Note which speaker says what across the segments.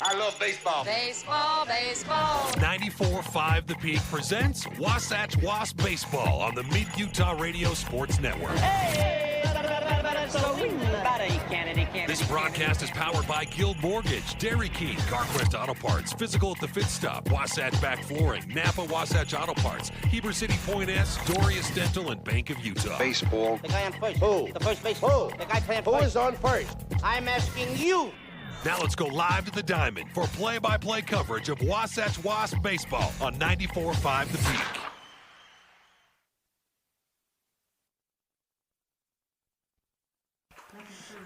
Speaker 1: I love baseball.
Speaker 2: Baseball, baseball.
Speaker 3: 94.5 The Peak presents Wasatch Wasp Baseball on the Mid-Utah Radio Sports Network. This broadcast is powered by Guild Mortgage, Dairy King, CarQuest Auto Parts, Physical at the Fit Stop, Wasatch Back Flooring, Napa Wasatch Auto Parts, Heber City Point S, Dorius Dental, and Bank of Utah.
Speaker 1: Baseball.
Speaker 4: The guy on first.
Speaker 1: Who?
Speaker 4: The first base. Who? The guy playing first.
Speaker 1: Who is on first?
Speaker 4: I'm asking you.
Speaker 3: Now let's go live to the Diamond for play-by-play coverage of Wasatch Wasp Baseball on 94.5 The Peak.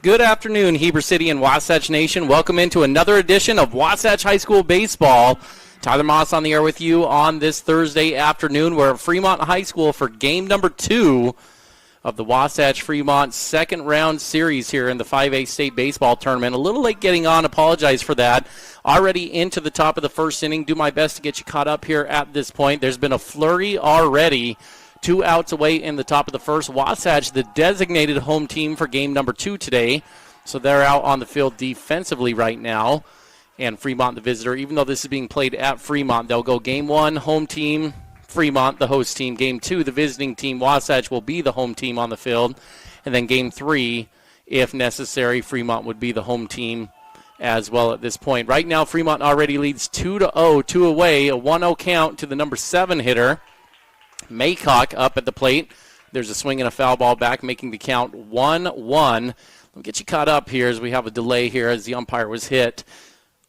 Speaker 5: Good afternoon, Heber City and Wasatch Nation. Welcome into another edition of Wasatch High School Baseball. Tyler Moss on the air with you on this Thursday afternoon. We're at Fremont High School for game number 2 of the Wasatch Fremont second round series here in the 5A state baseball tournament. A little late getting on, apologize for that. Already into the top of the first inning. Do my best to get you caught up here at this point. There's been a flurry already. 2 outs away in the top of the first. Wasatch, the designated home team for game number 2 today. So they're out on the field defensively right now. And Fremont, the visitor. Even though this is being played at Fremont, they'll go game 1, home team, Fremont, the host team. Game 2, the visiting team, Wasatch, will be the home team on the field. And then game 3, if necessary, Fremont would be the home team as well at this point. Right now, Fremont already leads 2-0, 2 away, a 1-0 count to the number 7 hitter. Maycock up at the plate. There's a swing and a foul ball back, making the count 1-1. Let me get you caught up here as we have a delay here as the umpire was hit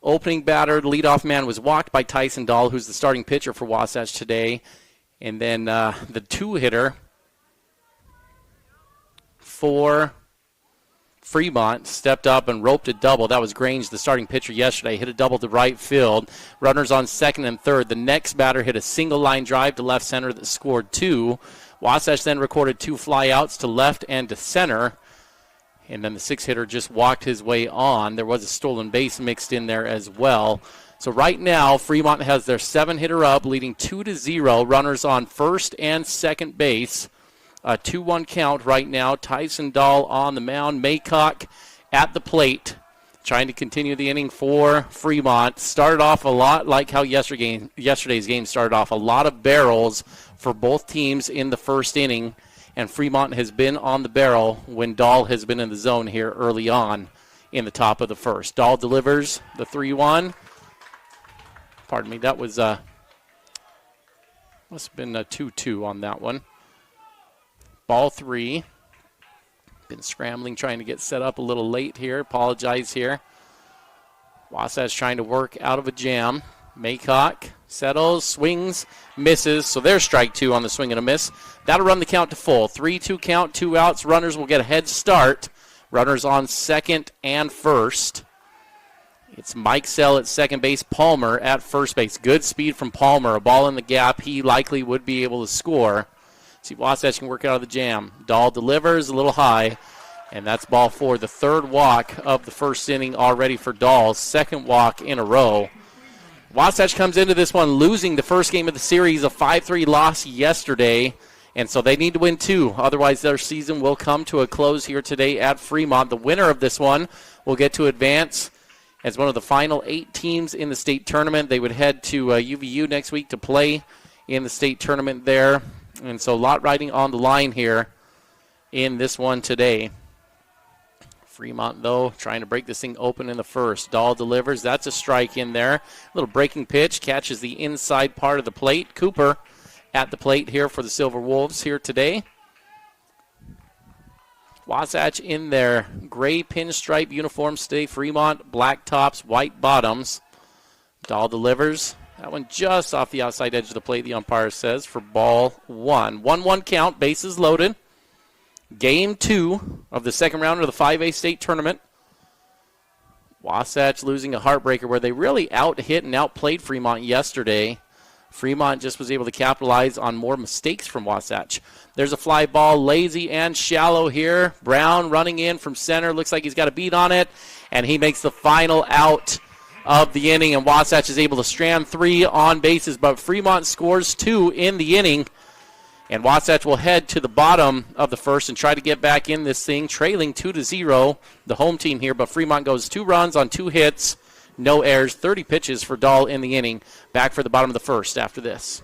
Speaker 5: Opening batter, the leadoff man was walked by Tyson Dahl, who's the starting pitcher for Wasatch today. And then the two-hitter for Fremont stepped up and roped a double. That was Grange, the starting pitcher yesterday. Hit a double to right field. Runners on second and third. The next batter hit a single line drive to left center that scored 2. Wasatch then recorded 2 flyouts to left and to center. And then the 6-hitter just walked his way on. There was a stolen base mixed in there as well. So right now, Fremont has their 7-hitter up, leading 2-0. Runners on first and second base. A 2-1 count right now. Tyson Dahl on the mound. Maycock at the plate, trying to continue the inning for Fremont. Started off a lot like how yesterday's game started off. A lot of barrels for both teams in the first inning. And Fremont has been on the barrel when Dahl has been in the zone here early on in the top of the first. Dahl delivers the 3-1. Pardon me, that was must have been a 2-2 on that one. Ball 3. Been scrambling, trying to get set up a little late here. Apologize here. Wasatch trying to work out of a jam. Maycock settles, swings, misses. So there's strike 2 on the swing and a miss. That'll run the count to full. 3-2 count, 2 outs. Runners will get a head start. Runners on second and first. It's Mike Sell at second base, Palmer at first base. Good speed from Palmer. A ball in the gap. He likely would be able to score. See if Wasatch can work out of the jam. Dahl delivers a little high, and that's ball 4. The third walk of the first inning already for Dahl. Second walk in a row. Wasatch comes into this one losing the first game of the series, a 5-3 loss yesterday, and so they need to win 2. Otherwise, their season will come to a close here today at Fremont. The winner of this one will get to advance as one of the final 8 teams in the state tournament. They would head to UVU next week to play in the state tournament there. And so a lot riding on the line here in this one today. Fremont, though, trying to break this thing open in the first. Dahl delivers. That's a strike in there. A little breaking pitch. Catches the inside part of the plate. Cooper at the plate here for the Silver Wolves here today. Wasatch in their gray pinstripe uniforms today. Fremont, black tops, white bottoms. Dahl delivers. That one just off the outside edge of the plate, the umpire says, for ball 1. 1-1 count, bases loaded. Game 2 of the second round of the 5A state tournament. Wasatch losing a heartbreaker where they really out-hit and outplayed Fremont yesterday. Fremont just was able to capitalize on more mistakes from Wasatch. There's a fly ball, lazy and shallow here. Brown running in from center. Looks like he's got a beat on it, and he makes the final out of the inning, and Wasatch is able to strand 3 on bases, but Fremont scores 2 in the inning, and Wasatch will head to the bottom of the first and try to get back in this thing, trailing 2-0, the home team here, but Fremont goes 2 runs on 2 hits, no errors, 30 pitches for Dahl in the inning. Back for the bottom of the first after this.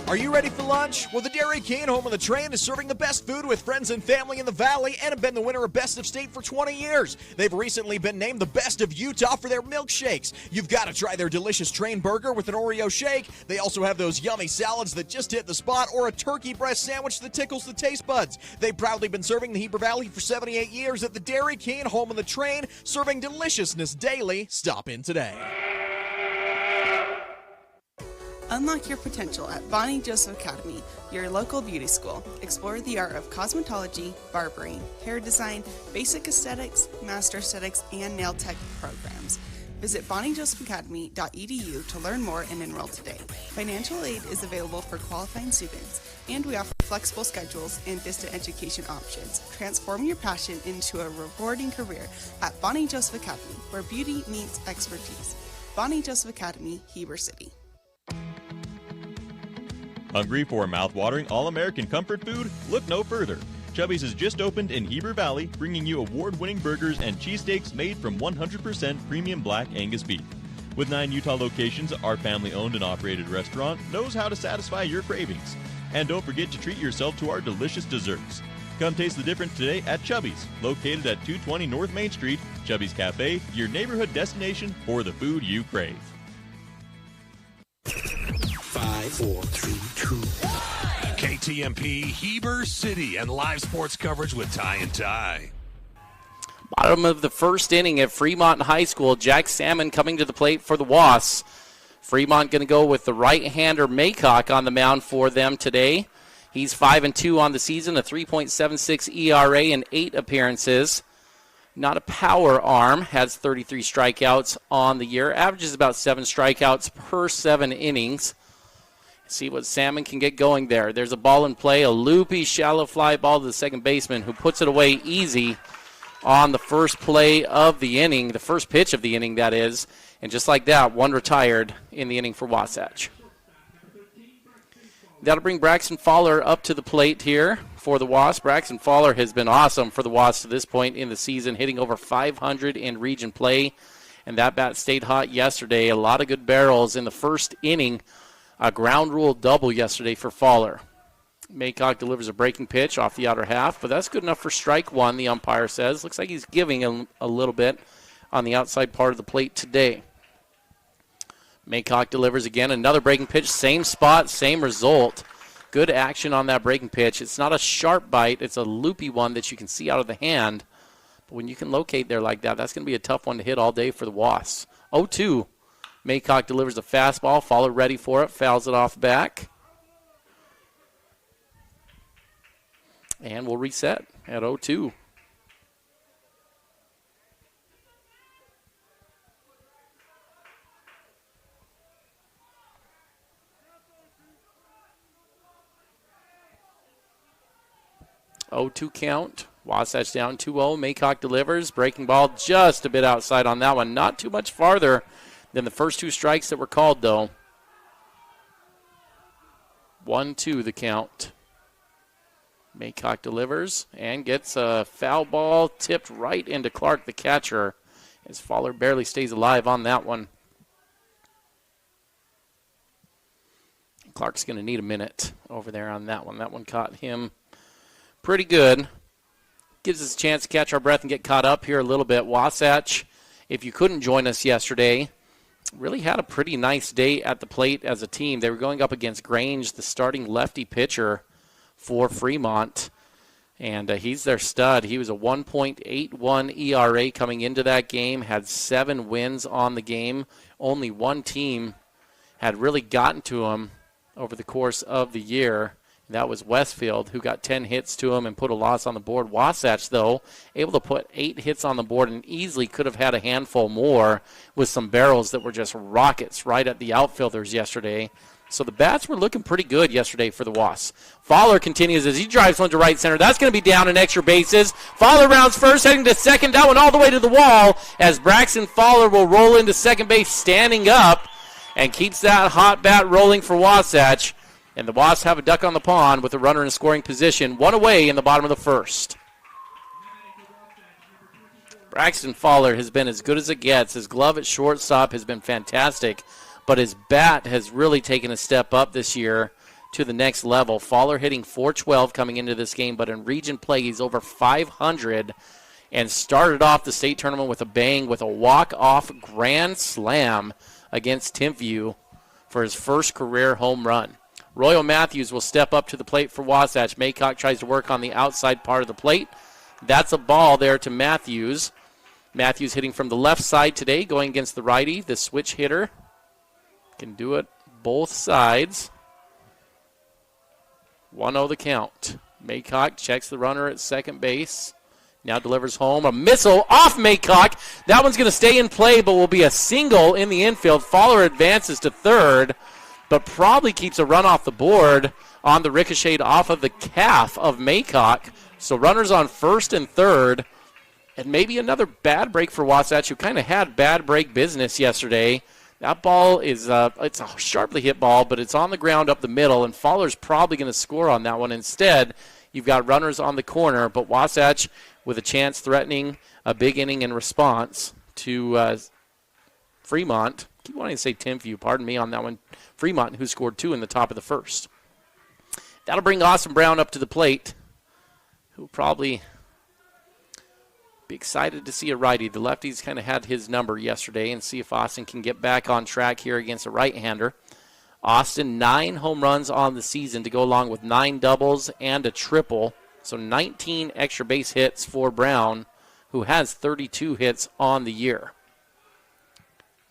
Speaker 1: Are you ready for lunch? Well, the Dairy King, home of the train, is serving the best food with friends and family in the Valley and have been the winner of Best of State for 20 years. They've recently been named the best of Utah for their milkshakes. You've got to try their delicious train burger with an Oreo shake. They also have those yummy salads that just hit the spot, or a turkey breast sandwich that tickles the taste buds. They've proudly been serving the Heber Valley for 78 years at the Dairy King, home of the train, serving deliciousness daily. Stop in today.
Speaker 6: Unlock your potential at Bonnie Joseph Academy, your local beauty school. Explore the art of cosmetology, barbering, hair design, basic aesthetics, master aesthetics, and nail tech programs. Visit bonniejosephacademy.edu to learn more and enroll today. Financial aid is available for qualifying students, and we offer flexible schedules and distant education options. Transform your passion into a rewarding career at Bonnie Joseph Academy, where beauty meets expertise. Bonnie Joseph Academy, Heber City.
Speaker 7: Hungry for mouth-watering all-American comfort food? Look no further. Chubby's has just opened in Heber Valley, bringing you award-winning burgers and cheesesteaks made from 100% premium black Angus beef. With 9 Utah locations, our family-owned and operated restaurant knows how to satisfy your cravings. And don't forget to treat yourself to our delicious desserts. Come taste the difference today at Chubby's, located at 220 North Main Street. Chubby's Cafe, your neighborhood destination for the food you crave.
Speaker 8: 5, 4, 3, 2, 1.
Speaker 3: KTMP, Heber City, and live sports coverage with Ty and Ty.
Speaker 5: Bottom of the first inning at Fremont High School. Jack Salmon coming to the plate for the Wasps. Fremont going to go with the right-hander Maycock on the mound for them today. He's 5-2 on the season, a 3.76 ERA in 8 appearances. Not a power arm, has 33 strikeouts on the year, averages about 7 strikeouts per 7 innings. See what Salmon can get going there. There's a ball in play, a loopy, shallow fly ball to the second baseman who puts it away easy on the first play of the inning, the first pitch of the inning, that is. And just like that, one retired in the inning for Wasatch. That'll bring Braxton Fowler up to the plate here for the Wasps. Braxton Fowler has been awesome for the Wasps to this point in the season, hitting over 500 in region play. And that bat stayed hot yesterday. A lot of good barrels in the first inning. A ground rule double yesterday for Fowler. Maycock delivers a breaking pitch off the outer half, but that's good enough for strike one, the umpire says. Looks like he's giving a little bit on the outside part of the plate today. Maycock delivers again, another breaking pitch, same spot, same result. Good action on that breaking pitch. It's not a sharp bite, it's a loopy one that you can see out of the hand. But when you can locate there like that, that's going to be a tough one to hit all day for the Wasps. 0-2. Maycock delivers a fastball, Fowler ready for it, fouls it off back. And we'll reset at 0-2. Count. Wasatch down 2-0. Maycock delivers. Breaking ball just a bit outside on that one. Not too much farther than the first 2 strikes that were called, though. 1-2 the count. Maycock delivers and gets a foul ball tipped right into Clark, the catcher, as Fowler barely stays alive on that one. Clark's going to need a minute over there on that one. That one caught him pretty good. Gives us a chance to catch our breath and get caught up here a little bit. Wasatch, if you couldn't join us yesterday, really had a pretty nice day at the plate as a team. They were going up against Grange, the starting lefty pitcher for Fremont, and he's their stud. He was a 1.81 ERA coming into that game, had 7 wins on the game. Only one team had really gotten to him over the course of the year. That was Westfield, who got 10 hits to him and put a loss on the board. Wasatch, though, able to put 8 hits on the board and easily could have had a handful more with some barrels that were just rockets right at the outfielders yesterday. So the bats were looking pretty good yesterday for the Wasps. Fowler continues as he drives one to right center. That's going to be down in extra bases. Fowler rounds first, heading to second. That one all the way to the wall as Braxton Fowler will roll into second base standing up and keeps that hot bat rolling for Wasatch. And the Wasps have a duck on the pond with a runner in scoring position. 1 away in the bottom of the first. Braxton Fowler has been as good as it gets. His glove at shortstop has been fantastic, but his bat has really taken a step up this year to the next level. Fowler hitting .412 coming into this game, but in region play he's over 500 and started off the state tournament with a bang with a walk-off grand slam against Timpview for his first career home run. Royal Matthews will step up to the plate for Wasatch. Maycock tries to work on the outside part of the plate. That's a ball there to Matthews. Matthews hitting from the left side today, going against the righty. The switch hitter can do it both sides. 1-0 the count. Maycock checks the runner at second base. Now delivers home. A missile off Maycock. That one's going to stay in play, but will be a single in the infield. Fowler advances to third, but probably keeps a run off the board on the ricochet off of the calf of Maycock. So runners on first and third, and maybe another bad break for Wasatch, who kind of had bad break business yesterday. That ball is it's a sharply hit ball, but it's on the ground up the middle, and Fowler's probably going to score on that one. Instead, you've got runners on the corner, but Wasatch with a chance threatening a big inning in response to Fremont. I keep wanting to say Timpview, pardon me on that one. Fremont, who scored 2 in the top of the first. That'll bring Austin Brown up to the plate, who will probably be excited to see a righty. The lefties kind of had his number yesterday, and see if Austin can get back on track here against a right-hander. Austin, 9 home runs on the season to go along with 9 doubles and a triple. So 19 extra base hits for Brown, who has 32 hits on the year.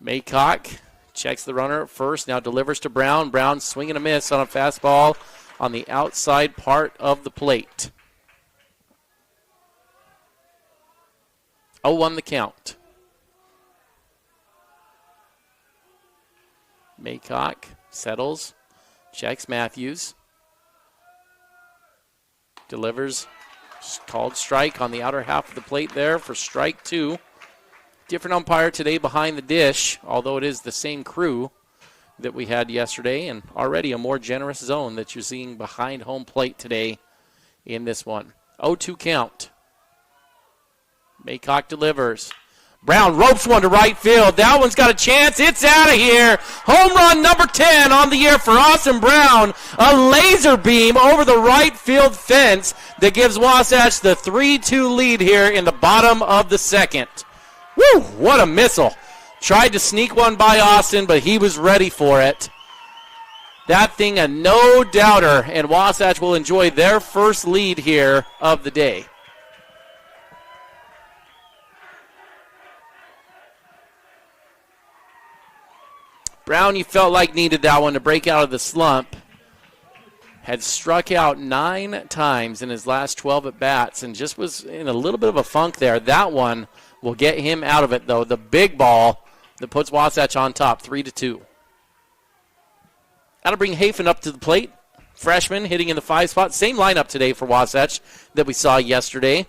Speaker 5: Maycock checks the runner at first, now delivers to Brown. Brown swinging a miss on a fastball on the outside part of the plate. 0-1 the count. Maycock settles, checks Matthews. Delivers, called strike on the outer half of the plate there for strike 2. Different umpire today behind the dish, although it is the same crew that we had yesterday, and already a more generous zone that you're seeing behind home plate today in this one. 0-2 count. Maycock delivers. Brown ropes one to right field. That one's got a chance. It's out of here. Home run number 10 on the year for Austin Brown. A laser beam over the right field fence that gives Wasatch the 3-2 lead here in the bottom of the second. Woo, what a missile. Tried to sneak one by Austin, but he was ready for it. That thing a no-doubter, and Wasatch will enjoy their first lead here of the day. Brown, you felt like needed that one to break out of the slump. Had struck out 9 times in his last 12 at-bats and just was in a little bit of a funk there. That one will get him out of it, though. The big ball that puts Wasatch on top, 3-2. That'll bring Hafen up to the plate. Freshman hitting in the 5 spot. Same lineup today for Wasatch that we saw yesterday.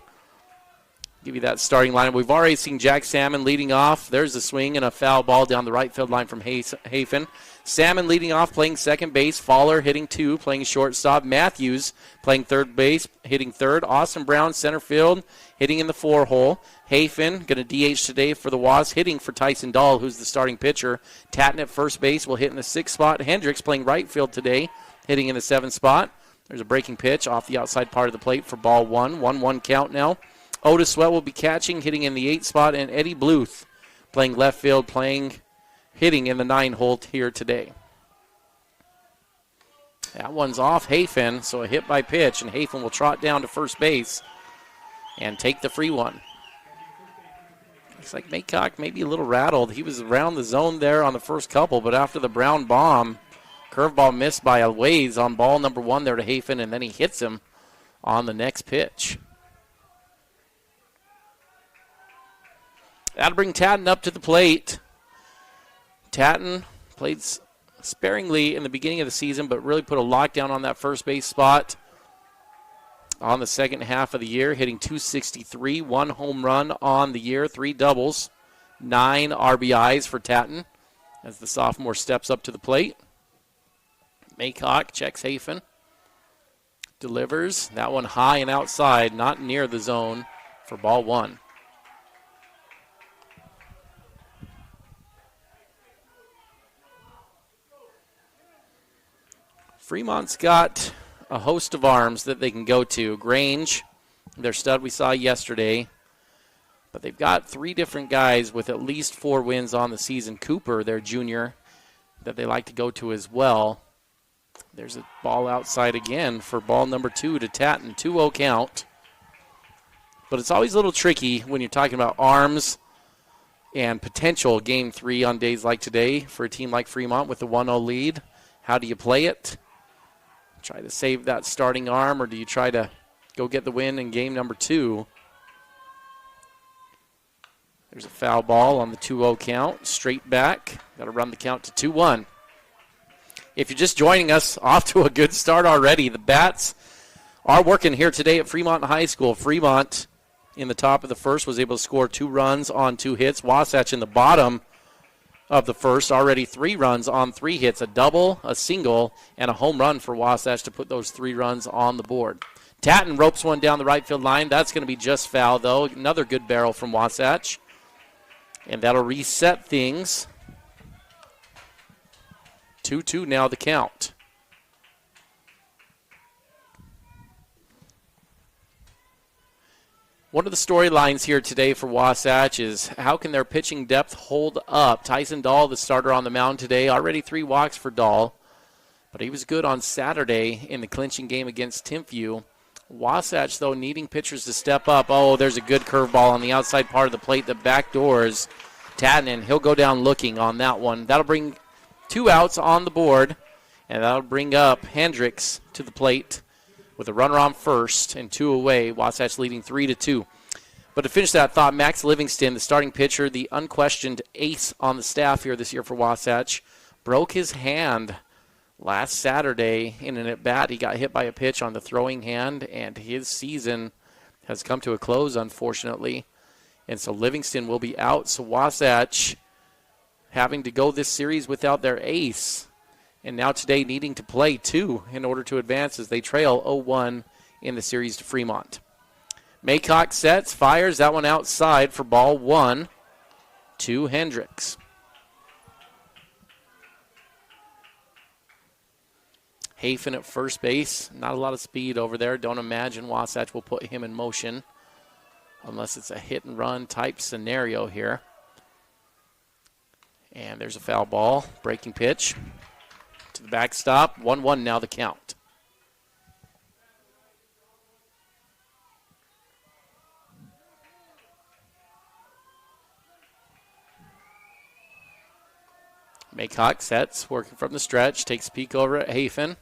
Speaker 5: Give you that starting lineup. We've already seen Jack Salmon leading off. There's a swing and a foul ball down the right field line from Hafen. Salmon leading off, playing second base. Fowler hitting 2, playing shortstop. Matthews playing third base, hitting third. Austin Brown, center field, hitting in the 4 hole. Hafen going to DH today for the Wasps, hitting for Tyson Dahl, who's the starting pitcher. Tatton at first base will hit in the 6th spot. Hendricks playing right field today, hitting in the 7th spot. There's a breaking pitch off the outside part of the plate for ball 1. 1-1 count now. Otis Sweat will be catching, hitting in the 8th spot, and Eddie Bluth playing left field, hitting in the 9 hole here today. That one's off Hafen, so a hit by pitch, and Hafen will trot down to first base and take the free one. Looks like Maycock maybe a little rattled. He was around the zone there on the first couple, but after the Brown bomb, curveball missed by a ways on ball number 1 there to Hafen, and then he hits him on the next pitch. That'll bring Tatton up to the plate. Tatton played sparingly in the beginning of the season, but really put a lockdown on that first base spot on the second half of the year, hitting .263, 1 home run on the year, 3 doubles, 9 RBIs for Tatton as the sophomore steps up to the plate. Maycock checks Hafen. Delivers. That one high and outside, not near the zone for ball 1. Fremont's got a host of arms that they can go to. Grange, their stud we saw yesterday. But they've got 3 different guys with at least 4 wins on the season. Cooper, their junior, that they like to go to as well. There's a ball outside again for ball number 2 to Tatton. 2-0 count. But it's always a little tricky when you're talking about arms and potential game 3 on days like today for a team like Fremont with a 1-0 lead. How do you play it? Try to save that starting arm, or do you try to go get the win in game number 2? There's a foul ball on the 2-0 count. Straight back. Got to run the count to 2-1. If you're just joining us, off to a good start already. The Bats are working here today at Fremont High School. Fremont in the top of the first was able to score 2 runs on 2 hits. Wasatch in the bottom of the first, already 3 runs on 3 hits, a double, a single, and a home run for Wasatch to put those 3 runs on the board. Tatton ropes one down the right field line. That's going to be just foul, though. Another good barrel from Wasatch. And that'll reset things. 2-2 now the count. One of the storylines here today for Wasatch is how can their pitching depth hold up? Tyson Dahl, the starter on the mound today, already 3 walks for Dahl, but he was good on Saturday in the clinching game against Timpview. Wasatch, though, needing pitchers to step up. Oh, there's a good curveball on the outside part of the plate that backdoors Tannen. He'll go down looking on that one. That'll bring 2 outs on the board, and that'll bring up Hendricks to the plate with a runner on first and 2 away. Wasatch leading 3-2. But to finish that thought, Max Livingston, the starting pitcher, the unquestioned ace on the staff here this year for Wasatch, broke his hand last Saturday in an at-bat. He got hit by a pitch on the throwing hand, and his season has come to a close, unfortunately. And so Livingston will be out. So Wasatch having to go this series without their ace. And now today needing to play 2 in order to advance as they trail 0-1 in the series to Fremont. Maycock sets, fires that one outside for ball 1 to Hendricks. Hafen at first base. Not a lot of speed over there. Don't imagine Wasatch will put him in motion unless it's a hit-and-run type scenario here. And there's a foul ball. Breaking pitch to the backstop. 1-1 now the count. Maycock sets, working from the stretch. Takes a peek over at Hafen.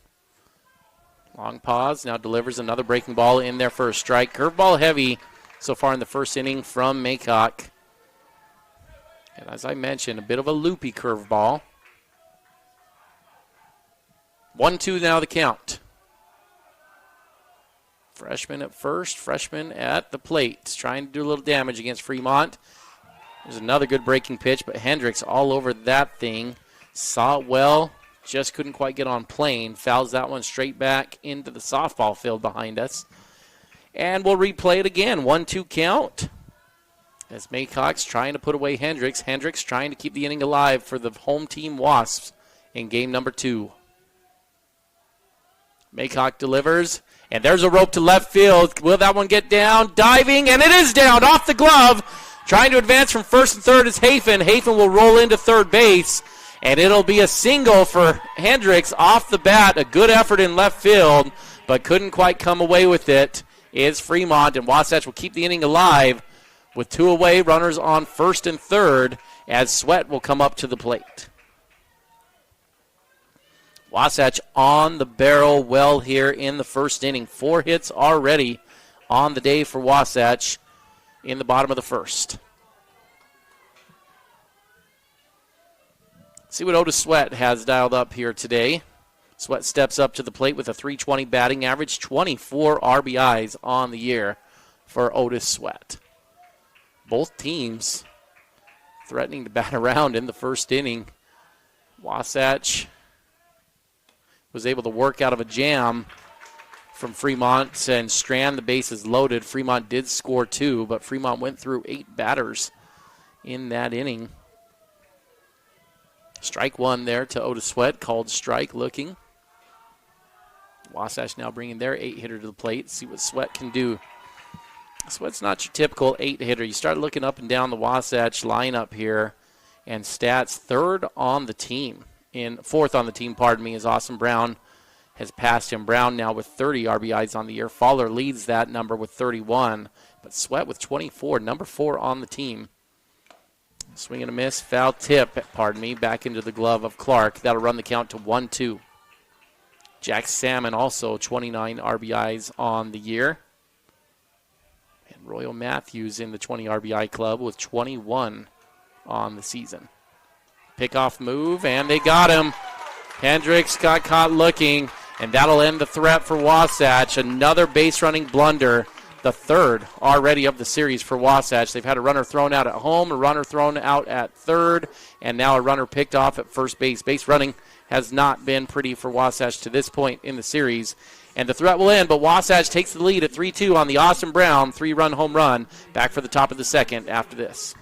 Speaker 5: Long pause, now delivers another breaking ball in there for a strike. Curveball heavy so far in the first inning from Maycock. And as I mentioned, a bit of a loopy curveball. 1-2 now the count. Freshman at first, freshman at the plate. Trying to do a little damage against Fremont. There's another good breaking pitch, but Hendricks all over that thing. Saw it well. Just couldn't quite get on plane. Fouls that one straight back into the softball field behind us. And we'll replay it again. 1-2 count. As Maycock's trying to put away Hendricks. Hendricks trying to keep the inning alive for the home team Wasps in game number 2. Maycock delivers. And there's a rope to left field. Will that one get down? Diving, and it is down off the glove. Trying to advance from first and third is Hafen. Hafen will roll into third base. And it'll be a single for Hendricks off the bat. A good effort in left field, but couldn't quite come away with it. Is Fremont, and Wasatch will keep the inning alive with 2 away, runners on first and third, as Sweat will come up to the plate. Wasatch on the barrel well here in the first inning. 4 hits already on the day for Wasatch in the bottom of the first. See what Otis Sweat has dialed up here today. Sweat steps up to the plate with a .320 batting average, 24 RBIs on the year for Otis Sweat. Both teams threatening to bat around in the first inning. Wasatch was able to work out of a jam from Fremont and strand the bases loaded. Fremont did score 2, but Fremont went through 8 batters in that inning. Strike 1 there to Otis Sweat, called strike looking. Wasatch now bringing their 8-hitter to the plate. See what Sweat can do. Sweat's not your typical 8-hitter. You start looking up and down the Wasatch lineup here, and stats fourth on the team, as Austin Brown has passed him. Brown now with 30 RBIs on the year. Fowler leads that number with 31, but Sweat with 24, number 4 on the team. Swing and a miss, foul tip, back into the glove of Clark. That'll run the count to 1-2. Jack Salmon also 29 RBIs on the year. And Royal Matthews in the 20 RBI club with 21 on the season. Pickoff move, and they got him. Hendricks got caught looking, and that'll end the threat for Wasatch. Another base running blunder. The third already of the series for Wasatch. They've had a runner thrown out at home, a runner thrown out at third, and now a runner picked off at first base. Base running has not been pretty for Wasatch to this point in the series. And the threat will end, but Wasatch takes the lead at 3-2 on the Austin Brown 3-run home run. Back for the top of the second after this.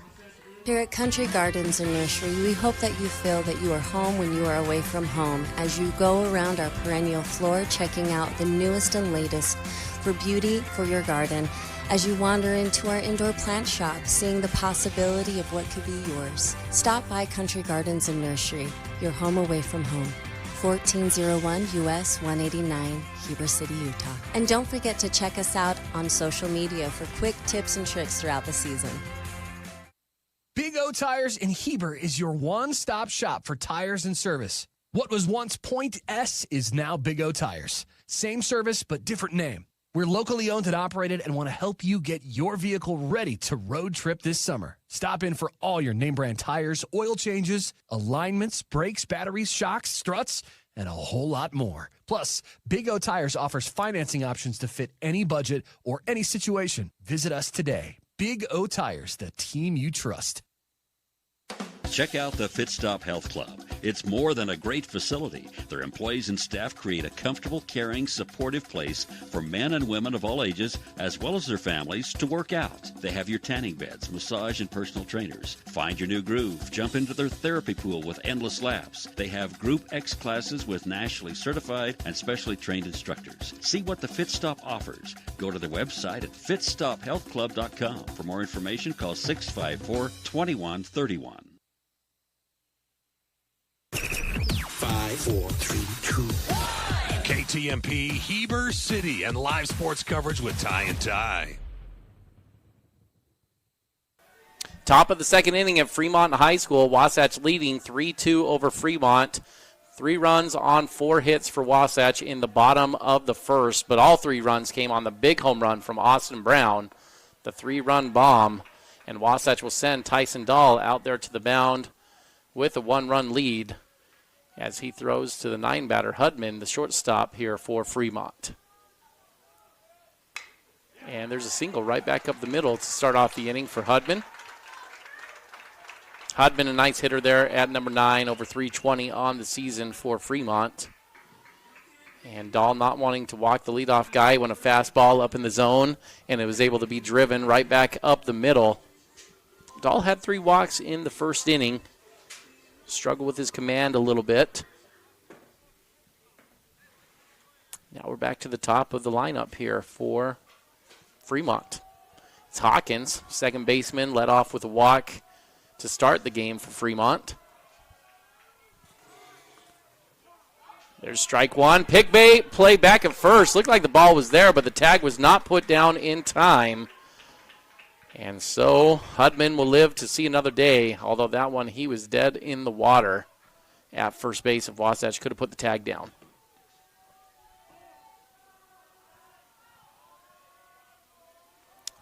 Speaker 9: Here at Country Gardens and Nursery, we hope that you feel that you are home when you are away from home as you go around our perennial floor checking out the newest and latest for beauty for your garden, as you wander into our indoor plant shop, seeing the possibility of what could be yours. Stop by Country Gardens and Nursery, your home away from home. 1401 US 189, Heber City, Utah. And don't forget to check us out on social media for quick tips and tricks throughout the season.
Speaker 10: Big O Tires in Heber is your one-stop shop for tires and service. What was once Point S is now Big O Tires. Same service, but different name. We're locally owned and operated and want to help you get your vehicle ready to road trip this summer. Stop in for all your name brand tires, oil changes, alignments, brakes, batteries, shocks, struts, and a whole lot more. Plus, Big O Tires offers financing options to fit any budget or any situation. Visit us today. Big O Tires, the team you trust.
Speaker 11: Check out the Fit Stop Health Club. It's more than a great facility. Their employees and staff create a comfortable, caring, supportive place for men and women of all ages, as well as their families, to work out. They have your tanning beds, massage, and personal trainers. Find your new groove. Jump into their therapy pool with endless laps. They have Group X classes with nationally certified and specially trained instructors. See what the Fit Stop offers. Go to their website at fitstophealthclub.com. For more information, call 654-2131.
Speaker 8: 5, 4, 3, 2, 1.
Speaker 3: KTMP, Heber City, and live sports coverage with Ty and Ty.
Speaker 5: Top of the second inning at Fremont High School. Wasatch leading 3-2 over Fremont. 3 runs on 4 hits for Wasatch in the bottom of the first, but all 3 runs came on the big home run from Austin Brown, the 3-run bomb, and Wasatch will send Tyson Dahl out there to the mound with a 1-run lead as he throws to the 9-batter Hudman, the shortstop here for Fremont. And there's a single right back up the middle to start off the inning for Hudman. Hudman, a nice hitter there at number 9, over 320 on the season for Fremont. And Dahl not wanting to walk the leadoff guy when a fastball up in the zone, and it was able to be driven right back up the middle. Dahl had 3 walks in the first inning. Struggled with his command a little bit. Now we're back to the top of the lineup here for Fremont. It's Hawkins, second baseman, led off with a walk to start the game for Fremont. There's strike one. Pick bait, play back at first. Looked like the ball was there, but the tag was not put down in time. And so Hudman will live to see another day, although that one he was dead in the water at first base of Wasatch. Could have put the tag down.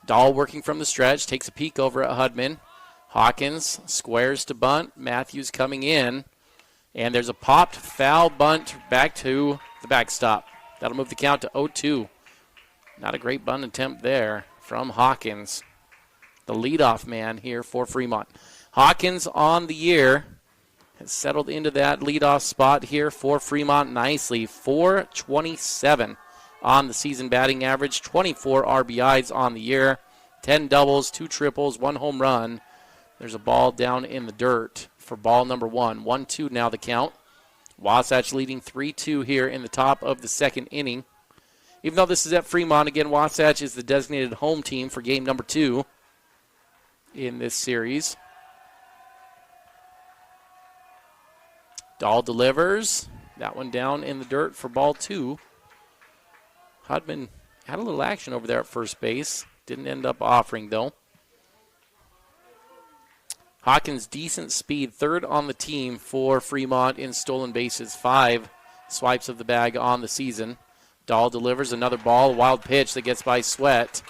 Speaker 5: Dahl working from the stretch, takes a peek over at Hudman. Hawkins squares to bunt. Matthews coming in. And there's a popped foul bunt back to the backstop. That'll move the count to 0-2. Not a great bunt attempt there from Hawkins, the leadoff man here for Fremont. Hawkins on the year has settled into that leadoff spot here for Fremont nicely. .427 on the season batting average, 24 RBIs on the year, 10 doubles, 2 triples, 1 home run. There's a ball down in the dirt for ball number 1. 1-2 now the count. Wasatch leading 3-2 here in the top of the second inning. Even though this is at Fremont, again, Wasatch is the designated home team for game number 2 in this series. Dahl delivers. That one down in the dirt for ball 2. Hudman had a little action over there at first base. Didn't end up offering, though. Hawkins, decent speed, third on the team for Fremont in stolen bases. 5 swipes of the bag on the season. Dahl delivers another ball, a wild pitch that gets by Sweat.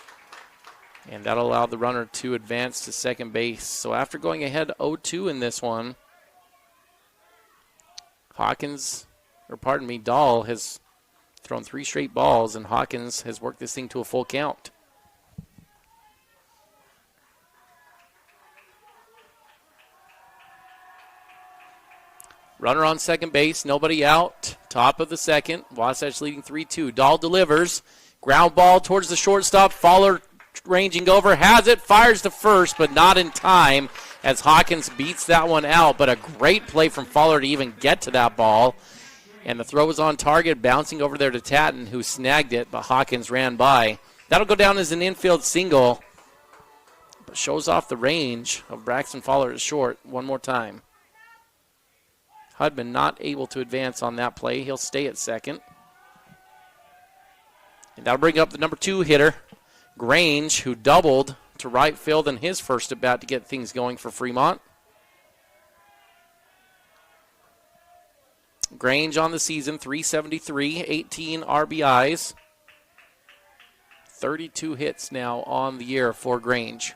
Speaker 5: And that'll allow the runner to advance to second base. So after going ahead 0-2 in this one, Dahl has thrown 3 straight balls, and Hawkins has worked this thing to a full count. Runner on second base, nobody out. Top of the second, Wasatch leading 3-2. Dahl delivers. Ground ball towards the shortstop. Fowler ranging over, has it, fires to first, but not in time as Hawkins beats that one out. But a great play from Fowler to even get to that ball. And the throw was on target, bouncing over there to Tatton, who snagged it, but Hawkins ran by. That'll go down as an infield single, but shows off the range of Braxton Fowler at short one more time. Hudman not able to advance on that play. He'll stay at second. And that'll bring up the number 2 hitter, Grange, who doubled to right field in his first at bat to get things going for Fremont. Grange on the season, 373, 18 RBIs. 32 hits now on the year for Grange.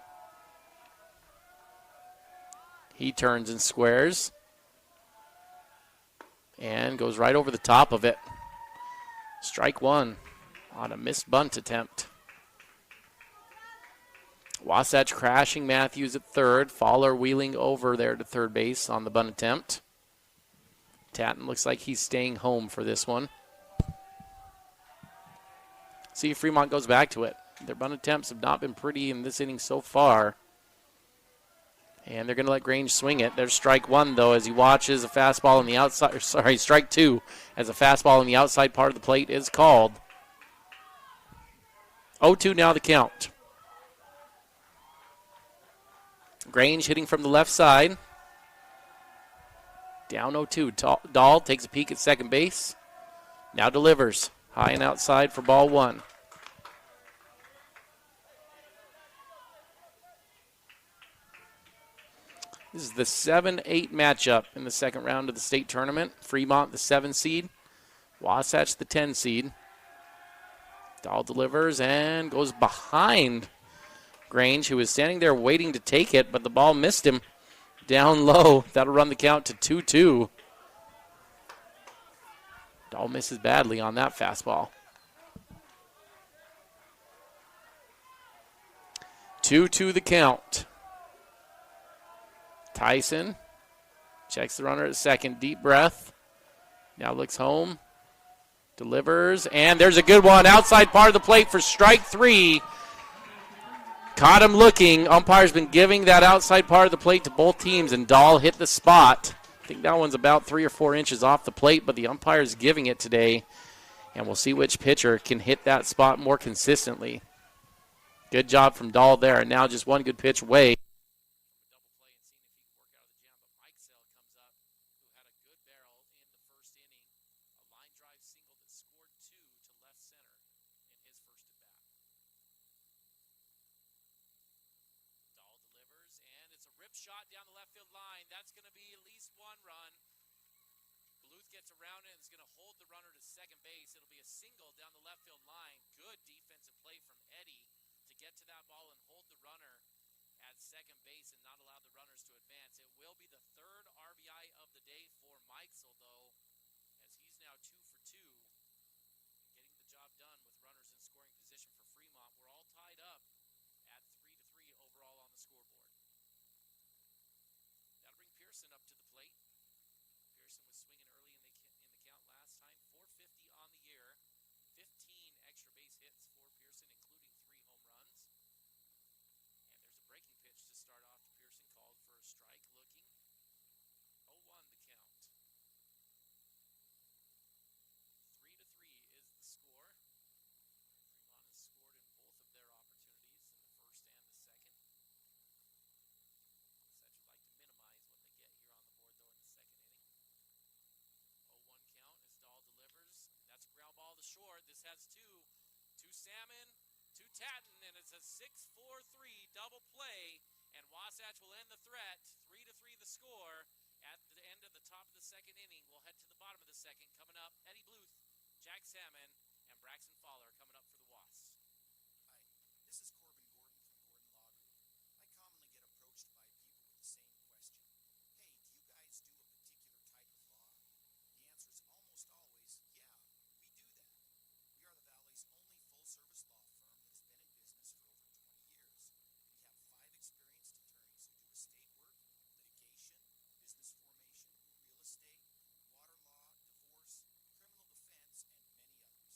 Speaker 5: He turns and squares. And goes right over the top of it. Strike 1 on a missed bunt attempt. Wasatch crashing Matthews at third. Fowler wheeling over there to third base on the bunt attempt. Tatton looks like he's staying home for this one. See if Fremont goes back to it. Their bunt attempts have not been pretty in this inning so far. And they're going to let Grange swing it. There's strike 1, though, as he watches a fastball on the outside. Sorry, strike 2, as a fastball on the outside part of the plate is called. 0-2 now the count. Grange hitting from the left side. Down 0-2. Dahl takes a peek at second base. Now delivers. High and outside for ball 1. This is the 7-8 matchup in the second round of the state tournament. Fremont, the 7 seed. Wasatch, the 10 seed. Dahl delivers and goes behind Grange, who is standing there waiting to take it, but the ball missed him down low. That'll run the count to 2-2. Dahl misses badly on that fastball. 2-2 the count. Tyson checks the runner at second. Deep breath. Now looks home. Delivers. And there's a good one outside part of the plate for strike 3. Caught him looking. Umpire's been giving that outside part of the plate to both teams, and Dahl hit the spot. I think that one's about 3 or 4 inches off the plate, but the umpire's giving it today, and we'll see which pitcher can hit that spot more consistently. Good job from Dahl there, and now just one good pitch away.
Speaker 12: Shot down the left field line. That's going to be at least 1 run. Bluth gets around it and is going to hold the runner to second base. It'll be a single down the left field line. Good defensive play from Eddie to get to that ball and hold the runner at second base and not allow the runners to advance. It will be the 3rd RBI of the day for Mikesell, though, as he's now 2 for 2, getting the job done with runners in scoring position for Fremont. We're all tied up at 3-3 overall on the scoreboard. Pearson up to the plate. Pearson was swinging early in the count last time. 450 on the year. 15 extra base hits for Pearson, including 3 home runs. And there's a breaking pitch to start off to Pearson, called for a strike. Looking. 0-1 the count. 3-3 is the score. Fremont has scored in both of their opportunities in the first and the second. Short. This has two Salmon, to Tatton, and it's a 6-4-3 double play, and Wasatch will end the threat. 3-3 the score at the end of the top of the second inning. We'll head to the bottom of the second. Coming up, Eddie Bluth, Jack Salmon, and Braxton Fowler coming up for the Wasps.
Speaker 13: Hi, this is Corbin Gordon from Gordon Law Group. I commonly get approached by people with the same question. Hey, do you guys do a particular type of law? The answer is almost always, yeah, we do that. We are the Valley's only full-service law firm that has been in business for over 20 years. We have 5 experienced attorneys who do estate work, litigation, business formation, real estate, water law, divorce, criminal defense,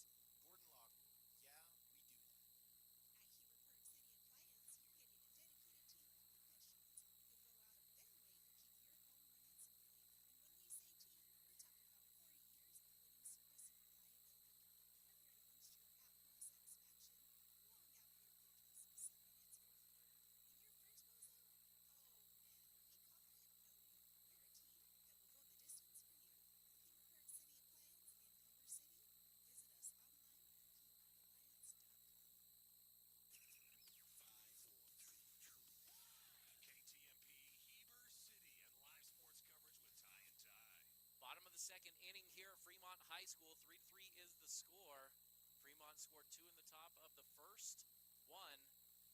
Speaker 13: and many others. Gordon Law Group, yeah,
Speaker 12: second inning here at Fremont High School. 3-3 is the score. Fremont scored 2 in the top of the first, 1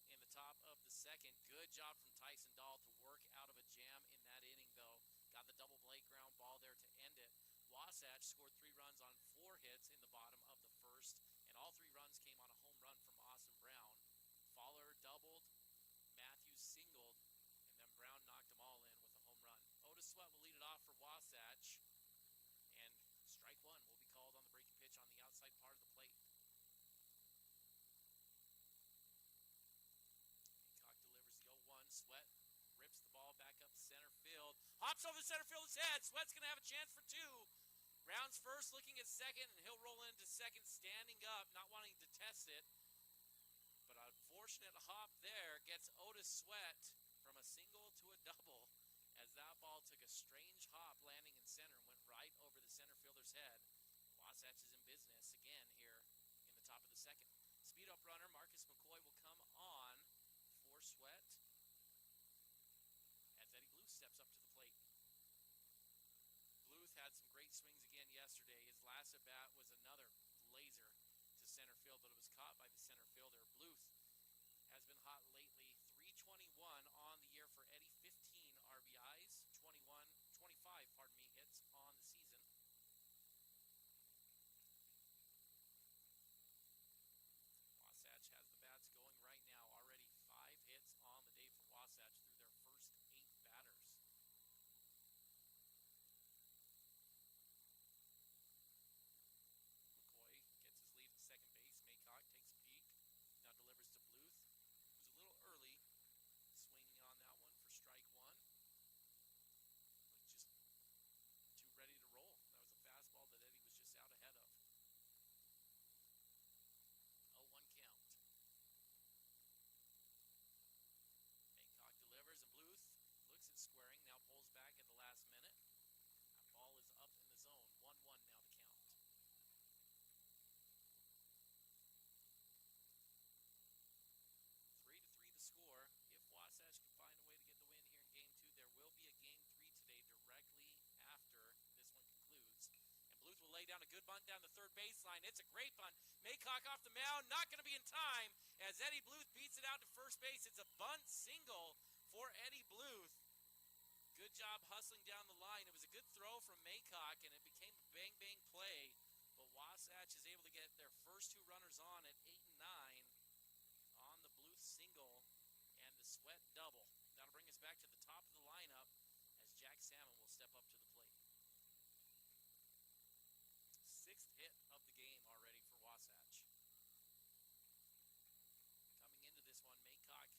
Speaker 12: in the top of the second. Good job from Tyson Dahl to work out of a jam in that inning, though. Got the double play ground ball there to end it. Wasatch scored 3 runs on 4 hits in the bottom of the first, and all 3 runs came on a home run from Austin Brown. Fowler doubled, Matthews singled, and then Brown knocked them all in with a home run. Otis Sweat will lead it off for Wasatch, and strike 1 will be called on the breaking pitch on the outside part of the plate. Hancock delivers the 0-1. Sweat rips the ball back up center field. Hops over the center fielder's head. Sweat's going to have a chance for 2. Rounds first, looking at second, and he'll roll into second standing up, not wanting to test it. But an unfortunate hop there gets Otis Sweat from a single to a double, as that ball took a strange hop, landing in center and went right over the center fielder's head. Wasatch is in business again here in the top of the second. Speed up runner Marcus McCoy will come on for Sweat as Eddie Bluth steps up to the plate. Bluth had some great swings again yesterday. His last at bat was another laser to center field, but it was caught by the center fielder. Bluth has been hot lately. 321 on the year for Eddie. 15 RBIs, 25 hits on the season. Wasatch has the bats going right now. Already 5 hits on the day for Wasatch through their first 8 batters. McCoy gets his lead at second base. Maycock takes a peek. Now delivers to Bluth, who's a little early, swinging on that one for strike 1. But just too ready to roll. That was a fastball that Eddie was just out ahead of. 0-1 count. Maycock delivers, and Bluth looks at squaring, now pulls back at the last minute. That ball is up in the zone. 1-1 now to count. 3-3 the score. If Wasatch can find a way to get the win here in Game 2, there will be a Game 3 today directly after this one concludes. And Bluth will lay down a good bunt down the third baseline. It's a great bunt. Maycock off the mound, not going to be in time as Eddie Bluth beats it out to first base. It's a bunt single for Eddie Bluth. Good job hustling down the line. It was a good throw from Maycock, and it became a bang-bang play. But Wasatch is able to get their first 2 runners on at 8 and 9 on the Bluth single and the Sweat double. That'll bring us back to the top of the lineup as Jack Salmon will step up to the plate. 6th hit of the game already for Wasatch. Coming into this one, Maycock,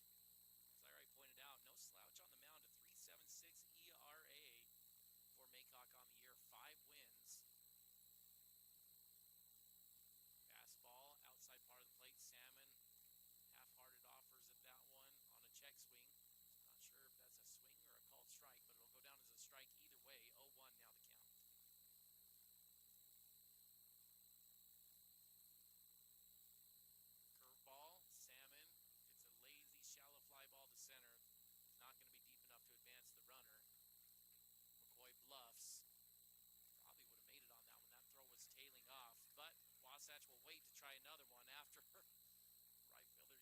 Speaker 12: as I already pointed out, no slouch on the mound, a 3.76 ERA for Maycock on the year, 5 wins. Fastball, outside part of the plate, Salmon, half-hearted offers at that one on a check swing. Not sure if that's a swing or a called strike, but it'll go down as a strike either way. 0-1 now the count. Curveball, Salmon. It's a lazy, shallow fly ball to center. Not going to be deep enough to advance the runner. McCoy bluffs. Probably would have made it on that one. That throw was tailing off, but Wasatch will wait to try another one after right fielder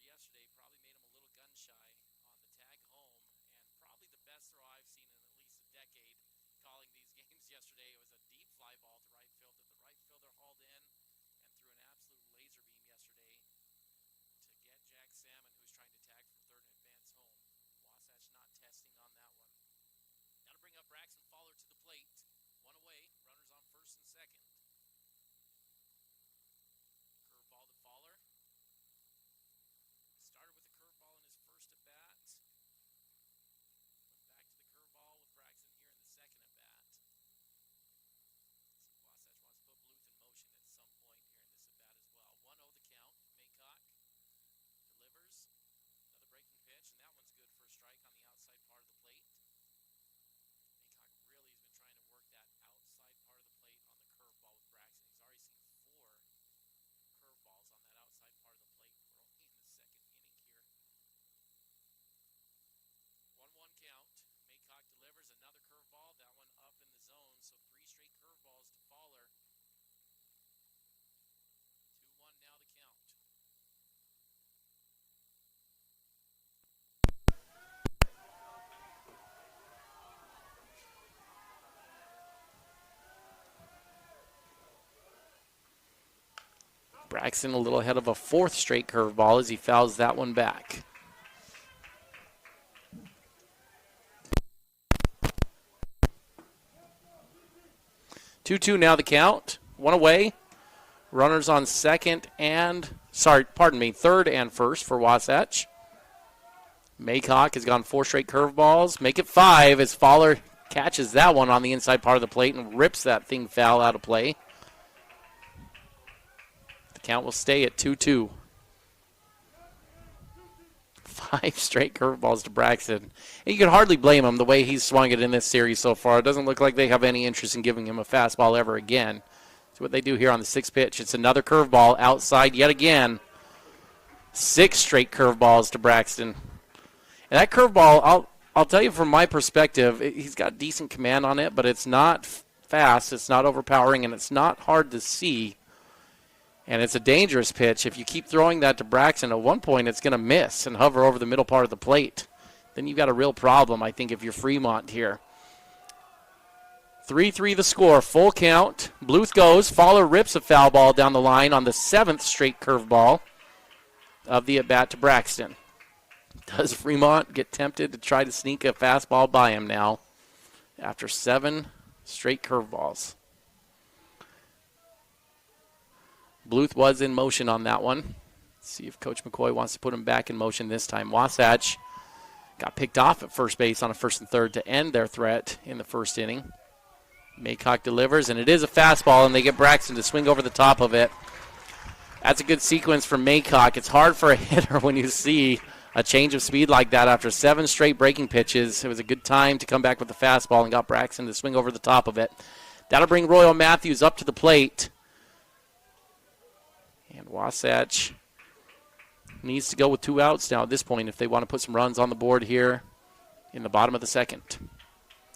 Speaker 12: yesterday probably made him a little gun shy on the tag home, and probably the best throw I've seen in at least a decade calling these games yesterday. It was a deep fly ball to right field that the right fielder hauled in and threw an absolute laser beam yesterday to get Jack Salmon, who's trying to tag from third and advance home. Wasatch not testing on that one. Now to bring up Braxton Fowler to the plate. 1 away, runners on first and second. Curveball to Fowler. Started with a curveball in his first at bat. Went back to the curveball with Braxton here in the second at bat. Wasatch wants to put Bluth in motion at some point here in this at bat as well. 1-0 the count. Maycock delivers another breaking pitch, and that one's good for a strike on the outside part of the plate. Maycock really has been trying to work that outside part of the plate on the curveball with
Speaker 5: Braxton a little ahead of a fourth straight curveball as he fouls that one back. Two now the count. One away. Runners on third and first for Wasatch. Maycock has gone 4 straight curveballs. Make it 5 as Fowler catches that one on the inside part of the plate and rips that thing foul out of play. The count will stay at 2-2. 5 straight curveballs to Braxton. And you can hardly blame him the way he's swung it in this series so far. It doesn't look like they have any interest in giving him a fastball ever again. So what they do here on the 6th pitch. It's another curveball outside yet again. 6 straight curveballs to Braxton. And that curveball, I'll tell you from my perspective, he's got decent command on it, but it's not fast, it's not overpowering, and it's not hard to see. And it's a dangerous pitch. If you keep throwing that to Braxton, at one point it's going to miss and hover over the middle part of the plate. Then you've got a real problem, I think, if you're Fremont here. 3-3 the score, full count. Bluth goes. Fowler rips a foul ball down the line on the 7th straight curveball of the at-bat to Braxton. Does Fremont get tempted to try to sneak a fastball by him now after 7 straight curveballs? Bluth was in motion on that one. Let's see if Coach McCoy wants to put him back in motion this time. Wasatch got picked off at first base on a 1st and 3rd to end their threat in the first inning. Maycock delivers, and it is a fastball, and they get Braxton to swing over the top of it. That's a good sequence from Maycock. It's hard for a hitter when you see a change of speed like that after 7 straight breaking pitches. It was a good time to come back with the fastball and got Braxton to swing over the top of it. That'll bring Royal Matthews up to the plate. And Wasatch needs to go with 2 outs now at this point if they want to put some runs on the board here in the bottom of the 2nd.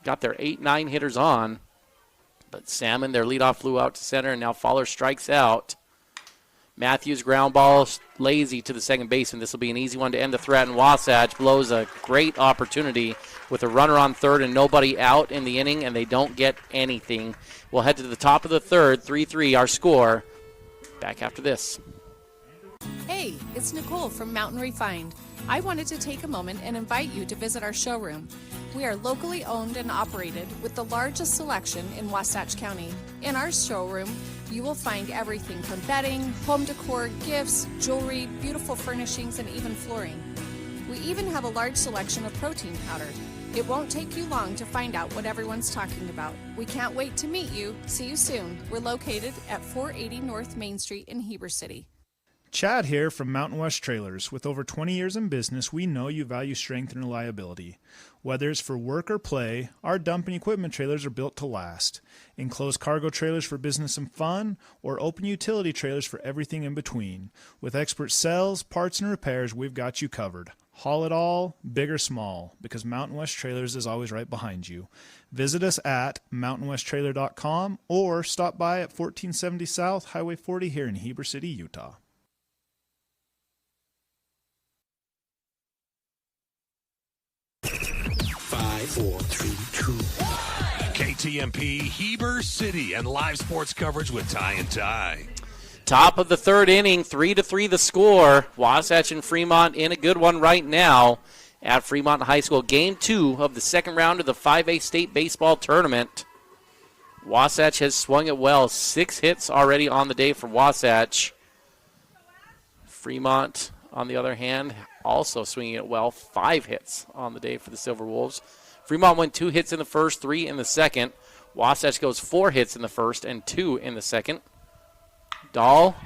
Speaker 5: Got their 8-9 hitters on, but Salmon, their leadoff, flew out to center, and now Fowler strikes out. Matthews ground ball lazy to the second baseman. This will be an easy one to end the threat, and Wasatch blows a great opportunity with a runner on 3rd and nobody out in the inning, and they don't get anything. We'll head to the top of the 3rd, 3-3 our score. Back after this.
Speaker 14: Hey, it's Nicole from Mountain Refined. I wanted to take a moment and invite you to visit our showroom. We are locally owned and operated with the largest selection in Wasatch County. In our showroom, you will find everything from bedding, home decor, gifts, jewelry, beautiful furnishings, and even flooring. We even have a large selection of protein powder. It won't take you long to find out what everyone's talking about. We can't wait to meet you. See you soon. We're located at 480 North Main Street in Heber City.
Speaker 15: Chad here from Mountain West Trailers. With over 20 years in business, we know you value strength and reliability. Whether it's for work or play, our dumping equipment trailers are built to last. Enclosed cargo trailers for business and fun, or open utility trailers for everything in between. With expert sales, parts, and repairs, we've got you covered. Haul it all, big or small, because Mountain West Trailers is always right behind you. Visit us at mountainwesttrailer.com or stop by at 1470 South Highway 40 here in Heber City, Utah.
Speaker 8: Five, four, three, two, one.
Speaker 3: KTMP, Heber City, and live sports coverage with Ty and Ty.
Speaker 5: Top of the 3rd inning, 3-3 the score. Wasatch and Fremont in a good one right now at Fremont High School. Game 2 of the 2nd round of the 5A State Baseball Tournament. Wasatch has swung it well. 6 hits already on the day for Wasatch. Fremont, on the other hand, also swinging it well. 5 hits on the day for the Silver Wolves. Fremont went 2 hits in the first, 3 in the second. Wasatch goes 4 hits in the first and 2 in the second. Dahl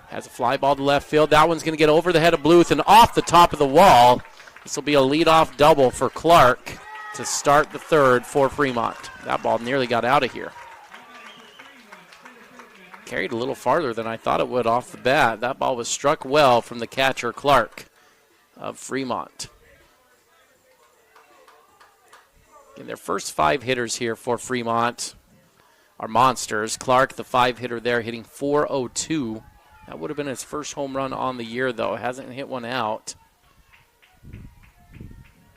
Speaker 5: has a fly ball to left field. That one's going to get over the head of Bluth and off the top of the wall. This will be a leadoff double for Clark to start the 3rd for Fremont. That ball nearly got out of here. Carried a little farther than I thought it would off the bat. That ball was struck well from the catcher, Clark, of Fremont. In their first 5 hitters here for Fremont are monsters. Clark, the 5 hitter there, hitting .402. That would have been his first home run on the year, though. Hasn't hit one out.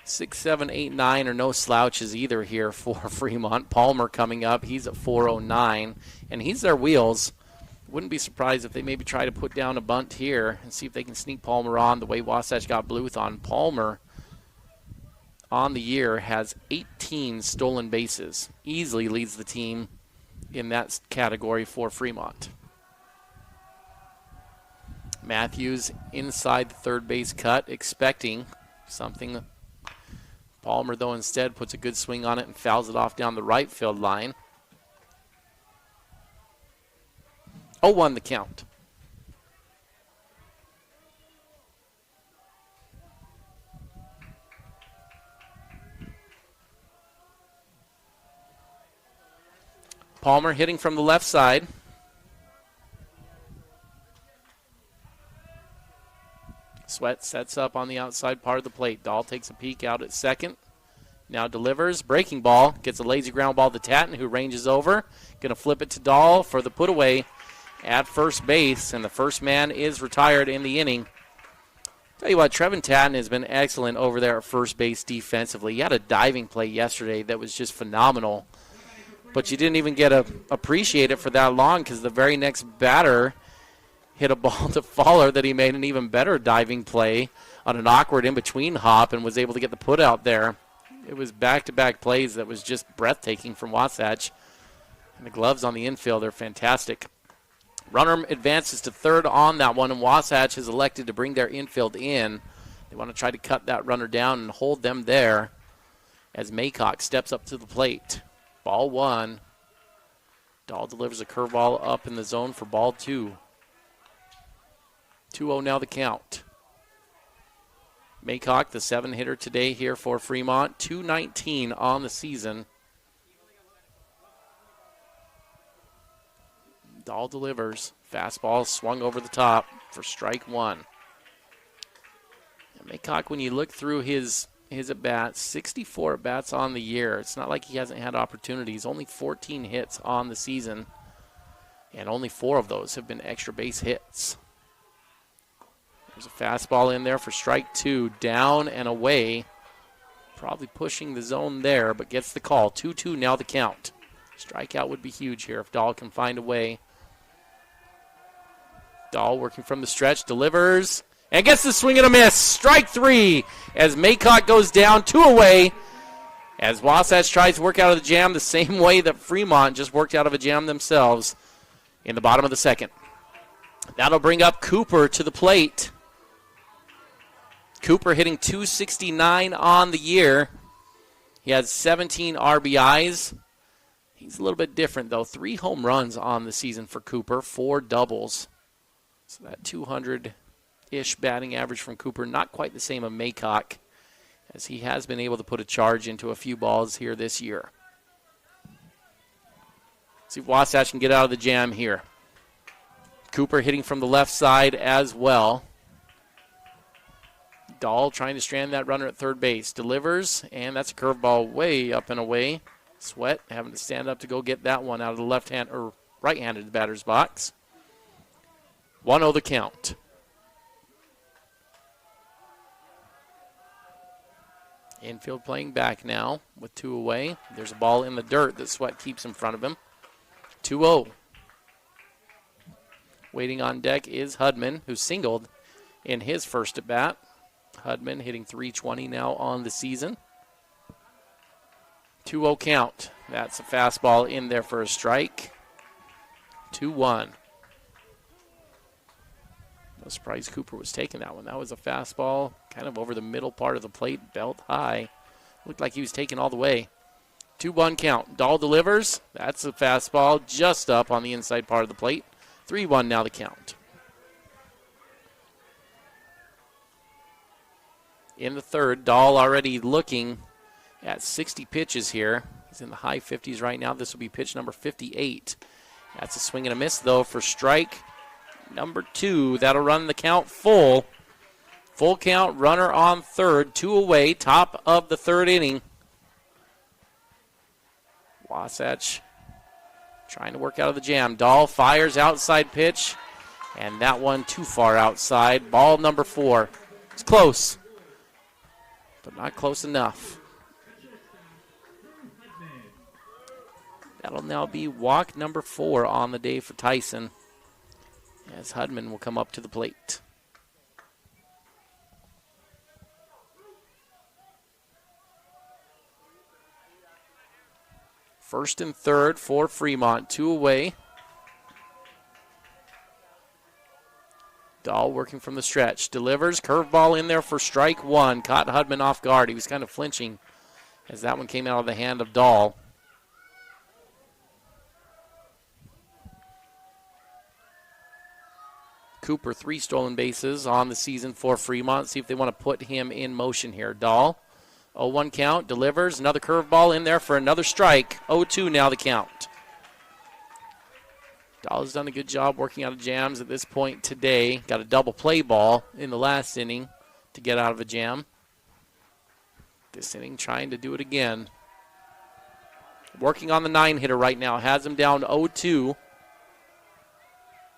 Speaker 5: 6, 7, 8, 9 are no slouches either here for Fremont. Palmer coming up. He's at .409, and he's their wheels. Wouldn't be surprised if they maybe try to put down a bunt here and see if they can sneak Palmer on the way Wasatch got Bluth on. Palmer on the year has 18 stolen bases. Easily leads the team in that category for Fremont. Matthews inside the third base cut, expecting something. Palmer, though, instead puts a good swing on it and fouls it off down the right field line. 0-1 the count. Palmer hitting from the left side. Sweat sets up on the outside part of the plate. Dahl takes a peek out at second. Now delivers. Breaking ball. Gets a lazy ground ball to Tatton, who ranges over. Going to flip it to Dahl for the put away at first base. And the first man is retired in the inning. Tell you what, Trevin Tatton has been excellent over there at first base defensively. He had a diving play yesterday that was just phenomenal. But you didn't even get to appreciate it for that long because the very next batter hit a ball to Fowler that he made an even better diving play on an awkward in-between hop and was able to get the put out there. It was back-to-back plays that was just breathtaking from Wasatch. And the gloves on the infield are fantastic. Runner advances to third on that one, and Wasatch has elected to bring their infield in. They want to try to cut that runner down and hold them there as Maycock steps up to the plate. Ball one. Dahl delivers a curveball up in the zone for ball two. 2-0 now the count. Maycock, the 7-hitter today here for Fremont. 219 on the season. Dahl delivers. Fastball swung over the top for strike one. And Maycock, when you look through his at-bats, 64 at-bats on the year. It's not like he hasn't had opportunities. Only 14 hits on the season. And only 4 of those have been extra base hits. There's a fastball in there for strike two. Down and away. Probably pushing the zone there, but gets the call. 2-2 now the count. Strikeout would be huge here if Dahl can find a way. Dahl working from the stretch, delivers, and gets the swing and a miss. Strike three as Maycock goes down, 2 away. As Wasatch tries to work out of the jam the same way that Fremont just worked out of a jam themselves in the bottom of the second. That'll bring up Cooper to the plate. Cooper hitting .269 on the year. He has 17 RBIs. He's a little bit different, though. 3 home runs on the season for Cooper, 4 doubles. So that 200-ish batting average from Cooper, not quite the same of Maycock, as he has been able to put a charge into a few balls here this year. See if Wasatch can get out of the jam here. Cooper hitting from the left side as well. Dahl trying to strand that runner at third base. Delivers, and that's a curveball way up and away. Sweat having to stand up to go get that one out of the left-hand or right-handed batter's box. 1-0 the count. Infield playing back now with 2 away. There's a ball in the dirt that Sweat keeps in front of him. 2-0. Waiting on deck is Hudman, who singled in his first at-bat. Hudman hitting .320 now on the season. 2-0 count. That's a fastball in there for a strike. 2-1. No surprise Cooper was taking that one. That was a fastball kind of over the middle part of the plate, belt high. Looked like he was taking all the way. 2-1 count. Dahl delivers. That's a fastball just up on the inside part of the plate. 3-1 now the count. In the third, Dahl already looking at 60 pitches here. He's in the high 50s right now. This will be pitch number 58. That's a swing and a miss, though, for strike number 2. That'll run the count full. Full count, runner on third, 2 away, top of the third inning. Wasatch trying to work out of the jam. Dahl fires outside pitch, and that one too far outside. Ball number 4. It's close, but not close enough. That'll now be walk number 4 on the day for Tyson. as Hudman will come up to the plate. First and third for Fremont, 2 away. Dahl working from the stretch, delivers, curveball in there for strike 1. Caught Hudman off guard. He was kind of flinching as that one came out of the hand of Dahl. Cooper, 3 stolen bases on the season for Fremont. See if they want to put him in motion here. Dahl, 0-1 count, delivers, another curveball in there for another strike. 0-2 now the count. Dahl has done a good job working out of jams at this point today. Got a double play ball in the last inning to get out of a jam. This inning trying to do it again. Working on the 9-hitter right now. Has him down 0-2.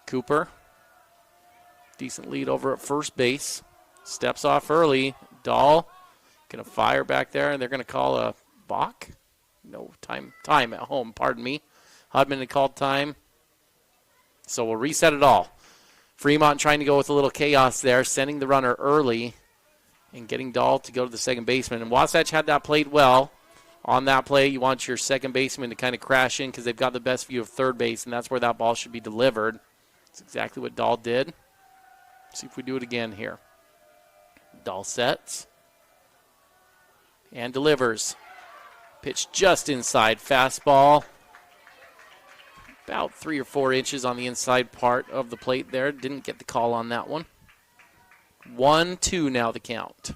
Speaker 5: Cooper. Decent lead over at first base. Steps off early. Dahl going to fire back there, and they're going to call a balk. No, time at home, pardon me. Hudman had called time. So we'll reset it all. Fremont trying to go with a little chaos there, sending the runner early and getting Dahl to go to the second baseman. And Wasatch had that played well. On that play, you want your second baseman to kind of crash in because they've got the best view of third base, and that's where that ball should be delivered. That's exactly what Dahl did. See if we do it again here. Dahl sets and delivers. Pitch just inside, fastball. About 3 or 4 inches on the inside part of the plate there. Didn't get the call on that one. 1-2 now the count.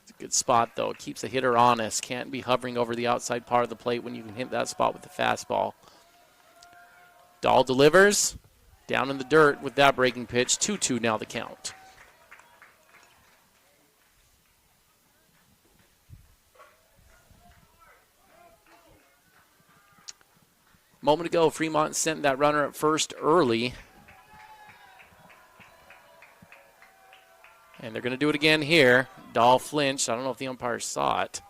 Speaker 5: It's a good spot, though. It keeps the hitter honest. Can't be hovering over the outside part of the plate when you can hit that spot with the fastball. Dahl delivers. Down in the dirt with that breaking pitch. 2-2 now the count. Moment ago, Fremont sent that runner at first early. And they're going to do it again here. Dahl flinched. I don't know if the umpires saw it.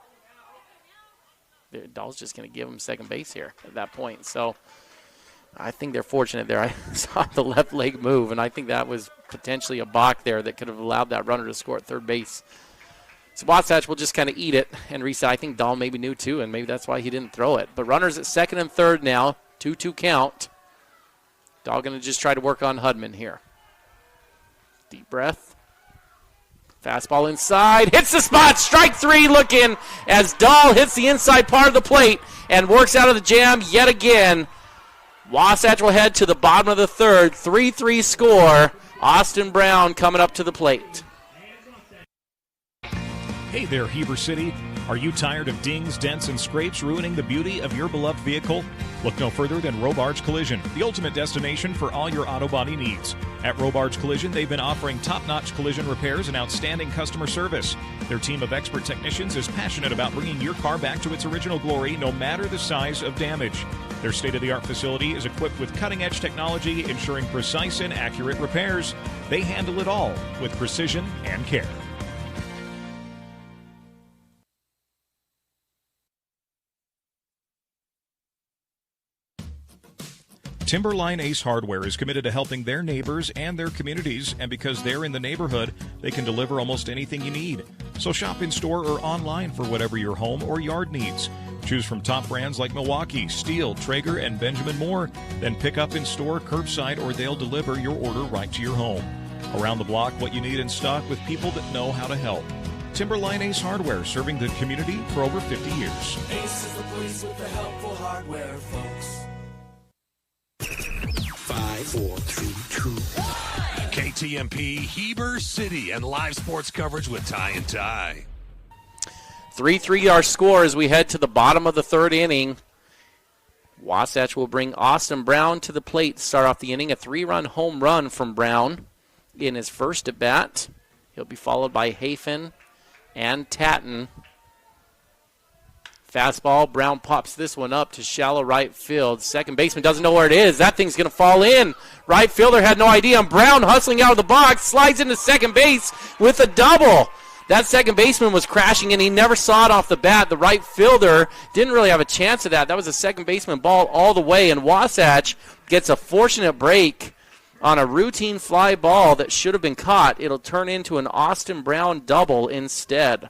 Speaker 5: Dahl's just going to give him second base here at that point. So I think they're fortunate there. I saw the left leg move, and I think that was potentially a balk there that could have allowed that runner to score at third base. So Wasatch will just kind of eat it and reset. I think Dahl maybe knew too, and maybe that's why he didn't throw it. But runners at second and third now, 2-2 count. Dahl going to just try to work on Hudman here. Deep breath. Fastball inside, hits the spot, strike 3 looking as Dahl hits the inside part of the plate and works out of the jam yet again. Wasatch will head to the bottom of the third, 3-3 score. Austin Brown coming up to the plate.
Speaker 16: Hey there, Heber City. Are you tired of dings, dents, and scrapes ruining the beauty of your beloved vehicle? Look no further than Robards Collision, the ultimate destination for all your auto body needs. At Robards Collision, they've been offering top-notch collision repairs and outstanding customer service. Their team of expert technicians is passionate about bringing your car back to its original glory, no matter the size of damage. Their state-of-the-art facility is equipped with cutting-edge technology, ensuring precise and accurate repairs. They handle it all with precision and care. Timberline Ace Hardware is committed to helping their neighbors and their communities, and because they're in the neighborhood, they can deliver almost anything you need. So shop in store or online for whatever your home or yard needs. Choose from top brands like Milwaukee, Stihl, Traeger, and Benjamin Moore. Then pick up in store, curbside, or they'll deliver your order right to your home. Around the block, what you need in stock with people that know how to help. Timberline Ace Hardware, serving the community for over 50 years.
Speaker 8: Ace is the place with the helpful hardware, folks. 5, 4, 3, 2.
Speaker 3: KTMP, Heber City, and live sports coverage with Ty and Ty.
Speaker 5: 3-3 our score as we head to the bottom of the third inning. Wasatch will bring Austin Brown to the plate to start off the inning. A 3-run home run from Brown in his first at bat. He'll be followed by Hafen and Tatton. Fastball, Brown pops this one up to shallow right field. Second baseman doesn't know where it is. That thing's going to fall in. Right fielder had no idea. And Brown hustling out of the box, slides into second base with a double. That second baseman was crashing and he never saw it off the bat. The right fielder didn't really have a chance of that. That was a second baseman ball all the way, and Wasatch gets a fortunate break on a routine fly ball that should have been caught. It'll turn into an Austin Brown double instead.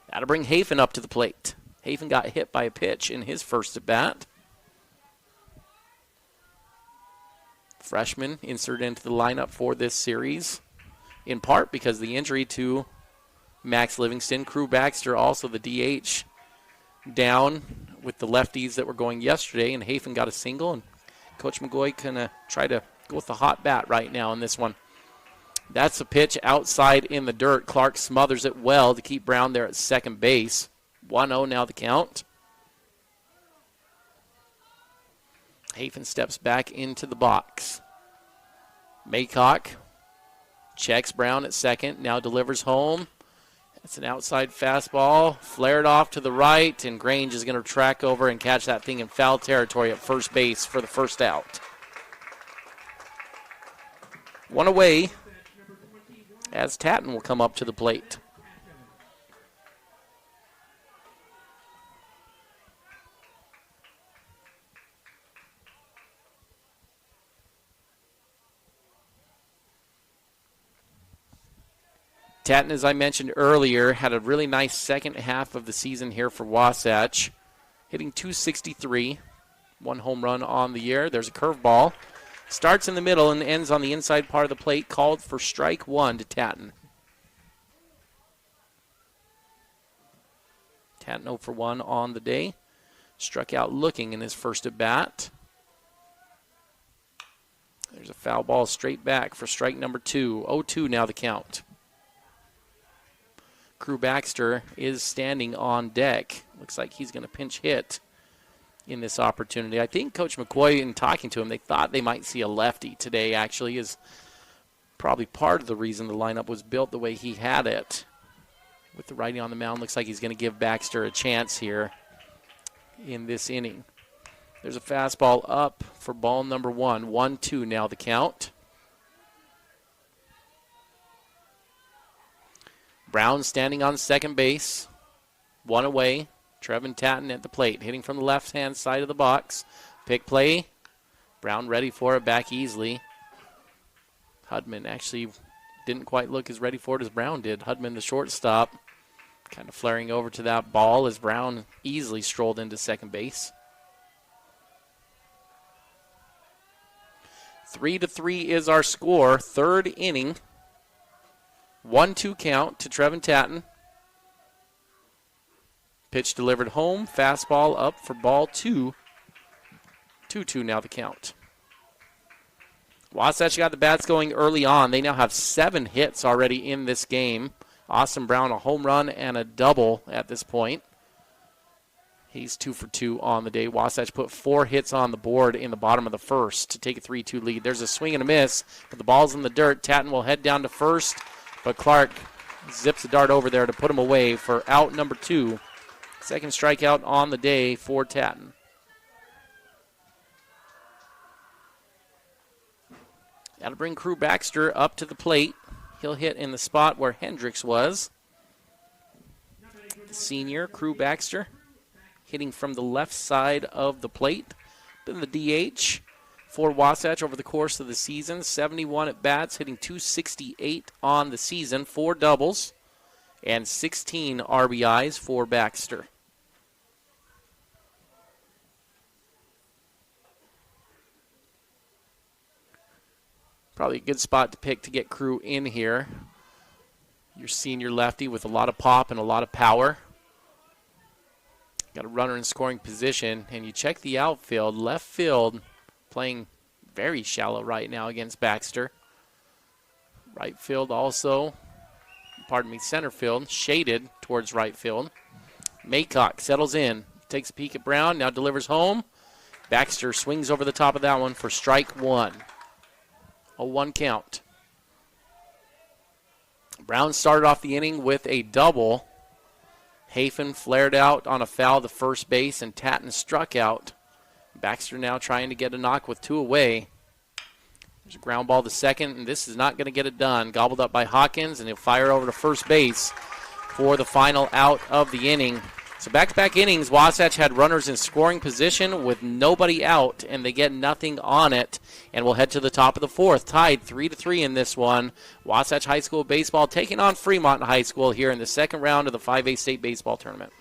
Speaker 5: That'll bring Hafen up to the plate. Hafen got hit by a pitch in his first at bat. Freshman inserted into the lineup for this series, in part because of the injury to Max Livingston. Crew Baxter, also the DH, down with the lefties that were going yesterday, and Hafen got a single, and Coach McGoy can try to go with the hot bat right now in this one. That's a pitch outside in the dirt. Clark smothers it well to keep Brown there at second base. 1-0 now the count. Hafen steps back into the box. Maycock checks Brown at second, now delivers home. It's an outside fastball, flared off to the right, and Grange is going to track over and catch that thing in foul territory at first base for the first out. One away as Tatton will come up to the plate. Tatton, as I mentioned earlier, had a really nice second half of the season here for Wasatch, hitting .263, 1 home run on the year. There's a curveball. Starts in the middle and ends on the inside part of the plate, called for strike one to Tatton. Tatton 0 for 1 on the day. Struck out looking in his first at bat. There's a foul ball straight back for strike number 2. 0-2 now the count. Crew Baxter is standing on deck. Looks like he's going to pinch hit in this opportunity. I think Coach McCoy, in talking to him, they thought they might see a lefty today, actually, is probably part of the reason the lineup was built the way he had it. With the righty on the mound, looks like he's going to give Baxter a chance here in this inning. There's a fastball up for ball number 1. 1-2 now the count. Brown standing on second base. 1 away. Trevin Tatton at the plate, hitting from the left-hand side of the box. Pick play. Brown ready for it, back easily. Hudman actually didn't quite look as ready for it as Brown did. Hudman, the shortstop, kind of flaring over to that ball as Brown easily strolled into second base. 3-3 is our score. Third inning. 1-2 count to Trevin Tatton. Pitch delivered home. Fastball up for ball 2. 2-2 now the count. Wasatch got the bats going early on. They now have 7 hits already in this game. Austin Brown a home run and a double at this point. He's 2 for 2 on the day. Wasatch put 4 hits on the board in the bottom of the first to take a 3-2 lead. There's a swing and a miss, but the ball's in the dirt. Tatton will head down to first, but Clark zips the dart over there to put him away for out number 2. Second strikeout on the day for Tatton. That'll bring Crew Baxter up to the plate. He'll hit in the spot where Hendricks was. The senior, Crew Baxter, hitting from the left side of the plate. Been the DH for Wasatch over the course of the season. 71 at bats, hitting .268 on the season. 4 doubles and 16 RBIs for Baxter. Probably a good spot to pick to get Crew in here. Your senior lefty with a lot of pop and a lot of power. Got a runner in scoring position, and you check the outfield. Left field playing very shallow right now against Baxter. Right field also, center field, shaded towards right field. Maycock settles in, takes a peek at Brown, now delivers home. Baxter swings over the top of that one for strike 1. A 1 count. Brown started off the inning with a double. Hafen flared out on a foul to first base, and Tatton struck out. Baxter now trying to get a knock with 2 away. There's a ground ball to second, and this is not going to get it done. Gobbled up by Hawkins, and he'll fire over to first base for the final out of the inning. So back-to-back innings, Wasatch had runners in scoring position with nobody out, and they get nothing on it. And we'll head to the top of the fourth, tied 3-3 in this one. Wasatch High School baseball taking on Fremont High School here in the second round of the 5A state baseball tournament.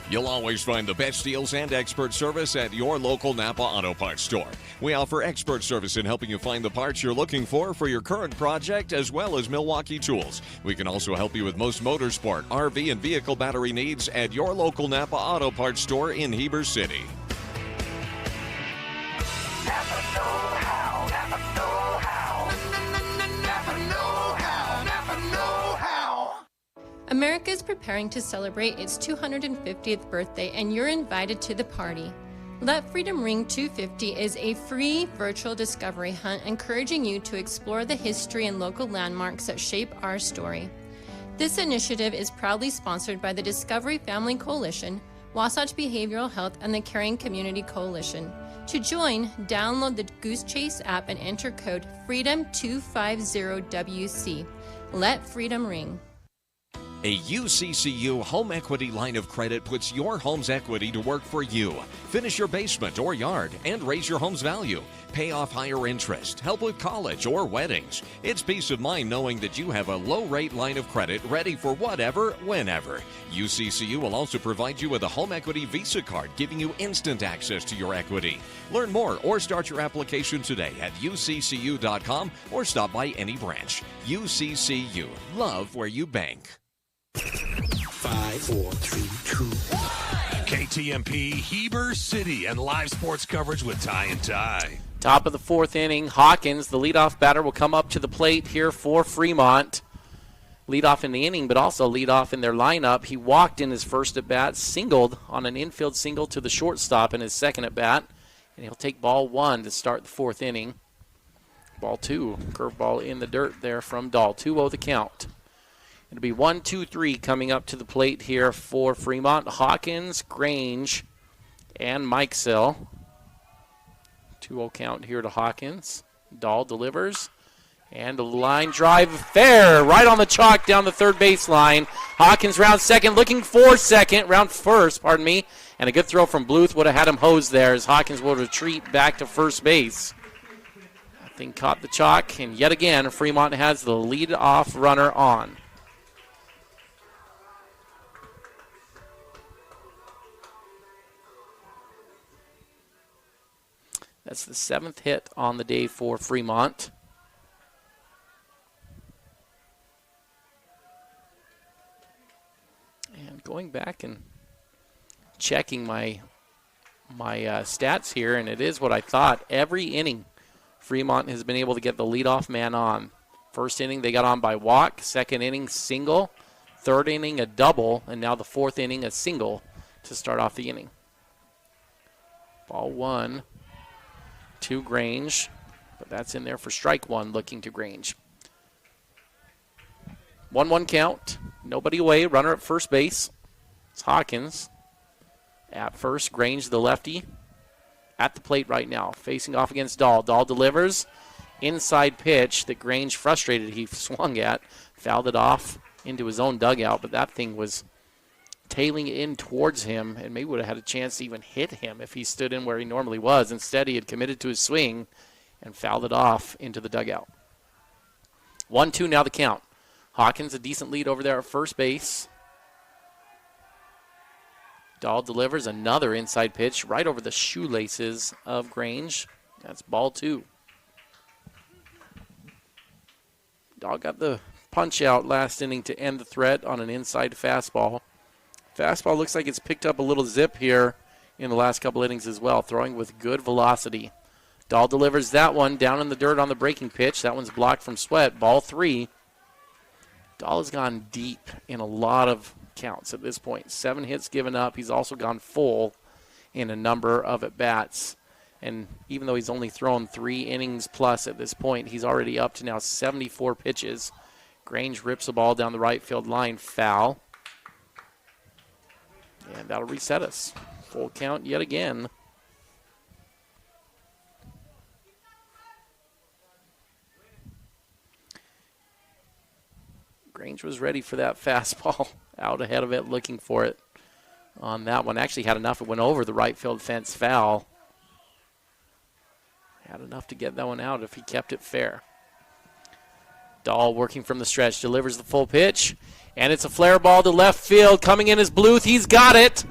Speaker 3: You'll always find the best deals and expert service at your local Napa Auto Parts store. We offer expert service in helping you find the parts you're looking for your current project, as well as Milwaukee tools. We can also help you with most motorsport, RV, and vehicle battery needs at your local Napa Auto Parts store in Heber City.
Speaker 17: America is preparing to celebrate its 250th birthday, and you're invited to the party. Let Freedom Ring 250 is a free virtual discovery hunt encouraging you to explore the history and local landmarks that shape our story. This initiative is proudly sponsored by the Discovery Family Coalition, Wasatch Behavioral Health, and the Caring Community Coalition. To join, download the Goose Chase app and enter code FREEDOM250WC. Let freedom ring.
Speaker 3: A UCCU home equity line of credit puts your home's equity to work for you. Finish your basement or yard and raise your home's value. Pay off higher interest, help with college or weddings. It's peace of mind knowing that you have a low-rate line of credit ready for whatever, whenever. UCCU will also provide you with a home equity Visa card, giving you instant access to your equity. Learn more or start your application today at uccu.com or stop by any branch. UCCU. Love where you bank.
Speaker 8: 5, 4, 3, 2, 1.
Speaker 3: KTMP Heber City and live sports coverage with Ty and Ty.
Speaker 5: Top of the fourth inning, Hawkins, the leadoff batter, will come up to the plate here for Fremont. Leadoff in the inning, but also leadoff in their lineup. He walked in his first at-bat, singled on an infield single to the shortstop in his second at-bat, and he'll take ball one to start the fourth inning. Ball two, curveball in the dirt there from Dahl. 2-0 the count. It'll be 1-2-3 coming up to the plate here for Fremont. Hawkins, Grange, and Mikesell. 2-0 count here to Hawkins. Dahl delivers. And a line drive fair right on the chalk down the third baseline. Hawkins round second, looking for second, round first, pardon me. And a good throw from Bluth would have had him hosed there as Hawkins will retreat back to first base. That thing caught the chalk, and yet again, Fremont has the lead-off runner on. That's the seventh hit on the day for Fremont. And going back and checking my stats here, and it is what I thought. Every inning, Fremont has been able to get the leadoff man on. First inning, they got on by walk. Second inning, single. Third inning, a double. And now the fourth inning, a single to start off the inning. Ball one. To Grange, but that's in there for strike one, looking to Grange. 1-1 count, nobody away, runner at first base. It's Hawkins at first. Grange, the lefty, at the plate right now, facing off against Dahl. Dahl delivers, inside pitch that Grange, frustrated he swung at, fouled it off into his own dugout, but that thing was tailing in towards him, and maybe would have had a chance to even hit him if he stood in where he normally was. Instead, he had committed to his swing and fouled it off into the dugout. 1-2 now the count. Hawkins, a decent lead over there at first base. Dahl delivers another inside pitch right over the shoelaces of Grange. That's ball two. Dahl got the punch out last inning to end the threat on an inside fastball. Fastball looks like it's picked up a little zip here in the last couple innings as well, throwing with good velocity. Dahl delivers that one down in the dirt on the breaking pitch. That one's blocked from Sweat. Ball three. Dahl has gone deep in a lot of counts at this point. 7 hits given up. He's also gone full in a number of at-bats. And even though he's only thrown 3 innings plus at this point, he's already up to now 74 pitches. Grange rips the ball down the right field line. Foul. And that'll reset us. Full count yet again. Grange Change was ready for that fastball. Out ahead of it, looking for it on that one. Actually had enough. It went over the right field fence, foul. Had enough to get that one out if he kept it fair. Dahl working from the stretch, delivers the full pitch, and it's a flare ball to left field. Coming in is Bluth. He's got it.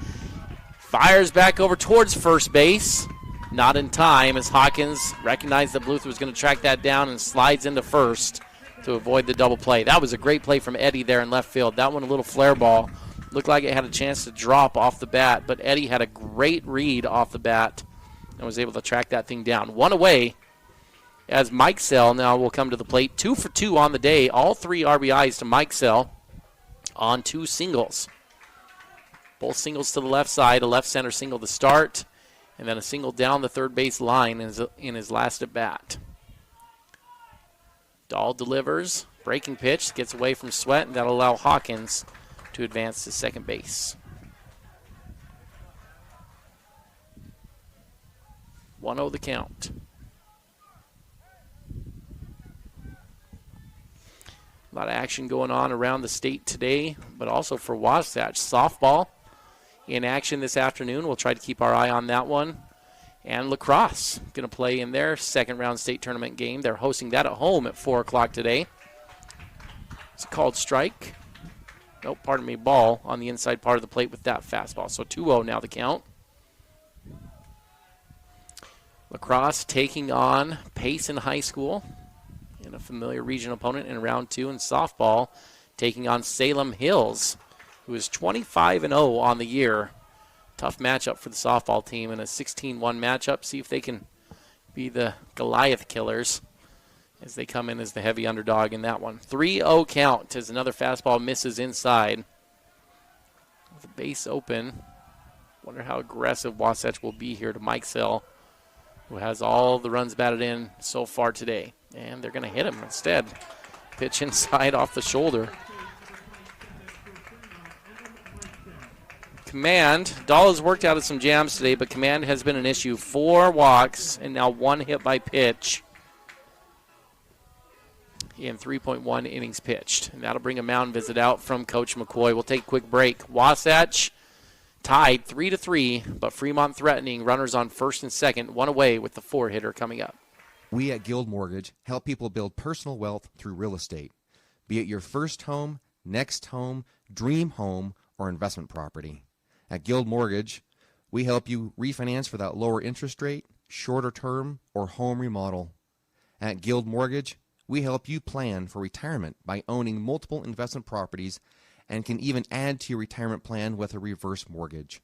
Speaker 5: Fires back over towards first base. Not in time as Hawkins recognized that Bluth was going to track that down and slides into first to avoid the double play. That was a great play from Eddie there in left field. That one a little flare ball. Looked like it had a chance to drop off the bat, but Eddie had a great read off the bat and was able to track that thing down. One away as Mike Sell now will come to the plate. 2 for 2 on the day. All 3 RBIs to Mike Sell on 2 singles. Both singles to the left side, a left center single to start, and then a single down the third base line in his last at bat. Dahl delivers, breaking pitch, gets away from Sweat, and that'll allow Hawkins to advance to second base. 1-0 the count. A lot of action going on around the state today, but also for Wasatch. Softball in action this afternoon. We'll try to keep our eye on that one. And lacrosse going to play in their second round state tournament game. They're hosting that at home at 4 o'clock today. It's a called strike. Nope, pardon me, ball on the inside part of the plate with that fastball. So 2-0 now the count. Lacrosse taking on Payson High School in a familiar region opponent in round 2. And softball taking on Salem Hills, who is 25-0 on the year. Tough matchup for the softball team in a 16-1 matchup. See if they can be the Goliath killers as they come in as the heavy underdog in that one. 3-0 count as another fastball misses inside. With the base open, wonder how aggressive Wasatch will be here to Mike Sell, who has all the runs batted in so far today. And they're going to hit him instead. Pitch inside off the shoulder. Command, Dahl has worked out of some jams today, but command has been an issue. 4 walks and now 1 hit by pitch in 3.1 innings pitched. And that'll bring a mound visit out from Coach McCoy. We'll take a quick break. Wasatch tied 3-3, but Fremont threatening. Runners on first and second, 1 away with the 4-hitter coming up.
Speaker 18: We at Guild Mortgage help people build personal wealth through real estate, be it your first home, next home, dream home, or investment property. At Guild Mortgage, we help you refinance for that lower interest rate, shorter term, or home remodel. At Guild Mortgage, we help you plan for retirement by owning multiple investment properties and can even add to your retirement plan with a reverse mortgage.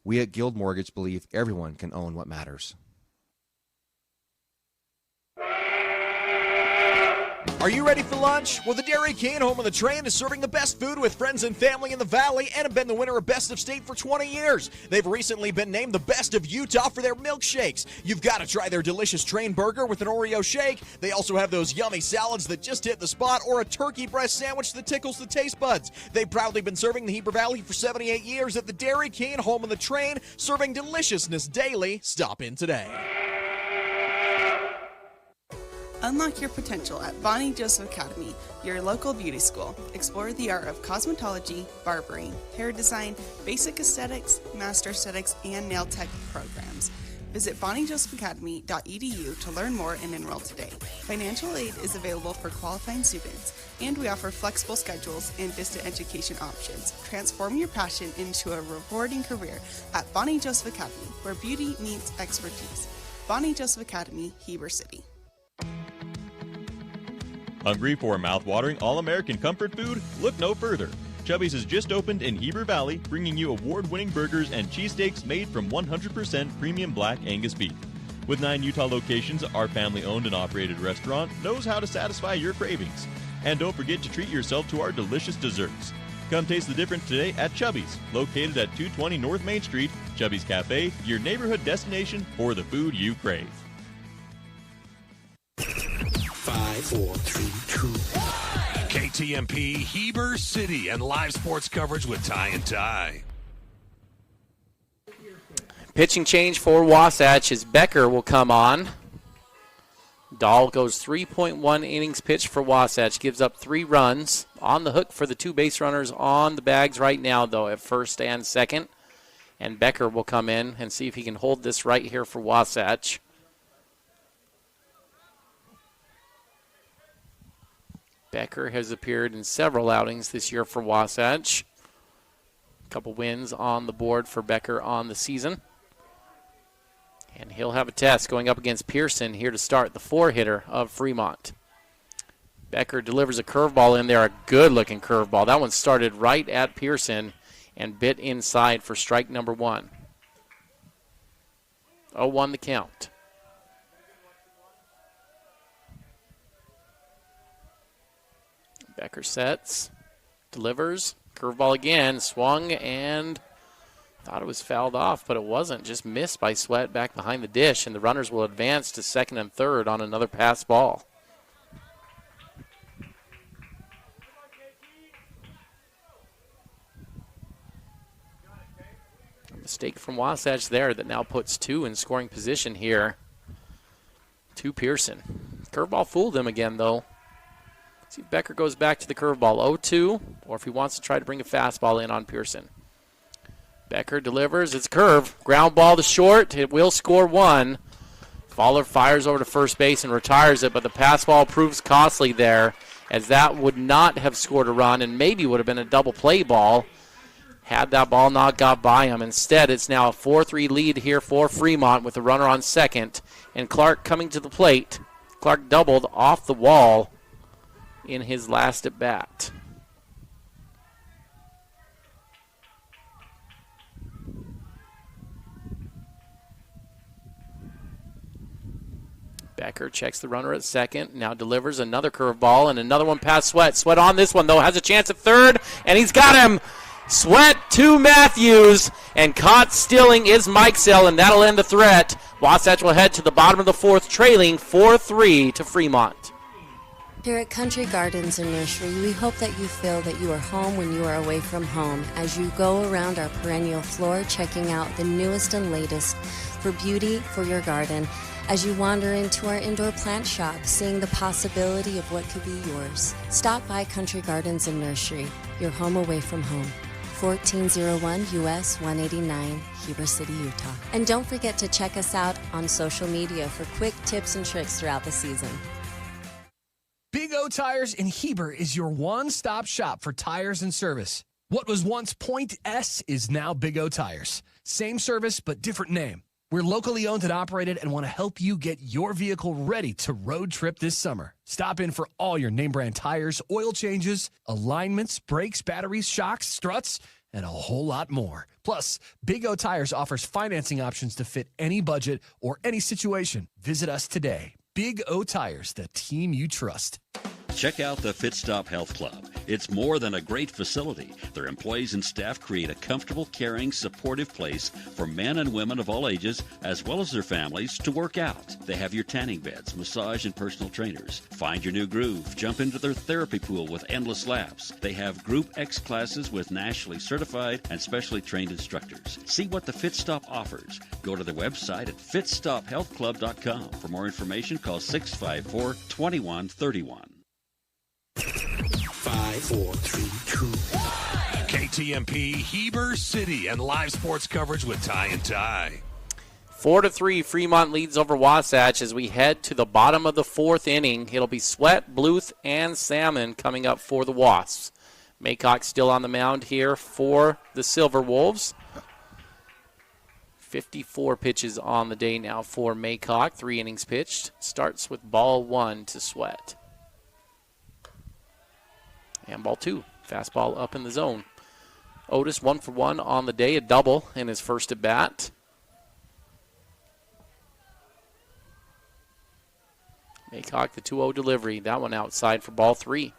Speaker 18: We at Guild Mortgage believe everyone can own what matters.
Speaker 1: Are you ready for lunch? Well, the Dairy King, home of the train, is serving the best food with friends and family in the Valley and have been the winner of Best of State for 20 years. They've recently been named the best of Utah for their milkshakes. You've got to try their delicious train burger with an Oreo shake. They also have those yummy salads that just hit the spot or a turkey breast sandwich that tickles the taste buds. They've proudly been serving the Heber Valley for 78 years at the Dairy King, home of the train, serving deliciousness daily. Stop in today.
Speaker 6: Unlock your potential at Bonnie Joseph Academy, your local beauty school. Explore the art of cosmetology, barbering, hair design, basic aesthetics, master aesthetics, and nail tech programs. Visit bonniejosephacademy.edu to learn more and enroll today. Financial aid is available for qualifying students, and we offer flexible schedules and distant education options. Transform your passion into a rewarding career at Bonnie Joseph Academy, where beauty meets expertise. Bonnie Joseph Academy, Heber City.
Speaker 7: Hungry for mouth-watering, all-American comfort food? Look no further. Chubby's has just opened in Heber Valley, bringing you award-winning burgers and cheesesteaks made from 100% premium black Angus beef. With 9 Utah locations, our family-owned and operated restaurant knows how to satisfy your cravings. And don't forget to treat yourself to our delicious desserts. Come taste the difference today at Chubby's, located at 220 North Main Street. Chubby's Cafe, your neighborhood destination for the food you crave.
Speaker 8: 5, 4, 3, 2, 1.
Speaker 3: KTMP Heber City and live sports coverage with Ty and Ty.
Speaker 5: Pitching change for Wasatch as Becker will come on. Dahl goes 3.1 innings pitched for Wasatch, gives up 3 runs. On the hook for the 2 base runners on the bags right now, though, at first and second. And Becker will come in and see if he can hold this right here for Wasatch. Becker has appeared in several outings this year for Wasatch. A couple wins on the board for Becker on the season. And he'll have a test going up against Pearson here to start, the 4-hitter of Fremont. Becker delivers a curveball in there, a good-looking curveball. That one started right at Pearson and bit inside for strike number 1. 0-1 the count. Becker sets, delivers, curveball again, swung and thought it was fouled off, but it wasn't. Just missed by Sweat back behind the dish, and the runners will advance to second and third on another pass ball. A mistake from Wasatch there that now puts 2 in scoring position here to Pearson. Curveball fooled him again, though. See if Becker goes back to the curveball. 0-2, or if he wants to try to bring a fastball in on Pearson. Becker delivers. It's curve. Ground ball to short. It will score 1. Fowler fires over to first base and retires it, but the pass ball proves costly there, as that would not have scored a run and maybe would have been a double play ball had that ball not got by him. Instead, it's now a 4-3 lead here for Fremont with a runner on second, and Clark coming to the plate. Clark doubled off the wall in his last at bat. Becker checks the runner at second, now delivers another curveball and another one past Sweat. Sweat on this one, though, has a chance at third, and he's got him. Sweat to Matthews, and caught stealing is Mikesell, and that'll end the threat. Wasatch will head to the bottom of the 4th, trailing 4-3 to Fremont.
Speaker 9: Here at Country Gardens and Nursery, we hope that you feel that you are home when you are away from home as you go around our perennial floor checking out the newest and latest for beauty for your garden, as you wander into our indoor plant shop, seeing the possibility of what could be yours. Stop by Country Gardens and Nursery, your home away from home. 1401 US 189, Heber City, Utah. And don't forget to check us out on social media for quick tips and tricks throughout the season.
Speaker 10: Big O Tires in Heber is your one-stop shop for tires and service. What was once Point S is now Big O Tires. Same service, but different name. We're locally owned and operated and want to help you get your vehicle ready to road trip this summer. Stop in for all your name brand tires, oil changes, alignments, brakes, batteries, shocks, struts, and a whole lot more. Plus, Big O Tires offers financing options to fit any budget or any situation. Visit us today. Big O Tires, the team you trust.
Speaker 11: Check out the Fit Stop Health Club. It's more than a great facility. Their employees and staff create a comfortable, caring, supportive place for men and women of all ages, as well as their families, to work out. They have your tanning beds, massage, and personal trainers. Find your new groove. Jump into their therapy pool with endless laps. They have Group X classes with nationally certified and specially trained instructors. See what the Fit Stop offers. Go to their website at fitstophealthclub.com. For more information, call 654-2131.
Speaker 8: 5, 4, 3, 2, 1.
Speaker 3: KTMP Heber City and live sports coverage with Ty and Ty.
Speaker 5: 4-3, Fremont leads over Wasatch as we head to the bottom of the 4th inning. It'll be Sweat, Bluth, and Salmon coming up for the Wasps. Maycock still on the mound here for the Silver Wolves. 54 pitches on the day now for Maycock. 3 innings pitched. Starts with ball 1 to Sweat. And ball 2. Fastball up in the zone. Otis 1 for 1 on the day, a double in his first at bat. Maycock, the 2-0 delivery. That one outside for ball 3.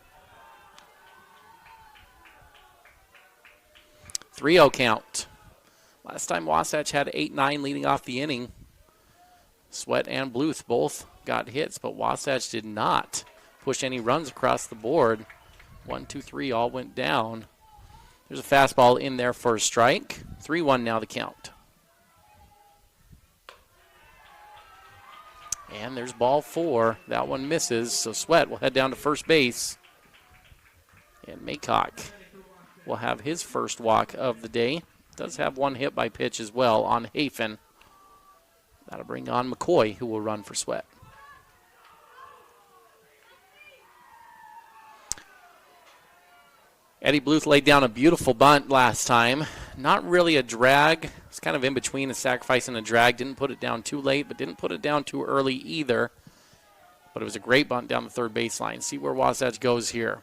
Speaker 5: 3-0 count. Last time Wasatch had 8-9 leading off the inning. Sweat and Bluth both got hits, but Wasatch did not push any runs across the board. 1, 2, 3 all went down. There's a fastball in there for a strike. 3-1 now the count. And there's ball 4. That one misses, so Sweat will head down to first base. And Maycock will have his first walk of the day. Does have one hit by pitch as well on Hafen. That'll bring on McCoy, who will run for Sweat. Eddie Bluth laid down a beautiful bunt last time. Not really a drag. It's kind of in between a sacrifice and a drag. Didn't put it down too late, but didn't put it down too early either. But it was a great bunt down the third baseline. See where Wasatch goes here.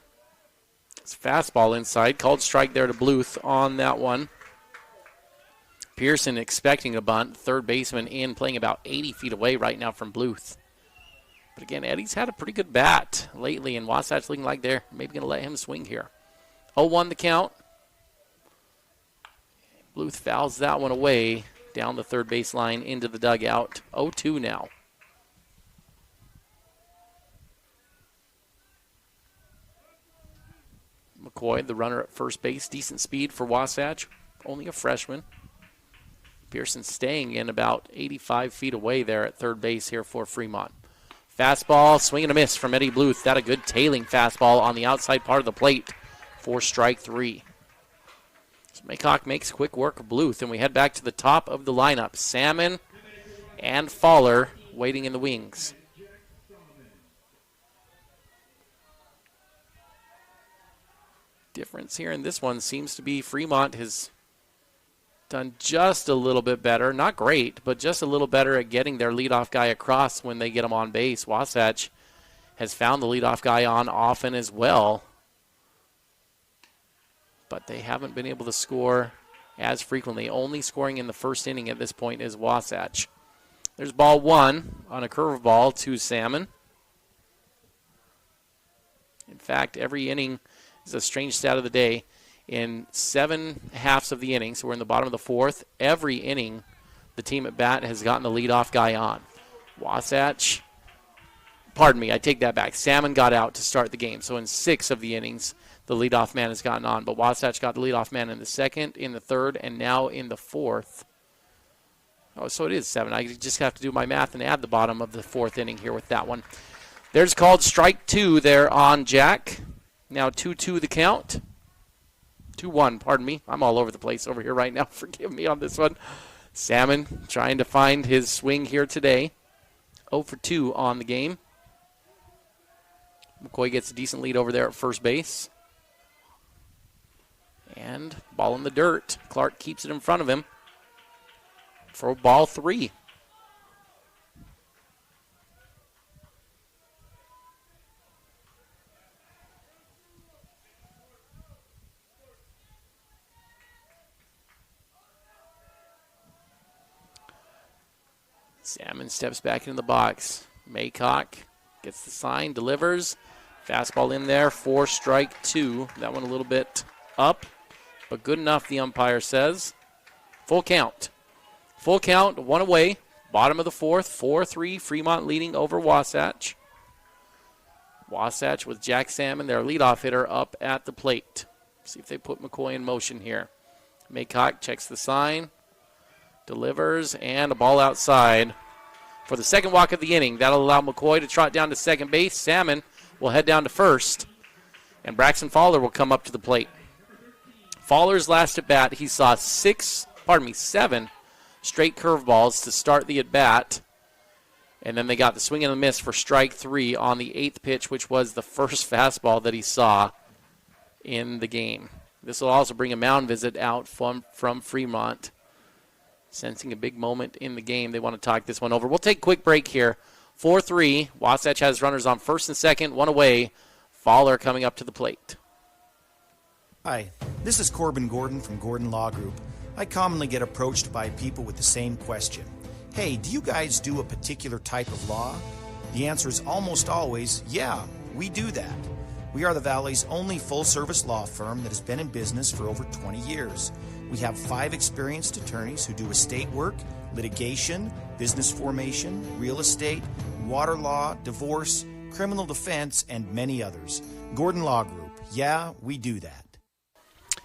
Speaker 5: It's fastball inside. Called strike there to Bluth on that one. Pearson expecting a bunt. Third baseman in, playing about 80 feet away right now from Bluth. But again, Eddie's had a pretty good bat lately, and Wasatch looking like they're maybe going to let him swing here. 0-1 the count. Bluth fouls that one away down the third baseline into the dugout. 0-2 now. McCoy, the runner at first base. Decent speed for Wasatch. Only a freshman. Pearson staying in about 85 feet away there at third base here for Fremont. Fastball, swing and a miss from Eddie Bluth. That a good tailing fastball on the outside part of the plate for strike 3. So Maycock makes quick work of Bluth, and we head back to the top of the lineup. Salmon and Fowler waiting in the wings. Difference here in this one seems to be Fremont has done just a little bit better. Not great, but just a little better at getting their leadoff guy across when they get him on base. Wasatch has found the leadoff guy on often as well, but they haven't been able to score as frequently. Only scoring in the first inning at this point is Wasatch. There's ball 1 on a curveball to Salmon. In fact, every inning is a strange stat of the day. In 7 halves of the inning, so we're in the bottom of the 4th, every inning the team at bat has gotten the leadoff guy on. Wasatch, pardon me, I take that back. Salmon got out to start the game, so in 6 of the innings, the leadoff man has gotten on, but Wasatch got the leadoff man in the 2nd, in the 3rd, and now in the 4th. Oh, so it is 7. I just have to do my math and add the bottom of the 4th inning here with that one. There's called strike 2 there on Jack. Now 2-2 the count. 2-1, pardon me. I'm all over the place over here right now. Forgive me on this one. Salmon trying to find his swing here today. 0 for 2 on the game. McCoy gets a decent lead over there at first base. And ball in the dirt. Clark keeps it in front of him for ball 3. Salmon steps back into the box. Maycock gets the sign, delivers. Fastball in there for strike 2. That one a little bit up, but good enough, the umpire says. Full count. Full count, 1 away. Bottom of the 4th, 4-3. Fremont leading over Wasatch. Wasatch with Jack Salmon, their leadoff hitter, up at the plate. See if they put McCoy in motion here. Maycock checks the sign. Delivers, and a ball outside for the second walk of the inning. That'll allow McCoy to trot down to second base. Salmon will head down to first, and Braxton Fowler will come up to the plate. Fowler's last at bat, he saw 7 straight curveballs to start the at bat, and then they got the swing and a miss for strike 3 on the 8th pitch, which was the first fastball that he saw in the game. This will also bring a mound visit out from Fremont. Sensing a big moment in the game. They want to talk this one over. We'll take a quick break here. 4-3. Wasatch has runners on first and second. 1 away. Fowler coming up to the plate.
Speaker 13: Hi, this is Corbin Gordon from Gordon Law Group. I commonly get approached by people with the same question. Hey, do you guys do a particular type of law? The answer is almost always, yeah, we do that. We are the Valley's only full-service law firm that has been in business for over 20 years. We have 5 experienced attorneys who do estate work, litigation, business formation, real estate, water law, divorce, criminal defense, and many others. Gordon Law Group. Yeah, we do that.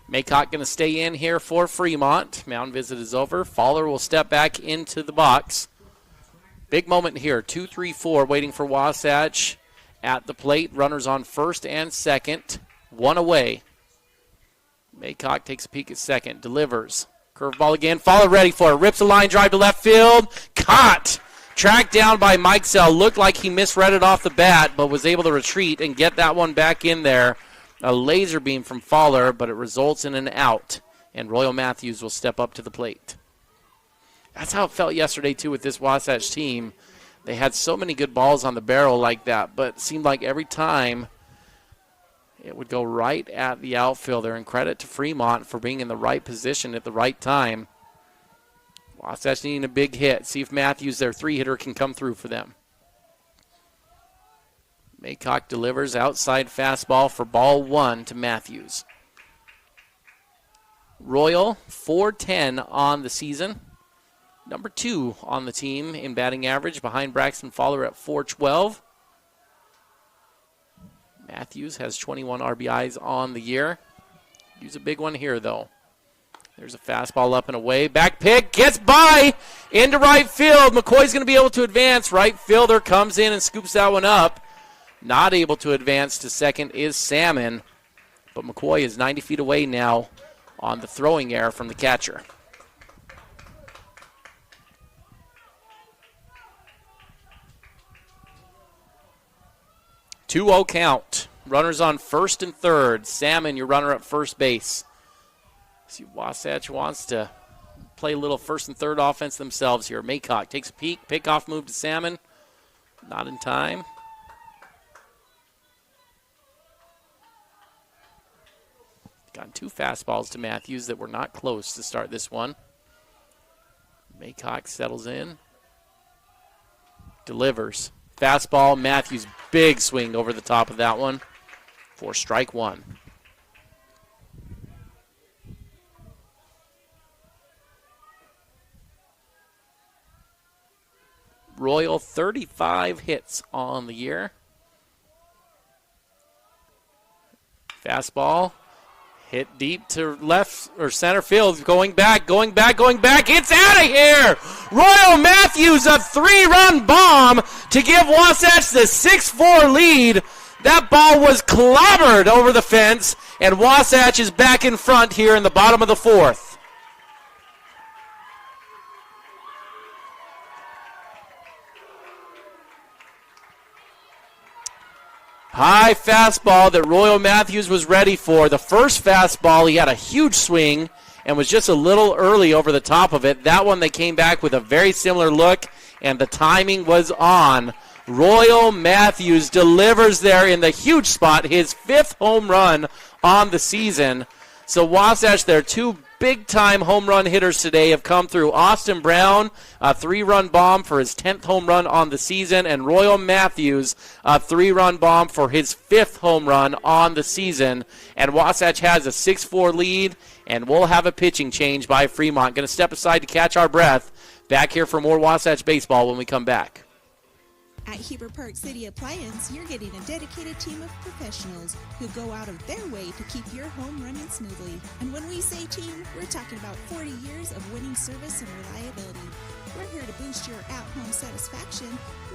Speaker 5: Maycock going to stay in here for Fremont. Mound visit is over. Fowler will step back into the box. Big moment here. 2-3-4 waiting for Wasatch at the plate. Runners on first and second. One away. Maycock takes a peek at second. Delivers. Curveball again. Follow ready for it. Rips a line drive to left field. Caught. Tracked down by Mike Sell. Looked like he misread it off the bat, but was able to retreat and get that one back in there. A laser beam from Fowler, but it results in an out. And Royal Matthews will step up to the plate. That's how it felt yesterday, too, with this Wasatch team. They had so many good balls on the barrel like that, but it seemed like every time it would go right at the outfielder. And credit to Fremont for being in the right position at the right time. Wasatch needing a big hit. See if Matthews, their three-hitter, can come through for them. Maycock delivers outside fastball for ball one to Matthews. Royal, 410 on the season. Number 2 on the team in batting average behind Braxton Fowler at 412. Matthews has 21 RBIs on the year. Use a big one here, though. There's a fastball up and away. Back pick, gets by into right field. McCoy's going to be able to advance. Right fielder comes in and scoops that one up. Not able to advance to second is Salmon. But McCoy is 90 feet away now on the throwing error from the catcher. 2-0 count. Runners on first and third. Salmon, your runner at first base. See, Wasatch wants to play a little first and third offense themselves here. Maycock takes a peek. Pickoff move to Salmon. Not in time. Got 2 fastballs to Matthews that were not close to start this one. Maycock settles in. Delivers. Fastball, Matthews, big swing over the top of that one for strike one. Royal, 35 hits on the year. Fastball, hit deep to left or center field, going back. It's out of here! Royal Matthews, a 3-run bomb to give Wasatch the 6-4 lead. That ball was clobbered over the fence, and Wasatch is back in front here in the bottom of the 4th. High fastball that Royal Matthews was ready for. The first fastball, he had a huge swing and was just a little early over the top of it. That one, they came back with a very similar look, and the timing was on. Royal Matthews delivers there in the huge spot, his 5th home run on the season. So Wasatch, their 2 big-time home run hitters today have come through. Austin Brown, a 3-run bomb for his 10th home run on the season, and Royal Matthews, a 3-run bomb for his 5th home run on the season. And Wasatch has a 6-4 lead, and we'll have a pitching change by Fremont. Going to step aside to catch our breath. Back here for more Wasatch baseball when we come back.
Speaker 19: At Heber Park City Appliance, you're getting a dedicated team of professionals who go out of their way to keep your home running smoothly. And when we say team, we're talking about 40 years of winning service and reliability. We're here to boost your at-home satisfaction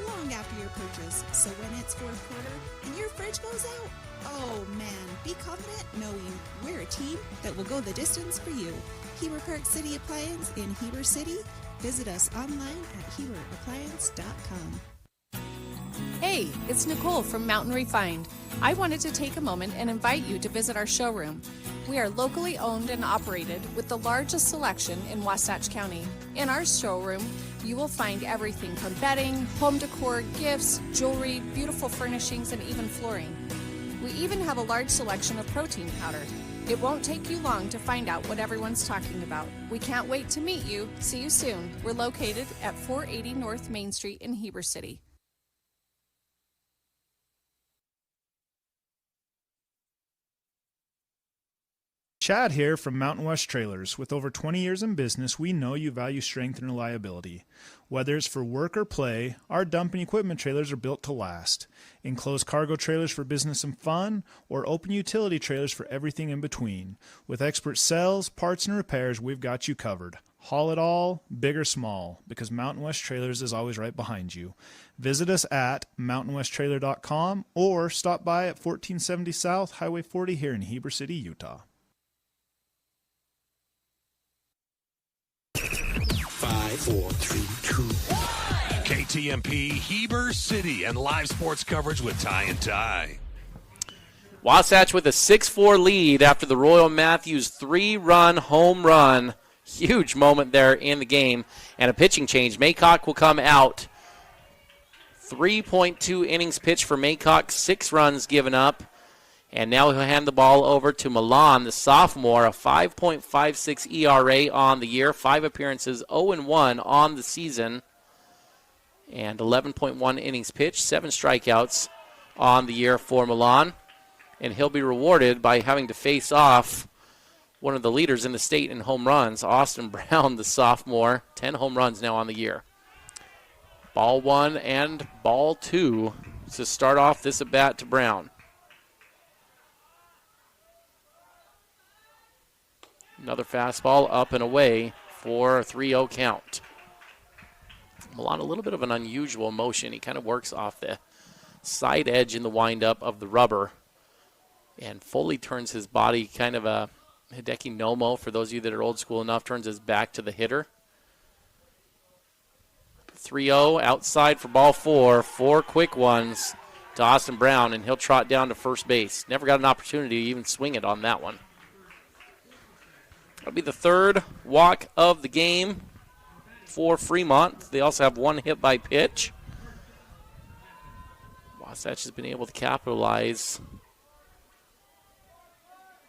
Speaker 19: long after your purchase. So when it's 4th quarter and your fridge goes out, oh man, be confident knowing we're a team that will go the distance for you. Heber Park City Appliance in Heber City. Visit us online at heberappliance.com.
Speaker 14: Hey, it's Nicole from Mountain Refined. I wanted to take a moment and invite you to visit our showroom. We are locally owned and operated with the largest selection in Wasatch County. In our showroom, you will find everything from bedding, home decor, gifts, jewelry, beautiful furnishings, and even flooring. We even have a large selection of protein powder. It won't take you long to find out what everyone's talking about. We can't wait to meet you. See you soon. We're located at 480 North Main Street in Heber City.
Speaker 15: Chad here from Mountain West Trailers. With over 20 years in business, we know you value strength and reliability. Whether it's for work or play, our dumping equipment trailers are built to last. Enclosed cargo trailers for business and fun, or open utility trailers for everything in between. With expert sales, parts, and repairs, we've got you covered. Haul it all, big or small, because Mountain West Trailers is always right behind you. Visit us at mountainwesttrailer.com or stop by at 1470 South Highway 40 here in Heber City, Utah.
Speaker 8: 5, 4, 3, 2, 1.
Speaker 3: KTMP Heber City and live sports coverage with Ty and Ty.
Speaker 5: Wasatch with a 6-4 lead after the Royal Matthews 3-run home run. Huge moment there in the game. And a pitching change. Maycock will come out. 3.2 innings pitched for Maycock, 6 runs given up. And now he'll hand the ball over to Milan, the sophomore, a 5.56 ERA on the year, 5 appearances, 0-1 on the season, and 11.1 innings pitched, 7 strikeouts on the year for Milan. And he'll be rewarded by having to face off one of the leaders in the state in home runs, Austin Brown, the sophomore, 10 home runs now on the year. Ball 1 and ball 2 to start off this at-bat to Brown. Another fastball up and away for a 3-0 count. Milan, a little bit of an unusual motion. He kind of works off the side edge in the windup of the rubber and fully turns his body, kind of a Hideki Nomo, for those of you that are old school enough, turns his back to the hitter. 3-0 outside for ball 4. 4 quick ones to Austin Brown, and he'll trot down to first base. Never got an opportunity to even swing it on that one. That'll be the 3rd walk of the game for Fremont. They also have 1 hit by pitch. Wasatch has been able to capitalize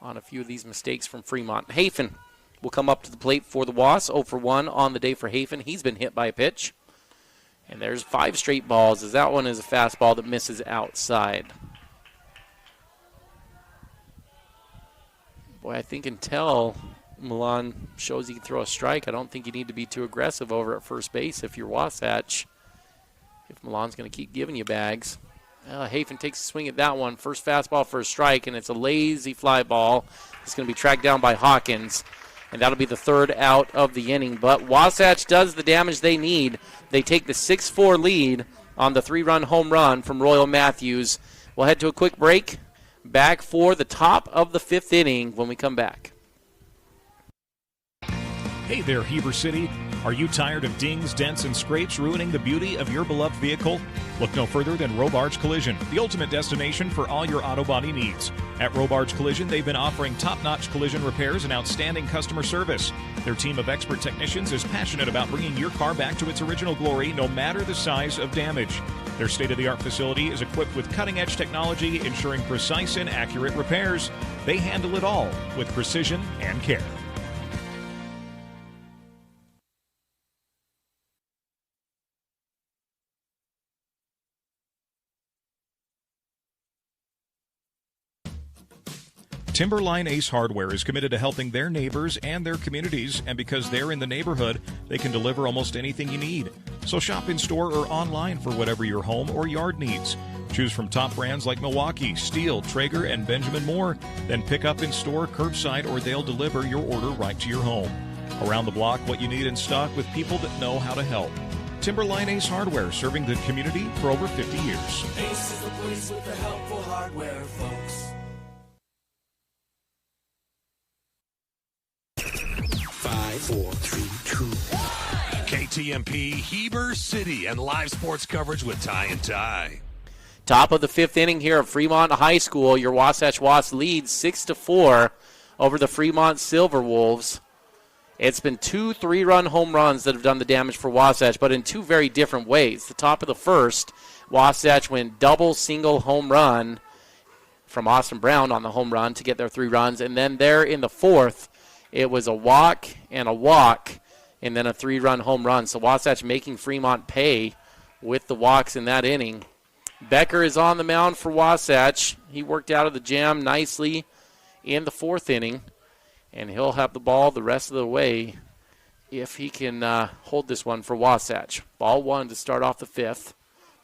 Speaker 5: on a few of these mistakes from Fremont. Hafen will come up to the plate for the Wasps. 0-for-1 on the day for Hafen. He's been hit by a pitch. And there's 5 straight balls, as that one is a fastball that misses outside. Boy, I think until Milan shows he can throw a strike, I don't think you need to be too aggressive over at first base if you're Wasatch. If Milan's going to keep giving you bags. Hafen takes a swing at that one. First fastball for a strike, and it's a lazy fly ball. It's going to be tracked down by Hawkins, and that'll be the 3rd out of the inning. But Wasatch does the damage they need. They take the 6-4 lead on the 3-run home run from Royal Matthews. We'll head to a quick break. Back for the top of the 5th inning when we come back.
Speaker 16: Hey there, Heber City. Are you tired of dings, dents, and scrapes ruining the beauty of your beloved vehicle? Look no further than Robards Collision, the ultimate destination for all your auto body needs. At Robards Collision, they've been offering top-notch collision repairs and outstanding customer service. Their team of expert technicians is passionate about bringing your car back to its original glory, no matter the size of damage. Their state-of-the-art facility is equipped with cutting-edge technology, ensuring precise and accurate repairs. They handle it all with precision and care. Timberline Ace Hardware is committed to helping their neighbors and their communities, and because they're in the neighborhood, they can deliver almost anything you need. So shop in store or online for whatever your home or yard needs. Choose from top brands like Milwaukee, Stihl, Traeger, and Benjamin Moore. Then pick up in store, curbside, or they'll deliver your order right to your home. Around the block, what you need in stock with people that know how to help. Timberline Ace Hardware, serving the community for over 50 years.
Speaker 8: Ace is the place with the helpful hardware, folks. 5, 4, 3, 2, 1.
Speaker 3: KTMP Heber City and live sports coverage with Ty and Ty.
Speaker 5: Top of the 5th inning here at Fremont High School. Your Wasatch Wasps leads 6-4 over the Fremont Silver Wolves. It's been 2 3-run home runs that have done the damage for Wasatch, but in 2 very different ways. The top of the 1st, Wasatch went double single home run from Austin Brown on the home run to get their 3 runs. And then there in the 4th, it was a walk, and then a 3-run home run. So Wasatch making Fremont pay with the walks in that inning. Becker is on the mound for Wasatch. He worked out of the jam nicely in the 4th inning, and he'll have the ball the rest of the way if he can hold this one for Wasatch. Ball 1 to start off the 5th.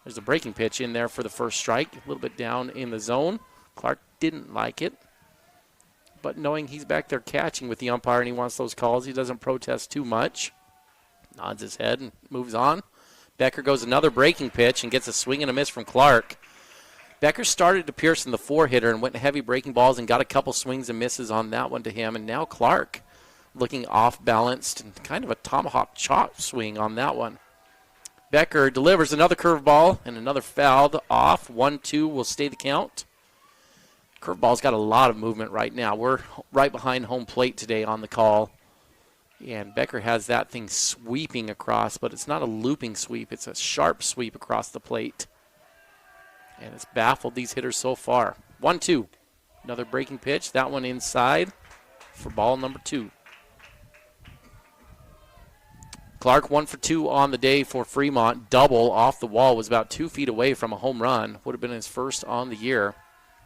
Speaker 5: There's a breaking pitch in there for the first strike, a little bit down in the zone. Clark didn't like it. but knowing he's back there catching with the umpire and he wants those calls, he doesn't protest too much. Nods his head and moves on. Becker goes another breaking pitch and gets a swing and a miss from Clark. Becker started to Pearson, the 4-hitter, and went heavy breaking balls and got a couple swings and misses on that one to him. And now Clark looking off-balanced and kind of a tomahawk chop swing on that one. Becker delivers another curveball and another fouled off. 1-2 will stay the count. Curveball's got a lot of movement right now. We're right behind home plate today on the call. And Becker has that thing sweeping across, but it's not a looping sweep. It's a sharp sweep across the plate. And it's baffled these hitters so far. 1-2. Another breaking pitch. That one inside for ball number 2. Clark 1 for 2 on the day for Fremont. Double off the wall, was about 2 feet away from a home run. Would have been his first on the year.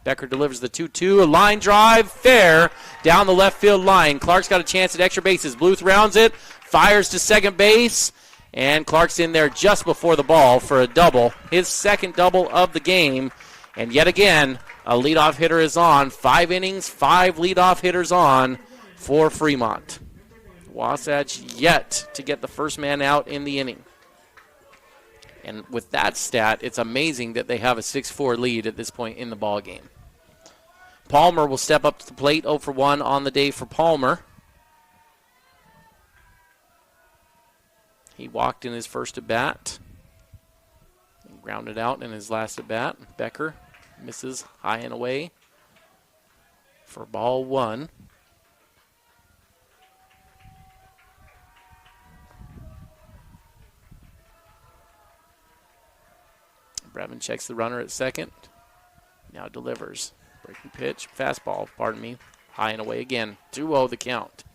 Speaker 5: Becker delivers the 2-2, a line drive, fair, down the left field line. Clark's got a chance at extra bases. Bluth rounds it, fires to second base, and Clark's in there just before the ball for a double. His second double of the game, and yet again, a leadoff hitter is on. 5 innings, 5 leadoff hitters on for Fremont. Wasatch yet to get the first man out in the inning. And with that stat, it's amazing that they have a 6-4 lead at this point in the ball game. Palmer will step up to the plate, 0 for 1 on the day for Palmer. He walked in his first at-bat. Grounded out in his last at-bat. Becker misses high and away for ball 1. Brevin checks the runner at second. Now delivers. Breaking pitch. Fastball, pardon me. High and away again. 2-0 the count.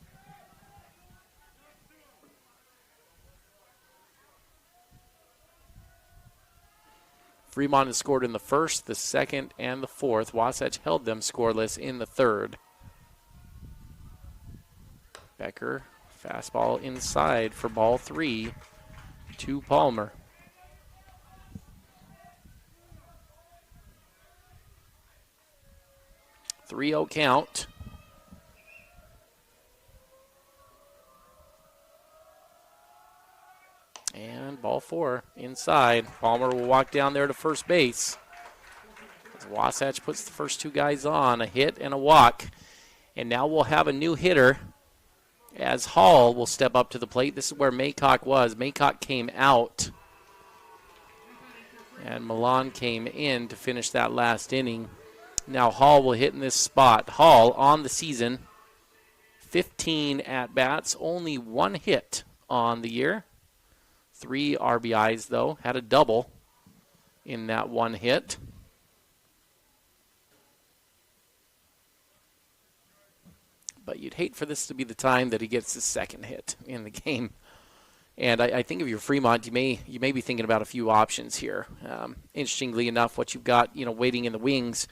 Speaker 5: Fremont has scored in the first, the second, and the fourth. Wasatch held them scoreless in the third. Becker, fastball inside for ball 3 to Palmer. 3-0 count. And ball 4 inside. Palmer will walk down there to first base. As Wasatch puts the first 2 guys on, a hit and a walk. And now we'll have a new hitter as Hall will step up to the plate. This is where Maycock was. Maycock came out. And Milan came in to finish that last inning. Now Hall will hit in this spot. Hall on the season, 15 at-bats, only 1 hit on the year. 3 RBIs, though. Had a double in that 1 hit. But you'd hate for this to be the time that he gets his second hit in the game. And I think if you're Fremont, you may be thinking about a few options here. Interestingly enough, what you've got, waiting in the wings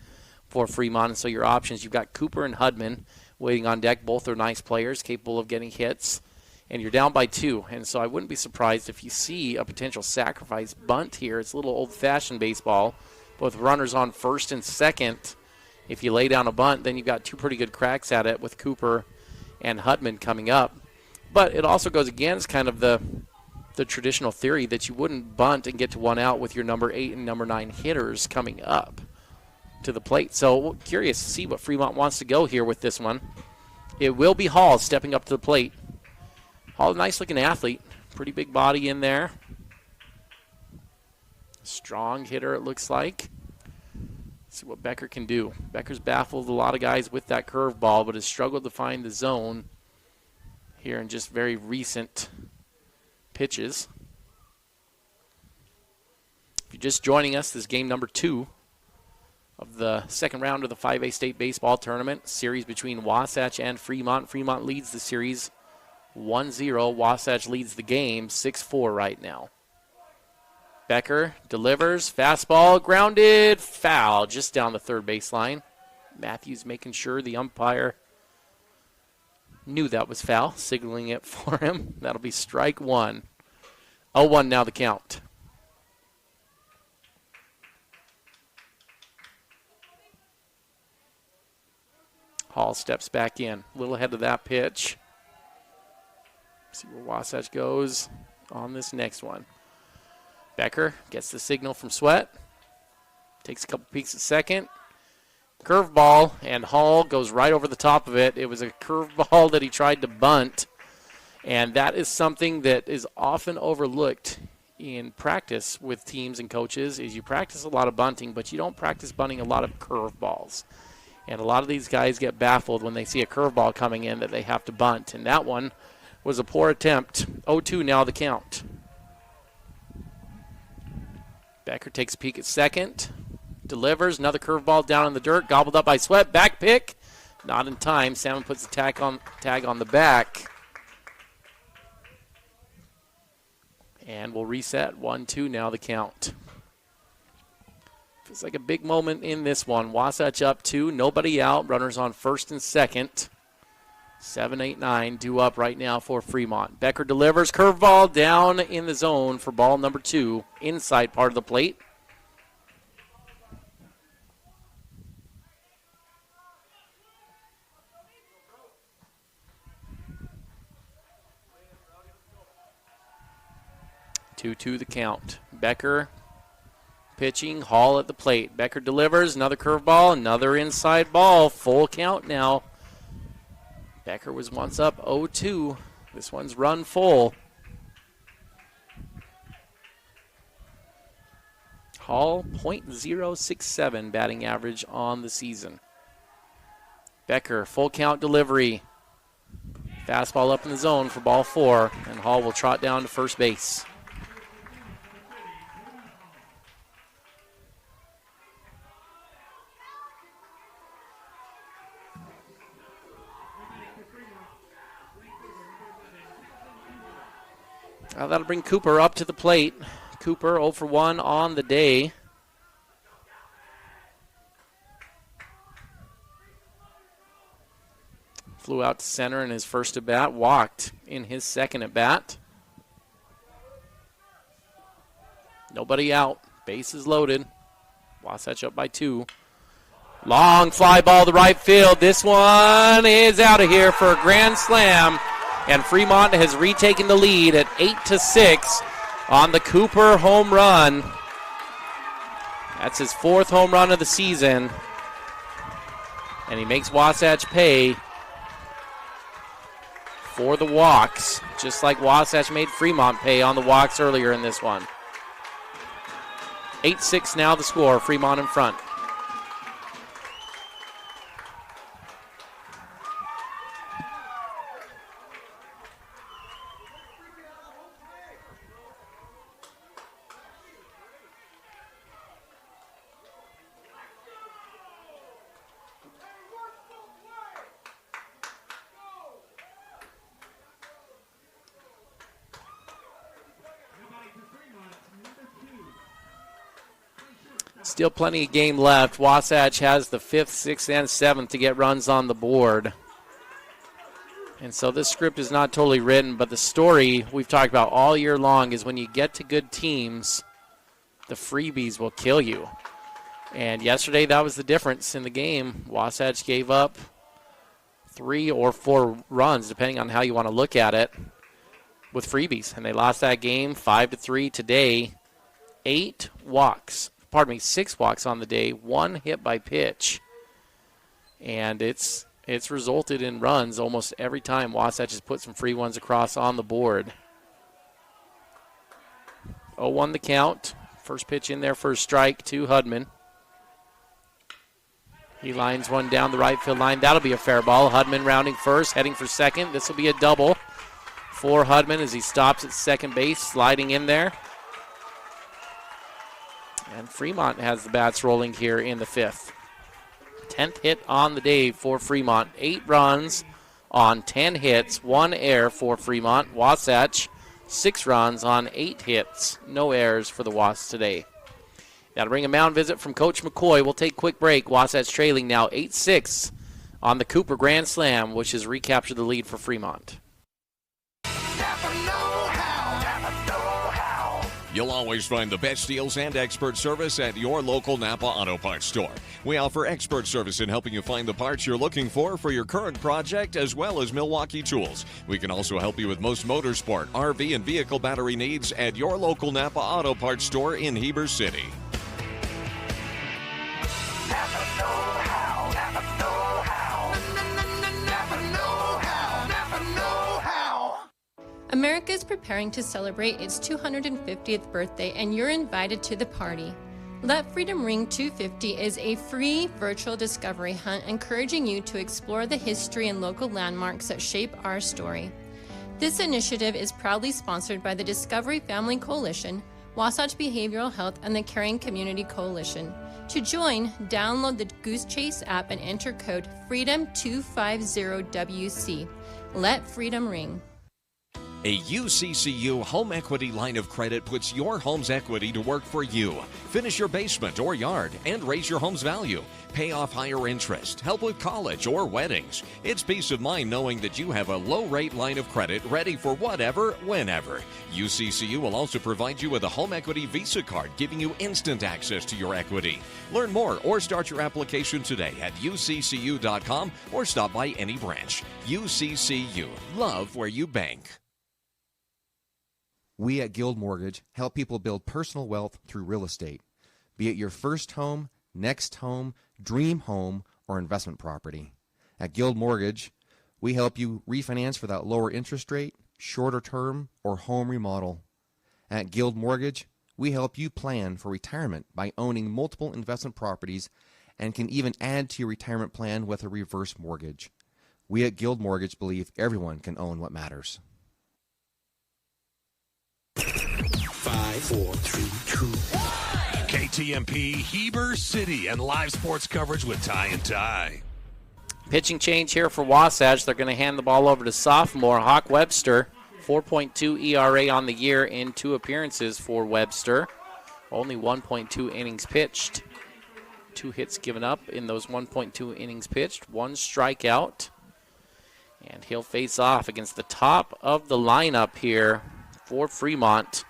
Speaker 5: for Fremont. And so your options, you've got Cooper and Hudman waiting on deck. Both are nice players, capable of getting hits. And you're down by 2. And so I wouldn't be surprised if you see a potential sacrifice bunt here. It's a little old-fashioned baseball, with runners on first and second. If you lay down a bunt, then you've got 2 pretty good cracks at it with Cooper and Hudman coming up. But it also goes against kind of the traditional theory that you wouldn't bunt and get to 1 out with your number 8 and number 9 hitters coming up to the plate. So curious to see what Fremont wants to go here with this one. It will be Hall stepping up to the plate. Hall, nice-looking athlete. Pretty big body in there. Strong hitter, it looks like. Let's see what Becker can do. Becker's baffled a lot of guys with that curveball, but has struggled to find the zone here in just very recent pitches. If you're just joining us, this is game number 2 of the second round of the 5A State Baseball Tournament. Series between Wasatch and Fremont. Fremont leads the series 1-0. Wasatch leads the game 6-4 right now. Becker delivers. Fastball grounded. Foul just down the third baseline. Matthews making sure the umpire knew that was foul, signaling it for him. That'll be strike 1. 0-1 now the count. Hall steps back in. A little ahead of that pitch. See where Wasatch goes on this next one. Becker gets the signal from Sweat. Takes a couple peeks at second. Curveball, and Hall goes right over the top of it. It was a curveball that he tried to bunt, and that is something that is often overlooked in practice with teams and coaches, is you practice a lot of bunting, but you don't practice bunting a lot of curveballs. And a lot of these guys get baffled when they see a curveball coming in that they have to bunt, and that one was a poor attempt. 0-2 now the count. Becker takes a peek at second. Delivers another curveball down in the dirt, gobbled up by Sweat. Back pick, not in time. Salmon puts the tag on the back. And we'll reset. 1-2 now the count. Feels like a big moment in this one. Wasatch up 2, nobody out. Runners on first and second. 7, 8, 9 due up right now for Fremont. Becker delivers, curveball down in the zone for ball number 2, inside part of the plate. Two the count. Becker pitching, Hall at the plate. Becker delivers, another curveball, another inside ball. Full count now. Becker was once up 0-2. This one's run full. Hall, .067 batting average on the season. Becker, full count delivery. Fastball up in the zone for ball 4, and Hall will trot down to first base. That'll bring Cooper up to the plate. Cooper 0 for 1 on the day. Flew out to center in his first at bat, walked in his second at bat. Nobody out, bases loaded. Wasatch up by 2. Long fly ball to right field. This one is out of here for a grand slam. And Fremont has retaken the lead at 8-6 on the Cooper home run. That's his 4th home run of the season. And he makes Wasatch pay for the walks, just like Wasatch made Fremont pay on the walks earlier in this one. 8-6 now the score, Fremont in front. Still plenty of game left. Wasatch has the 5th, 6th, and 7th to get runs on the board. And so this script is not totally written, but the story we've talked about all year long is when you get to good teams, the freebies will kill you. And yesterday that was the difference in the game. Wasatch gave up 3 or 4 runs, depending on how you want to look at it, with freebies. And they lost that game 5-3 today. 6 walks on the day, 1 hit by pitch. And it's resulted in runs almost every time Wasatch has put some free ones across on the board. 0-1 the count. First pitch in there for a strike to Hudman. He lines one down the right field line. That'll be a fair ball. Hudman rounding first, heading for second. This will be a double for Hudman as he stops at second base, sliding in there. And Fremont has the bats rolling here in the 5th. 10th hit on the day for Fremont. 8 runs on 10 hits, 1 error for Fremont. Wasatch, 6 runs on 8 hits. No errors for the Wasps today. That'll bring a mound visit from Coach McCoy. We'll take a quick break. Wasatch trailing now 8-6 on the Cooper Grand Slam, which has recaptured the lead for Fremont.
Speaker 3: You'll always find the best deals and expert service at your local Napa Auto Parts store. We offer expert service in helping you find the parts you're looking for your current project, as well as Milwaukee tools. We can also help you with most motorsport, RV, and vehicle battery needs at your local Napa Auto Parts store in Heber City.
Speaker 17: America is preparing to celebrate its 250th birthday, and you're invited to the party. Let Freedom Ring 250 is a free virtual discovery hunt encouraging you to explore the history and local landmarks that shape our story. This initiative is proudly sponsored by the Discovery Family Coalition, Wasatch Behavioral Health, and the Caring Community Coalition. To join, download the Goose Chase app and enter code FREEDOM250WC. Let freedom ring.
Speaker 3: A UCCU home equity line of credit puts your home's equity to work for you. Finish your basement or yard and raise your home's value. Pay off higher interest, help with college or weddings. It's peace of mind knowing that you have a low-rate line of credit ready for whatever, whenever. UCCU will also provide you with a home equity Visa card, giving you instant access to your equity. Learn more or start your application today at uccu.com or stop by any branch. UCCU. Love where you bank.
Speaker 18: We at Guild Mortgage help people build personal wealth through real estate, be it your first home, next home, dream home, or investment property. At Guild Mortgage, we help you refinance for that lower interest rate, shorter term, or home remodel. At Guild Mortgage, we help you plan for retirement by owning multiple investment properties and can even add to your retirement plan with a reverse mortgage. We at Guild Mortgage believe everyone can own what matters.
Speaker 8: 5, 4, 3, 2, 1.
Speaker 3: KTMP Heber City and live sports coverage with Ty and Ty.
Speaker 5: Pitching change here for Wasatch. They're going to hand the ball over to sophomore Hawk Webster. 4.2 ERA on the year in 2 appearances for Webster. Only 1.2 innings pitched. 2 hits given up in those 1.2 innings pitched. 1 strikeout. And he'll face off against the top of the lineup here for Fremont.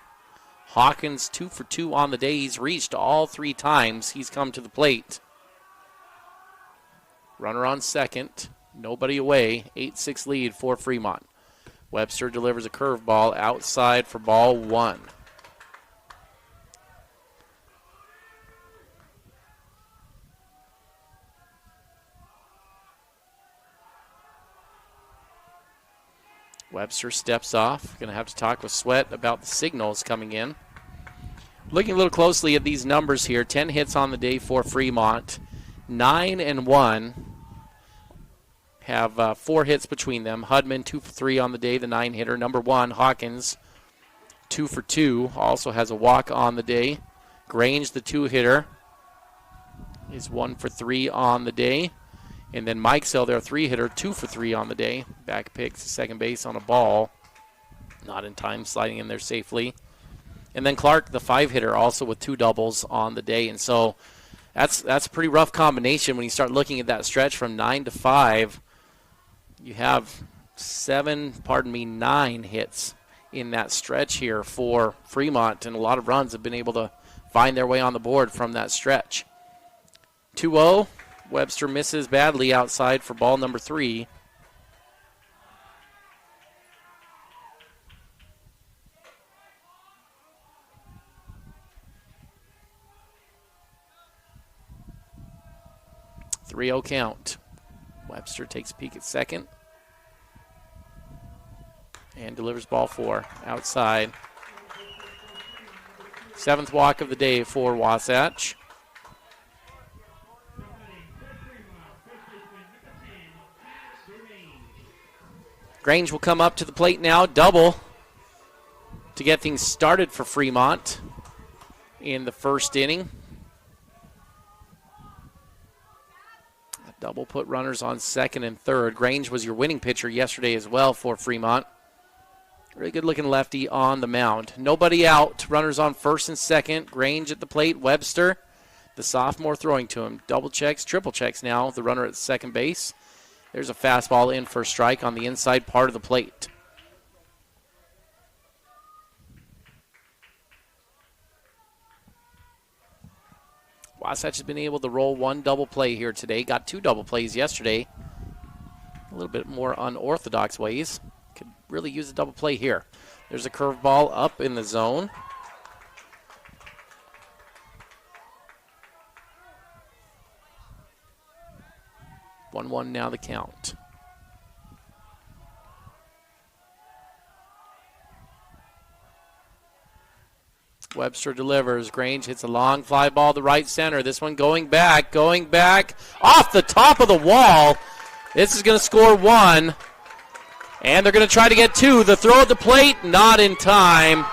Speaker 5: Hawkins 2 for 2 on the day. He's reached all 3 times he's come to the plate. Runner on second. Nobody away. 8-6 lead for Fremont. Webster delivers a curveball outside for ball 1. Webster steps off. Going to have to talk with Sweat about the signals coming in. Looking a little closely at these numbers here. 10 hits on the day for Fremont. 9 and 1 have 4 hits between them. Hudman 2 for 3 on the day, the 9-hitter. Number 1, Hawkins 2 for 2. Also has a walk on the day. Grange, the 2-hitter, is 1 for 3 on the day. And then Mike Sell, their 3-hitter, 2 for 3 on the day. Back picks second base on a ball. Not in time, sliding in there safely. And then Clark, the 5-hitter, also with 2 doubles on the day. And so that's a pretty rough combination when you start looking at that stretch from 9 to 5. You have 9 hits in that stretch here for Fremont. And a lot of runs have been able to find their way on the board from that stretch. 2-0. Webster misses badly outside for ball number 3. .3-0 count. Webster takes a peek at second and delivers ball 4 outside. 7th walk of the day for Wasatch. Grange will come up to the plate now, double to get things started for Fremont in the first inning. A double put runners on second and third. Grange was your winning pitcher yesterday as well for Fremont. Really good looking lefty on the mound. Nobody out, runners on first and second. Grange at the plate, Webster, the sophomore, throwing to him. Double checks, triple checks now, the runner at second base. There's a fastball in for a strike on the inside part of the plate. Wasatch has been able to roll one double play here today. Got two double plays yesterday. A little bit more unorthodox ways. Could really use a double play here. There's a curveball up in the zone. One now the count. Webster delivers. Grange hits a long fly ball to right center. This one going back off the top of the wall. This is going to score one. And they're going to try to get two. The throw at the plate, not in time.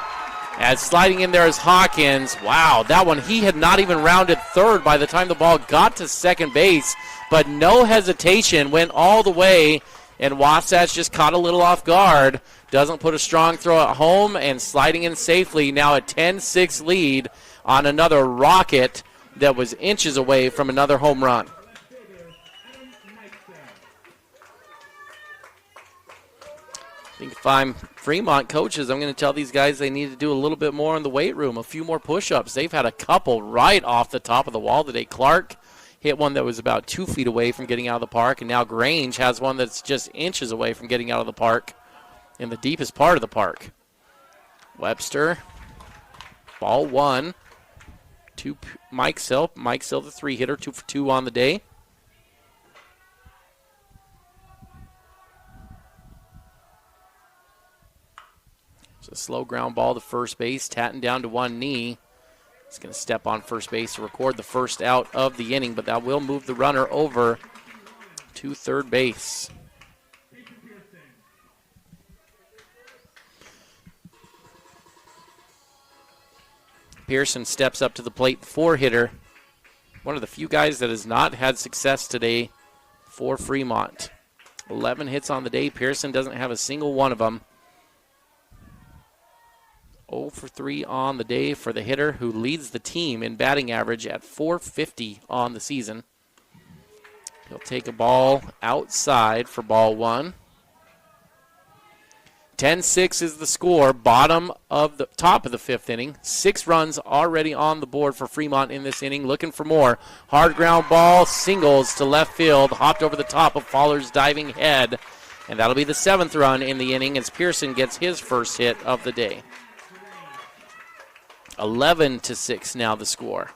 Speaker 5: As sliding in there is Hawkins. Wow, that one, he had not even rounded third by the time the ball got to second base. But no hesitation, went all the way, and Wasatch just caught a little off guard. Doesn't put a strong throw at home, and sliding in safely. Now a 10-6 lead on another rocket that was inches away from another home run. I think if I'm Fremont coaches, I'm going to tell these guys they need to do a little bit more in the weight room, a few more push-ups. They've had a couple right off the top of the wall today. Clark hit one that was about 2 feet away from getting out of the park, and now Grange has one that's just inches away from getting out of the park in the deepest part of the park. Webster, ball one. Mike Sill, the 3-hitter, 2 for 2 on the day. A slow ground ball to first base. Tatton down to one knee. He's going to step on first base to record the first out of the inning, but that will move the runner over to third base. Pearson steps up to the plate, 4-hitter. One of the few guys that has not had success today for Fremont. 11 hits on the day. Pearson doesn't have a single one of them. 0 for 3 on the day for the hitter who leads the team in batting average at .450 on the season. He'll take a ball outside for ball one. 10-6 is the score, top of the fifth inning. 6 runs already on the board for Fremont in this inning, looking for more. Hard ground ball, singles to left field, hopped over the top of Faller's diving head. And that'll be the 7th run in the inning as Pearson gets his first hit of the day. 11-6 now the score.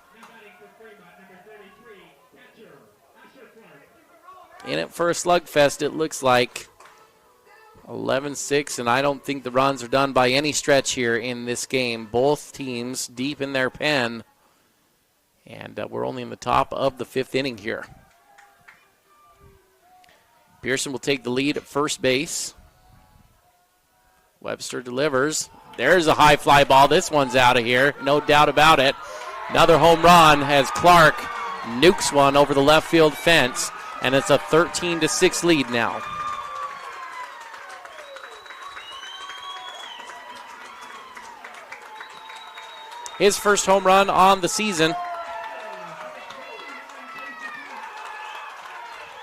Speaker 5: In it for a slugfest, it looks like. 11-6, and I don't think the runs are done by any stretch here in this game. Both teams deep in their pen, and we're only in the top of the 5th inning here. Pearson will take the lead at first base. Webster delivers. There's a high fly ball. This one's out of here, no doubt about it. Another home run as Clark nukes one over the left field fence, and it's a 13-6 lead now. His first home run on the season.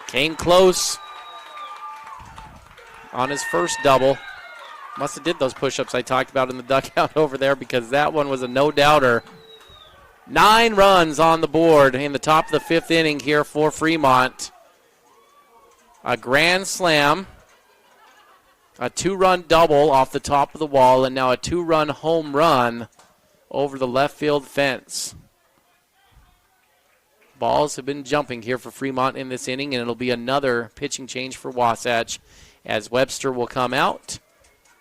Speaker 5: Came close on his first double. Must have did those push-ups I talked about in the dugout over there because that one was a no-doubter. 9 runs on the board in the top of the 5th inning here for Fremont. A grand slam, a 2-run double off the top of the wall, and now a 2-run home run over the left field fence. Balls have been jumping here for Fremont in this inning, and it'll be another pitching change for Wasatch as Webster will come out.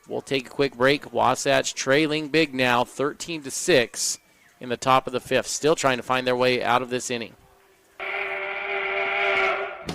Speaker 5: We'll take a quick break. Wasatch trailing big now, 13-6 in the top of the 5th. Still trying to find their way out of this inning.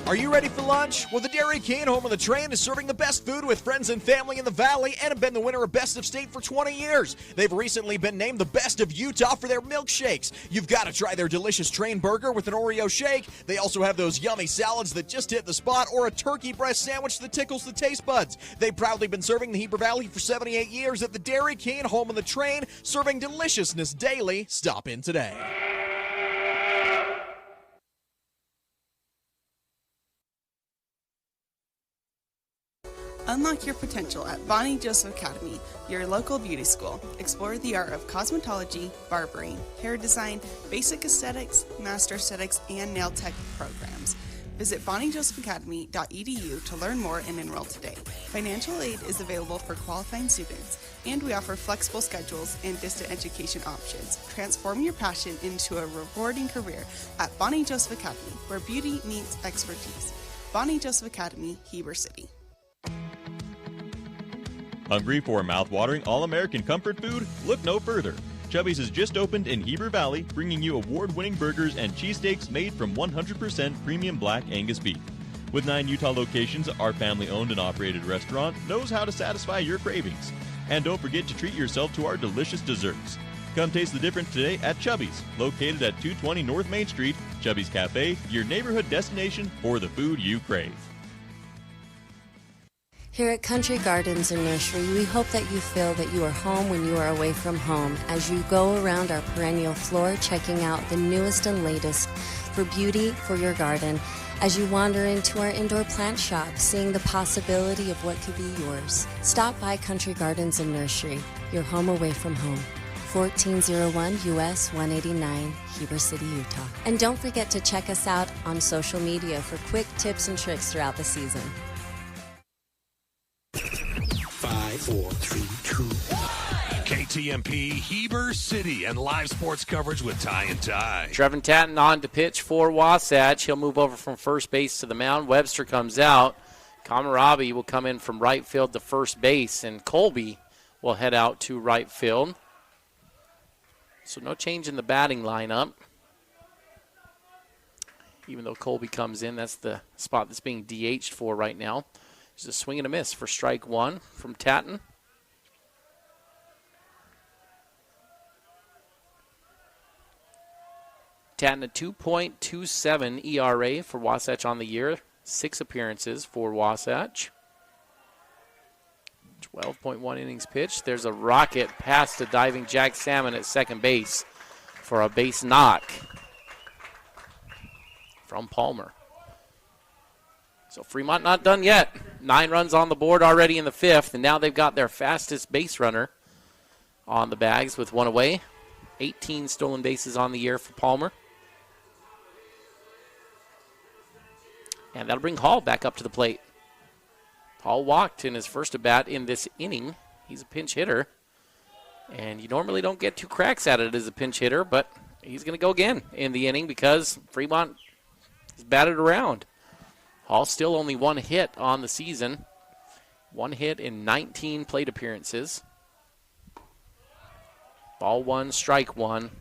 Speaker 1: Are you ready for lunch? Well, the Dairy King, home of the train, is serving the best food with friends and family in the Valley and have been the winner of Best of State for 20 years. They've recently been named the best of Utah for their milkshakes. You've got to try their delicious train burger with an Oreo shake. They also have those yummy salads that just hit the spot or a turkey breast sandwich that tickles the taste buds. They've proudly been serving the Heber Valley for 78 years at the Dairy King, home of the train, serving deliciousness daily. Stop in today.
Speaker 6: Unlock your potential at Bonnie Joseph Academy, your local beauty school. Explore the art of cosmetology, barbering, hair design, basic aesthetics, master aesthetics, and nail tech programs. Visit bonniejosephacademy.edu to learn more and enroll today. Financial aid is available for qualifying students, and we offer flexible schedules and distant education options. Transform your passion into a rewarding career at Bonnie Joseph Academy, where beauty meets expertise. Bonnie Joseph Academy, Heber City.
Speaker 7: Hungry for mouth-watering all-American comfort food? Look no further. Chubby's has just opened in Heber Valley, bringing you award-winning burgers and cheesesteaks made from 100% premium black Angus beef. With 9 Utah locations, our family-owned and operated restaurant knows how to satisfy your cravings. And don't forget to treat yourself to our delicious desserts. Come taste the difference today at Chubby's, located at 220 North Main Street. Chubby's Cafe, your neighborhood destination for the food you crave.
Speaker 9: Here at Country Gardens and Nursery, we hope that you feel that you are home when you are away from home as you go around our perennial floor checking out the newest and latest for beauty for your garden, as you wander into our indoor plant shop seeing the possibility of what could be yours. Stop by Country Gardens and Nursery, your home away from home. 1401 US 189, Heber City, Utah. And don't forget to check us out on social media for quick tips and tricks throughout the season.
Speaker 8: 5, 4, 3, 2, 1.
Speaker 3: KTMP, Heber City, and live sports coverage with Ty and Ty.
Speaker 5: Trevin Tatton on to pitch for Wasatch. He'll move over from first base to the mound. Webster comes out. Kamarabi will come in from right field to first base, and Colby will head out to right field. So no change in the batting lineup. Even though Colby comes in, that's the spot that's being DH'd for right now. There's a swing and a miss for strike one from Tatton. Tatton a 2.27 ERA for Wasatch on the year. 6 appearances for Wasatch. 12.1 innings pitched. There's a rocket past to diving Jack Salmon at second base for a base knock from Palmer. So Fremont not done yet. 9 runs on the board already in the 5th, and now they've got their fastest base runner on the bags with 1 away. 18 stolen bases on the year for Palmer. And that'll bring Hall back up to the plate. Hall walked in his first at-bat in this inning. He's a pinch hitter. And you normally don't get 2 cracks at it as a pinch hitter, but he's going to go again in the inning because Fremont is batted around. Hall still only 1 hit on the season. 1 hit in 19 plate appearances. Ball 1, strike 1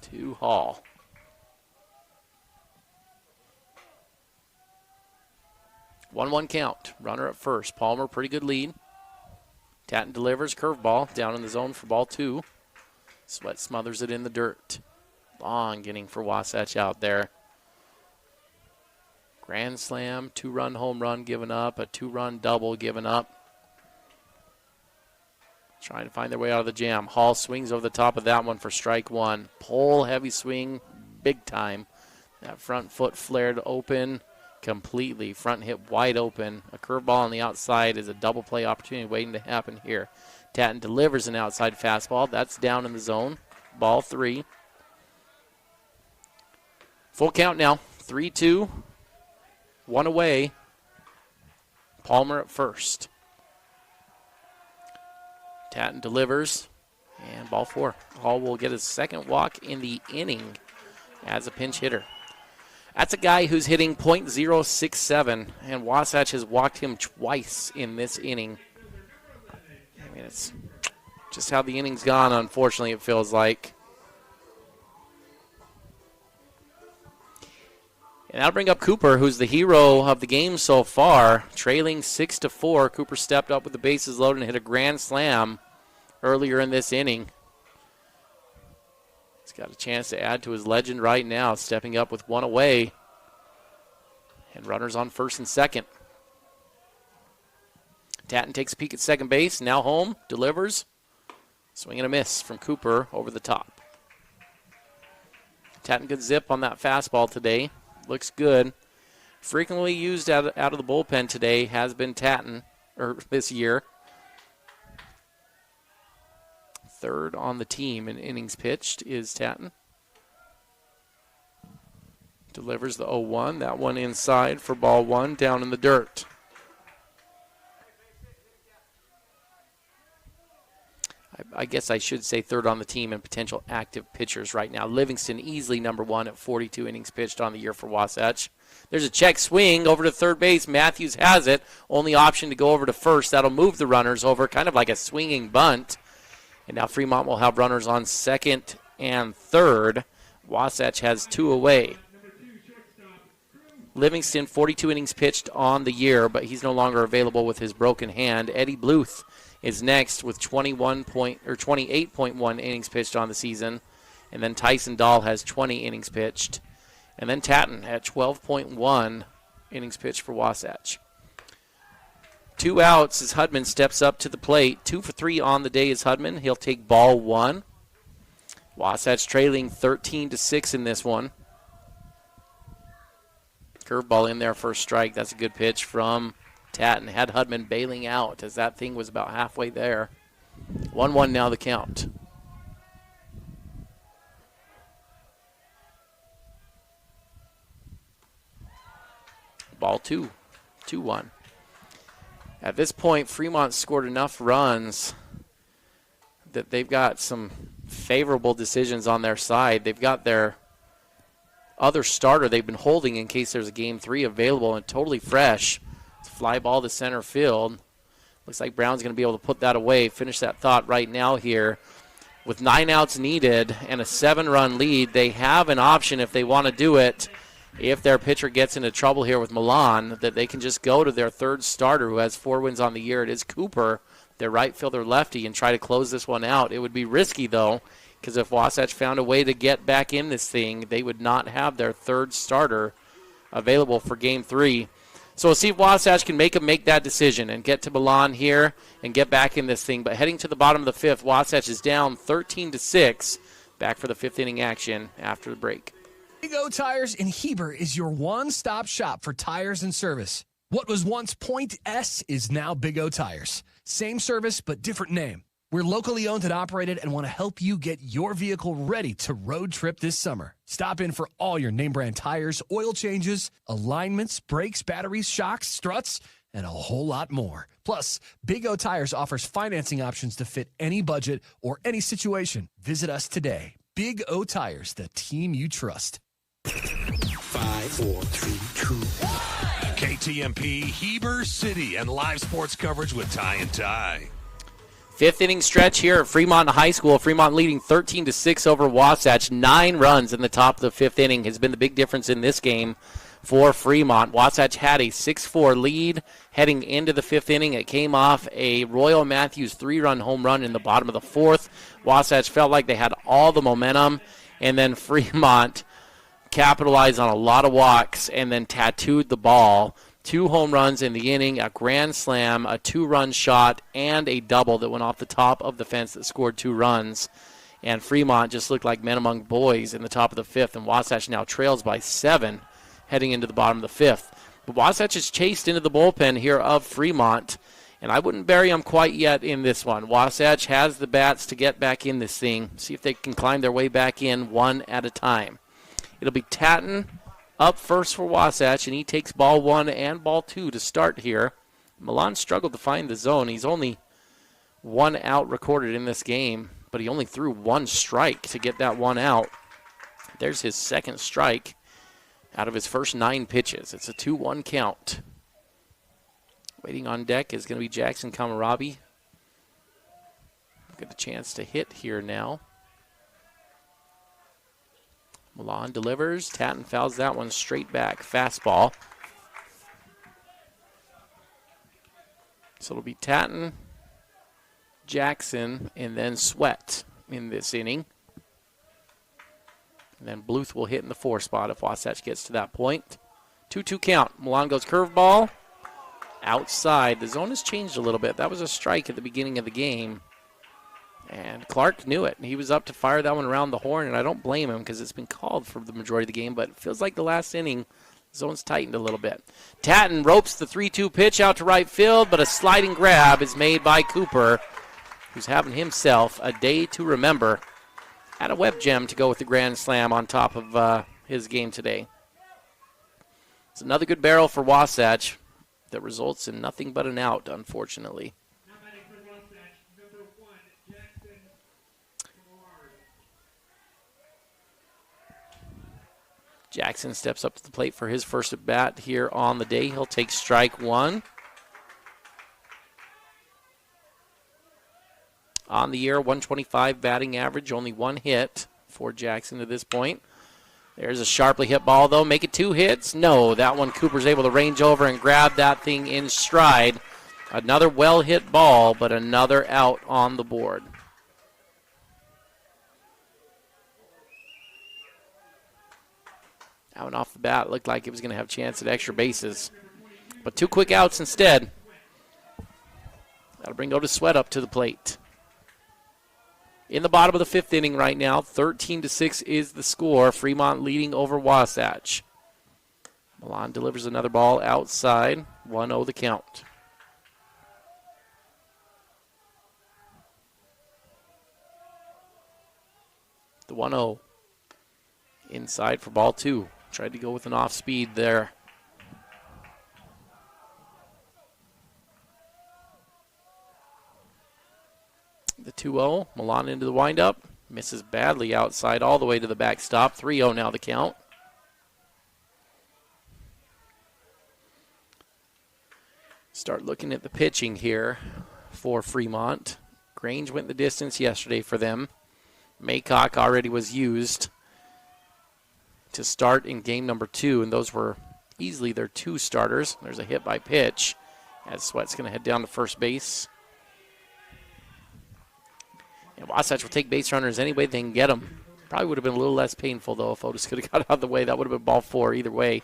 Speaker 5: to Hall. One count. Runner at first. Palmer, pretty good lead. Tatton delivers. Curveball down in the zone for ball 2. Sweat smothers it in the dirt. Long inning for Wasatch out there. Grand slam, 2-run home run given up, a 2-run double given up. Trying to find their way out of the jam. Hall swings over the top of that one for strike 1. Pull, heavy swing, big time. That front foot flared open completely. Front hip wide open. A curveball on the outside is a double play opportunity waiting to happen here. Tatton delivers an outside fastball. That's down in the zone. Ball 3. Full count now. 3-2. 1 away. Palmer at first. Tatton delivers. And ball 4. Hall will get his second walk in the inning as a pinch hitter. That's a guy who's hitting .067, and Wasatch has walked him twice in this inning. I mean, it's just how the inning's gone, unfortunately, it feels like. And that'll bring up Cooper, who's the hero of the game so far. Trailing 6-4, Cooper stepped up with the bases loaded and hit a grand slam earlier in this inning. He's got a chance to add to his legend right now, stepping up with 1 away. And runners on first and second. Tatton takes a peek at second base, now home, delivers. Swing and a miss from Cooper over the top. Tatton good zip on that fastball today. Looks good. Frequently used out of the bullpen today has been Tatton. this year. Third on the team in innings pitched is Tatton. Delivers the 0-1. That one inside for ball one, down in the dirt. I guess I should say third on the team in potential active pitchers right now. Livingston easily number one at 42 innings pitched on the year for Wasatch. There's a check swing over to third base. Matthews has it. Only option to go over to first. That'll move the runners over, kind of like a swinging bunt. And now Fremont will have runners on second and third. Wasatch has two away. Livingston, 42 innings pitched on the year, but he's no longer available with his broken hand. Eddie Bluth is next with 28.1 innings pitched on the season. And then Tyson Dahl has 20 innings pitched. And then Tatton at 12.1 innings pitched for Wasatch. 2 outs as Hudman steps up to the plate. 2 for 3 on the day is Hudman. He'll take ball one. Wasatch trailing 13-6 in this one. Curveball in there for a strike. That's a good pitch from Tatton. Had Hudman bailing out as that thing was about halfway there. 1-1 now the count. Ball two. 2-1. At this point, Fremont scored enough runs that they've got some favorable decisions on their side. They've got their other starter they've been holding in case there's a game 3 available and totally fresh. It's a fly ball to center field. Looks like Brown's going to be able to put that away. Finish that thought right now here. With 9 outs needed and a 7-run lead, they have an option if they want to do it. If their pitcher gets into trouble here with Milan, that they can just go to their third starter who has 4 wins on the year. It is Cooper, their right fielder lefty, and try to close this one out. It would be risky, though, because if Wasatch found a way to get back in this thing, they would not have their third starter available for game 3. So we'll see if Wasatch can make that decision and get to Milan here and get back in this thing. But heading to the bottom of the 5th, Wasatch is down 13-6. Back for the 5th inning action after the break.
Speaker 10: Big O Tires in Heber is your one-stop shop for tires and service. What was once Point S is now Big O Tires. Same service, but different name. We're locally owned and operated and want to help you get your vehicle ready to road trip this summer. Stop in for all your name brand tires, oil changes, alignments, brakes, batteries, shocks, struts, and a whole lot more. Plus, Big O Tires offers financing options to fit any budget or any situation. Visit us today. Big O Tires, the team you trust.
Speaker 8: 5, 4, 3, 2, 1.
Speaker 3: KTMP, Heber City, and live sports coverage with Ty and Ty.
Speaker 5: 5th inning stretch here at Fremont High School. Fremont leading 13-6 over Wasatch. 9 runs in the top of the 5th inning has been the big difference in this game for Fremont. Wasatch had a 6-4 lead heading into the 5th inning. It came off a Royal Matthews 3-run home run in the bottom of the 4th. Wasatch felt like they had all the momentum, and then Fremont capitalized on a lot of walks and then tattooed the ball. 2 home runs in the inning, a grand slam, a 2-run shot, and a double that went off the top of the fence that scored 2 runs. And Fremont just looked like men among boys in the top of the 5th, and Wasatch now trails by 7 heading into the bottom of the 5th. But Wasatch is chased into the bullpen here of Fremont, and I wouldn't bury them quite yet in this one. Wasatch has the bats to get back in this thing, see if they can climb their way back in one at a time. It'll be Tatton up first for Wasatch, and he takes ball 1 and ball 2 to start here. Milan struggled to find the zone. He's only 1 out recorded in this game, but he only threw 1 strike to get that 1 out. There's his 2nd strike out of his first 9 pitches. It's a 2-1 count. Waiting on deck is going to be Jackson Kamarabi. Get a chance to hit here now. Milan delivers. Tatton fouls that one straight back. Fastball. So it'll be Tatton, Jackson, and then Sweat in this inning. And then Bluth will hit in the 4 spot if Wasatch gets to that point. 2-2 count. Milan goes curveball. Outside. The zone has changed a little bit. That was a strike at the beginning of the game. And Clark knew it. He was up to fire that one around the horn, and I don't blame him because it's been called for the majority of the game, but it feels like the last inning, Zone's tightened a little bit. Tatton ropes the 3-2 pitch out to right field, but a sliding grab is made by Cooper, who's having himself a day to remember. Had a web gem to go with the grand slam on top of his game today. It's another good barrel for Wasatch that results in nothing but an out, unfortunately. Jackson steps up to the plate for his first at bat here on the day. He'll take strike one. On the year, 125 batting average, only one hit for Jackson to this point. There's a sharply hit ball, though. Make it 2 hits? No, that one Cooper's able to range over and grab that thing in stride. Another well-hit ball, but another out on the board. Out and off the bat, looked like it was going to have a chance at extra bases. But 2 quick outs instead. That'll bring Otis Sweat up to the plate. In the bottom of the 5th inning right now, 13-6 is the score. Fremont leading over Wasatch. Milan delivers another ball outside. 1-0 the count. The 1-0. Inside for ball 2. Tried to go with an off speed there. The 2-0. Milan into the windup. Misses badly outside all the way to the backstop. 3-0 now the count. Start looking at the pitching here for Fremont. Grange went the distance yesterday for them. Maycock already was used to start in game number 2, and those were easily their 2 starters. There's a hit by pitch as Sweat's going to head down to first base. And Wasatch will take base runners any way they can get them. Probably would have been a little less painful, though, if Otis could have got out of the way. That would have been ball 4 either way.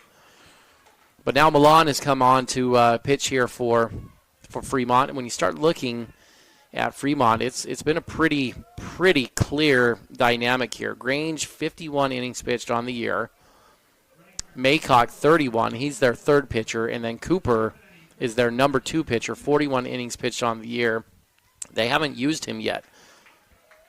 Speaker 5: But now Milan has come on to pitch here for Fremont. And when you start looking at Fremont, it's been a pretty clear dynamic here. Grange, 51 innings pitched on the year. Maycock, 31. He's their 3rd pitcher. And then Cooper is their number 2 pitcher, 41 innings pitched on the year. They haven't used him yet.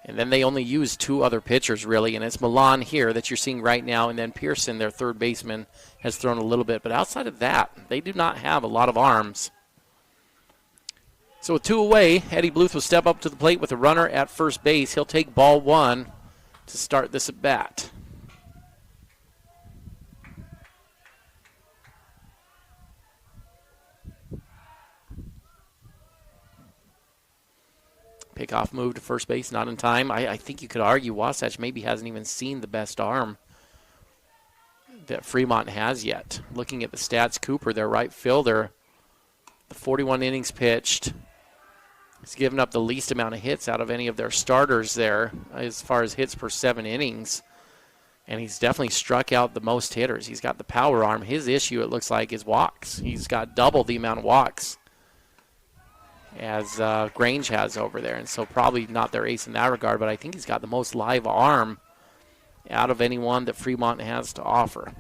Speaker 5: And then they only use 2 other pitchers, really. And it's Milan here that you're seeing right now. And then Pearson, their 3rd baseman, has thrown a little bit. But outside of that, they do not have a lot of arms. So with 2 away, Eddie Bluth will step up to the plate with a runner at first base. He'll take ball 1 to start this at bat. Pickoff move to first base, not in time. I think you could argue Wasatch maybe hasn't even seen the best arm that Fremont has yet. Looking at the stats, Cooper, their right fielder, the 41 innings pitched. He's given up the least amount of hits out of any of their starters there as far as hits per 7 innings. And he's definitely struck out the most hitters. He's got the power arm. His issue, it looks like, is walks. He's got double the amount of walks as Grange has over there. And so probably not their ace in that regard, but I think he's got the most live arm out of anyone that Fremont has to offer.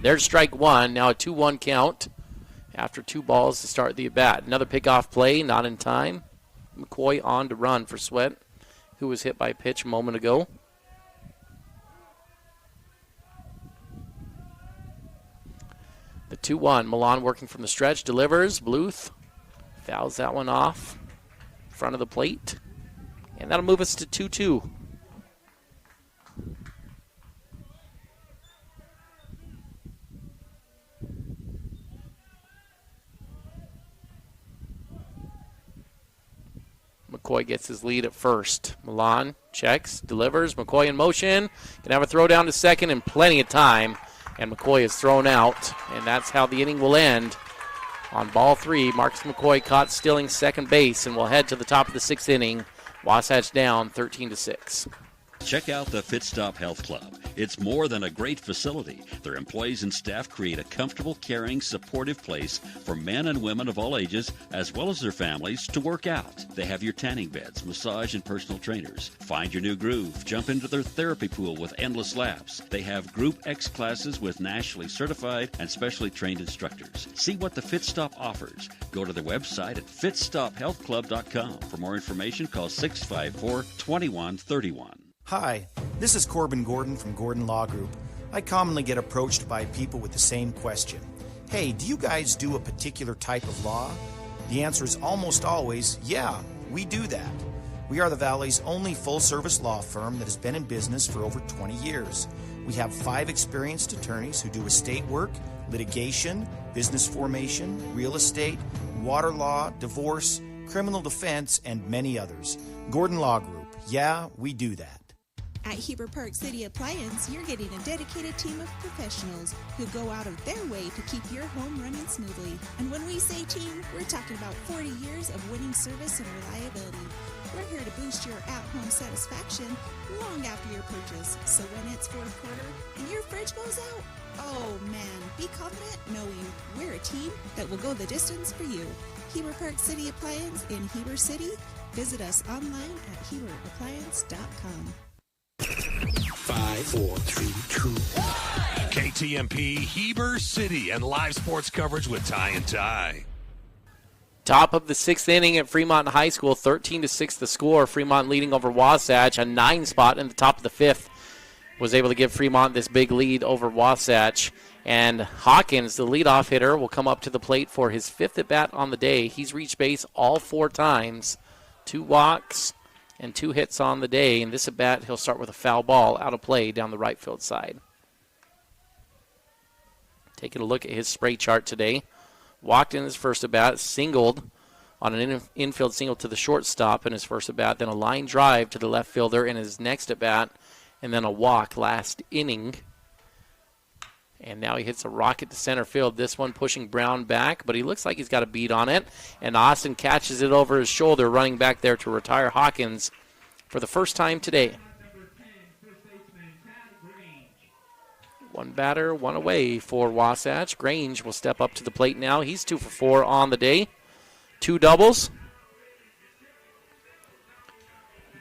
Speaker 5: There's strike 1. Now a 2-1 count after 2 balls to start the at-bat. Another pickoff play, not in time. McCoy on to run for Sweat, who was hit by a pitch a moment ago. The 2-1. Milan working from the stretch, delivers. Bluth fouls that one off front of the plate. And that'll move us to 2-2. McCoy gets his lead at first. Milan checks, delivers. McCoy in motion. Can have a throw down to second in plenty of time. And McCoy is thrown out. And that's how the inning will end. On ball 3, Marcus McCoy caught stealing second base, and we'll head to the top of the 6th inning. Wasatch down 13-6.
Speaker 11: Check out the Fit Stop Health Club. It's more than a great facility. Their employees and staff create a comfortable, caring, supportive place for men and women of all ages, as well as their families, to work out. They have your tanning beds, massage, and personal trainers. Find your new groove. Jump into their therapy pool with endless laps. They have Group X classes with nationally certified and specially trained instructors. See what the Fit Stop offers. Go to their website at fitstophealthclub.com. For more information, call 654-2131.
Speaker 13: Hi, this is Corbin Gordon from Gordon Law Group. I commonly get approached by people with the same question. Hey, do you guys do a particular type of law? The answer is almost always, yeah, we do that. We are the Valley's only full-service law firm that has been in business for over 20 years. We have 5 experienced attorneys who do estate work, litigation, business formation, real estate, water law, divorce, criminal defense, and many others. Gordon Law Group, yeah, we do that.
Speaker 19: At Heber Park City Appliance, you're getting a dedicated team of professionals who go out of their way to keep your home running smoothly. And when we say team, we're talking about 40 years of winning service and reliability. We're here to boost your at-home satisfaction long after your purchase. So when it's fourth quarter and your fridge goes out, oh man, be confident knowing we're a team that will go the distance for you. Heber Park City Appliance in Heber City. Visit us online at HeberAppliance.com.
Speaker 8: 5, 4, 3, 2, 1.
Speaker 3: KTMP Heber City and live sports coverage with Ty and Ty.
Speaker 5: Top of the 6th inning at Fremont High School, 13-6 the score. Fremont leading over Wasatch, a 9 spot in the top of the 5th. Was able to give Fremont this big lead over Wasatch. And Hawkins, the leadoff hitter, will come up to the plate for his 5th at-bat on the day. He's reached base all 4 times. 2 walks and 2 hits on the day. And this at-bat, he'll start with a foul ball out of play down the right field side. Taking a look at his spray chart today. Walked in his first at-bat, singled on an infield single to the shortstop in his first at-bat, then a line drive to the left fielder in his next at-bat, and then a walk last inning. And now he hits a rocket to center field. This one pushing Brown back, but he looks like he's got a beat on it. And Austin catches it over his shoulder, running back there to retire Hawkins for the first time today. 1 batter, 1 away for Wasatch. Grange will step up to the plate now. He's 2 for 4 on the day. 2 doubles.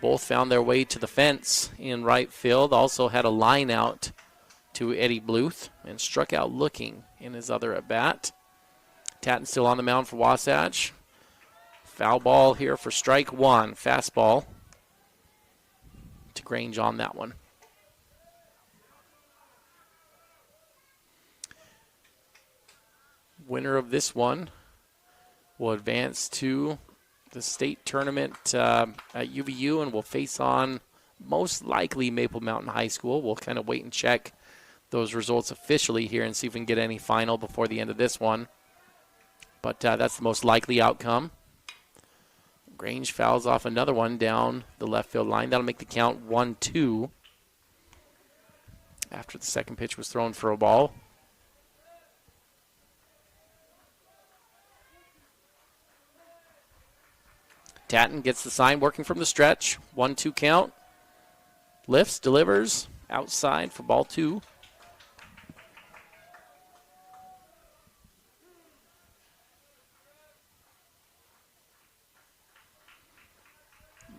Speaker 5: Both found their way to the fence in right field. Also had a line out to Eddie Bluth and struck out looking in his other at-bat. Tatton still on the mound for Wasatch. Foul ball here for strike 1. Fastball to Grange on that one. Winner of this one will advance to the state tournament at UVU and will face on most likely Maple Mountain High School. We'll kind of wait and check those results officially here and see if we can get any final before the end of this one. But that's the most likely outcome. Grange fouls off another one down the left field line. That'll make the count 1-2 after the second pitch was thrown for a ball. Tatton gets the sign, working from the stretch. 1-2 count. Lifts, delivers, outside for ball 2.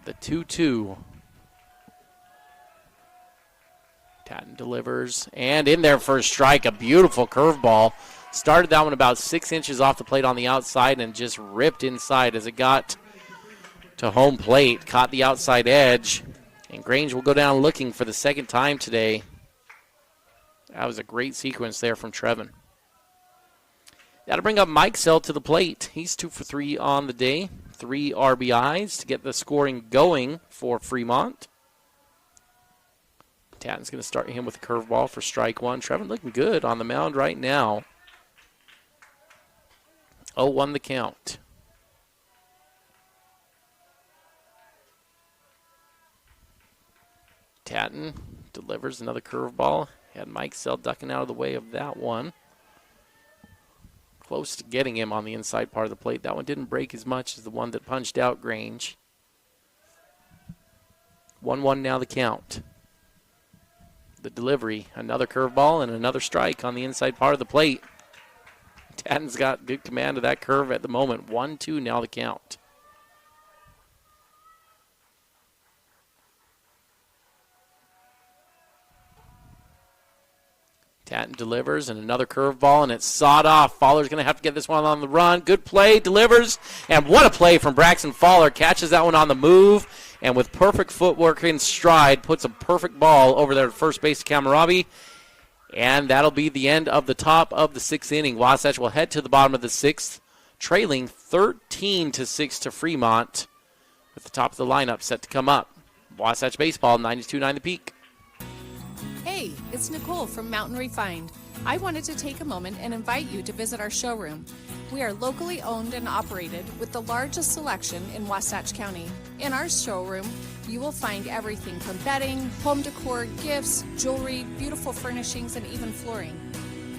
Speaker 5: The 2-2. Tatton delivers, and in there for a strike, a beautiful curveball. Started that one about 6 inches off the plate on the outside and just ripped inside as it got to home plate, caught the outside edge, and Grange will go down looking for the second time today. That was a great sequence there from Trevin. That'll bring up Mike Sell to the plate. He's 2 for 3 on the day, 3 RBIs to get the scoring going for Fremont. Tatton's going to start him with a curveball for strike 1. Trevin looking good on the mound right now. 0-1 the count. Tatton delivers another curveball. Had Mike Sell ducking out of the way of that one. Close to getting him on the inside part of the plate. That one didn't break as much as the one that punched out Grange. 1-1 now the count. the delivery. Another curveball and another strike on the inside part of the plate. Tatton's got good command of that curve at the moment. 1-2 now the count. Tatton delivers and another curveball, and it's sawed off. Faller's going to have to get this one on the run. Good play, delivers, and what a play from Braxton Faller. Catches that one on the move, and with perfect footwork in stride, puts a perfect ball over there at first base to Kamarabi. And that'll be the end of the top of the 6th inning. Wasatch will head to the bottom of the 6th, trailing 13-6 to Fremont, with the top of the lineup set to come up. Wasatch Baseball, 92.9 The Peak.
Speaker 14: Hey, it's Nicole from Mountain Refined. I wanted to take a moment and invite you to visit our showroom. We are locally owned and operated with the largest selection in Wasatch County. In our showroom, you will find everything from bedding, home decor, gifts, jewelry, beautiful furnishings, and even flooring.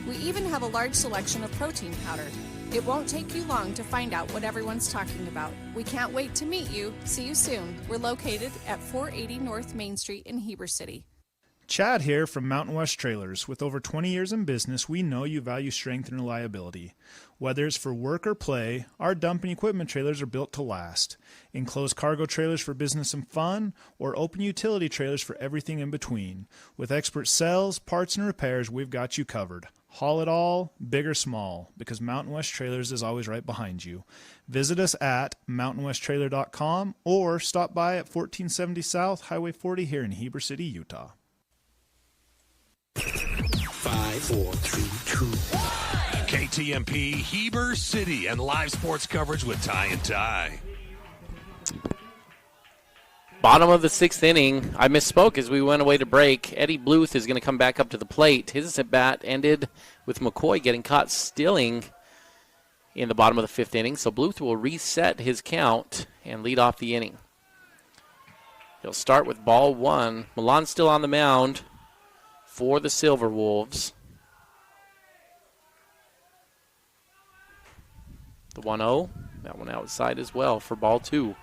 Speaker 14: We even have a large selection of protein powder. It won't take you long to find out what everyone's talking about. We can't wait to meet you. See you soon. We're located at 480 North Main Street in Heber City.
Speaker 15: Chad here from Mountain West Trailers. With over 20 years in business, we know you value strength and reliability. Whether it's for work or play, our dumping equipment trailers are built to last. Enclosed cargo trailers for business and fun, or open utility trailers for everything in between. With expert sales, parts, and repairs, we've got you covered. Haul it all, big or small, because Mountain West Trailers is always right behind you. Visit us at mountainwesttrailer.com or stop by at 1470 South Highway 40 here in Heber City, Utah.
Speaker 8: 5, 4, 3, 2, 1.
Speaker 3: KTMP Heber City and live sports coverage with Ty and Ty.
Speaker 5: Bottom of the 6th inning. I misspoke as we went away to break. Eddie Bluth is going to come back up to the plate. His at-bat ended with McCoy getting caught stealing in the bottom of the 5th inning. So Bluth will reset his count and lead off the inning. He'll start with ball 1. Milan's still on the mound for the Silver Wolves. The 1-0, that one outside as well for ball 2.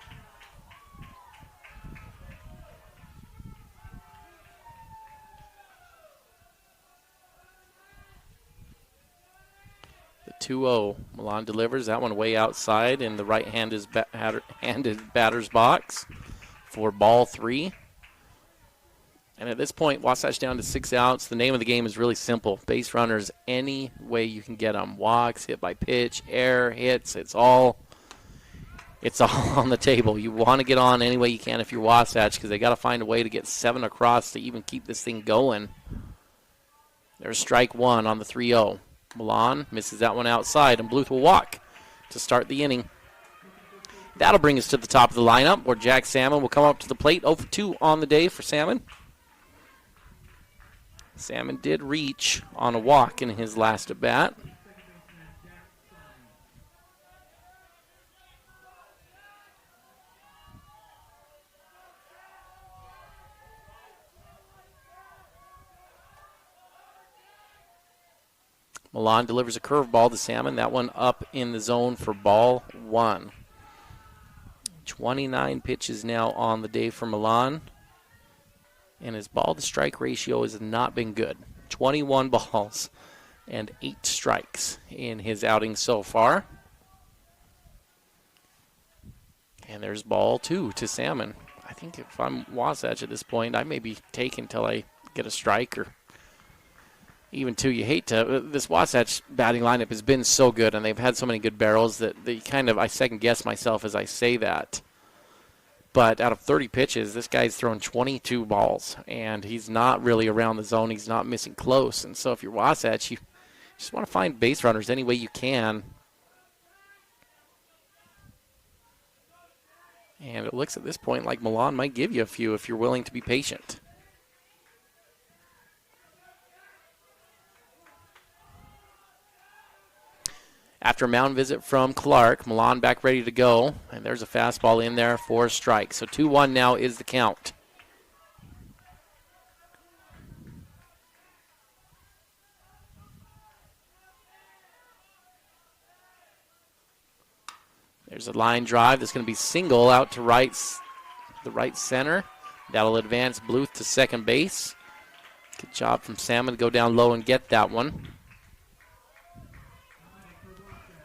Speaker 5: The 2-0, Milan delivers that one way outside in the right-handed batter's box for ball 3. And at this point, Wasatch down to 6 outs. The name of the game is really simple. Base runners any way you can get them. Walks, hit by pitch, air, hits. It's all on the table. You want to get on any way you can if you're Wasatch because they got to find a way to get 7 across to even keep this thing going. There's strike 1 on the 3-0. Milan misses that one outside, and Bluth will walk to start the inning. That'll bring us to the top of the lineup where Jack Salmon will come up to the plate. 0 for 2 on the day for Salmon. Salmon did reach on a walk in his last at-bat. Milan delivers a curveball to Salmon. That one up in the zone for ball 1. 29 pitches now on the day for Milan. And his ball-to-strike ratio has not been good. 21 balls and 8 strikes in his outing so far. And there's ball 2 to Salmon. I think if I'm Wasatch at this point, I may be taken until I get a strike or even 2. You hate to. This Wasatch batting lineup has been so good, and they've had so many good barrels that I second-guess myself as I say that. But out of 30 pitches, this guy's thrown 22 balls, and he's not really around the zone. He's not missing close. And so if you're Wasatch, you just want to find base runners any way you can. And it looks at this point like Milan might give you a few if you're willing to be patient. After a mound visit from Clark, Milan back ready to go. And there's a fastball in there for a strike. So 2-1 now is the count. There's a line drive that's going to be single out to the right center. That'll advance Bluth to second base. Good job from Salmon to go down low and get that one.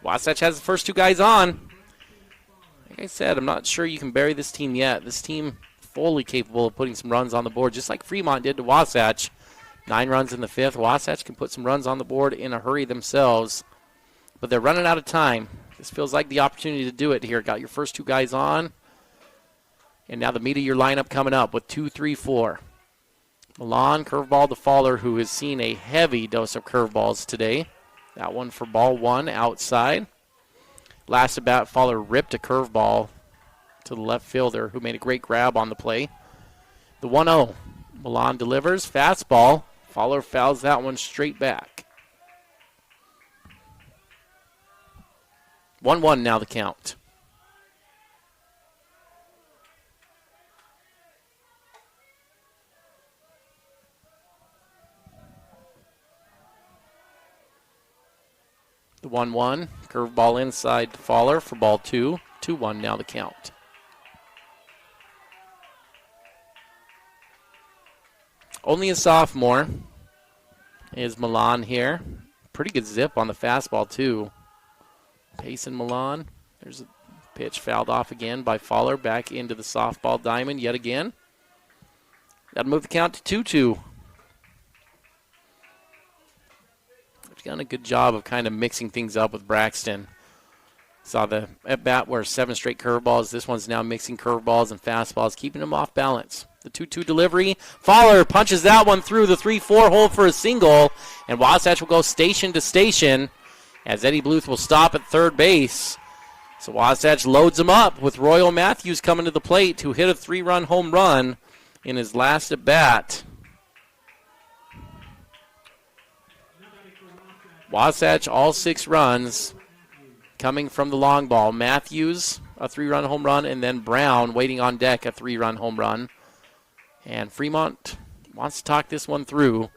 Speaker 5: Wasatch has the first two guys on. Like I said, I'm not sure you can bury this team yet. This team fully capable of putting some runs on the board, just like Fremont did to Wasatch. 9 runs in the 5th. Wasatch can put some runs on the board in a hurry themselves, but they're running out of time. This feels like the opportunity to do it here. Got your first two guys on, and now the meat of your lineup coming up with 2, 3, 4. Milan, curveball to Fowler, who has seen a heavy dose of curveballs today. That one for ball 1 outside. Last at bat, Fowler ripped a curveball to the left fielder, who made a great grab on the play. The 1-0. Milan delivers. Fastball. Fowler fouls that one straight back. 1-1 now the count. The 1-1, curveball inside to Fowler for ball 2. 2-1 now the count. Only a sophomore is Milan here. Pretty good zip on the fastball too. Pacing Milan. There's a pitch fouled off again by Fowler back into the softball diamond yet again. That'll move the count to 2-2. He's done a good job of kind of mixing things up with Braxton. Saw the at-bat where 7 straight curveballs. This one's now mixing curveballs and fastballs, keeping him off balance. The 2-2 delivery. Fowler punches that one through the 3-4 hole for a single, and Wasatch will go station to station as Eddie Bluth will stop at third base. So Wasatch loads him up with Royal Matthews coming to the plate, who hit a 3-run home run in his last at-bat. Wasatch, all 6 runs coming from the long ball. Matthews, a 3-run home run, and then Brown waiting on deck, a 3-run home run. And Fremont wants to talk this one through.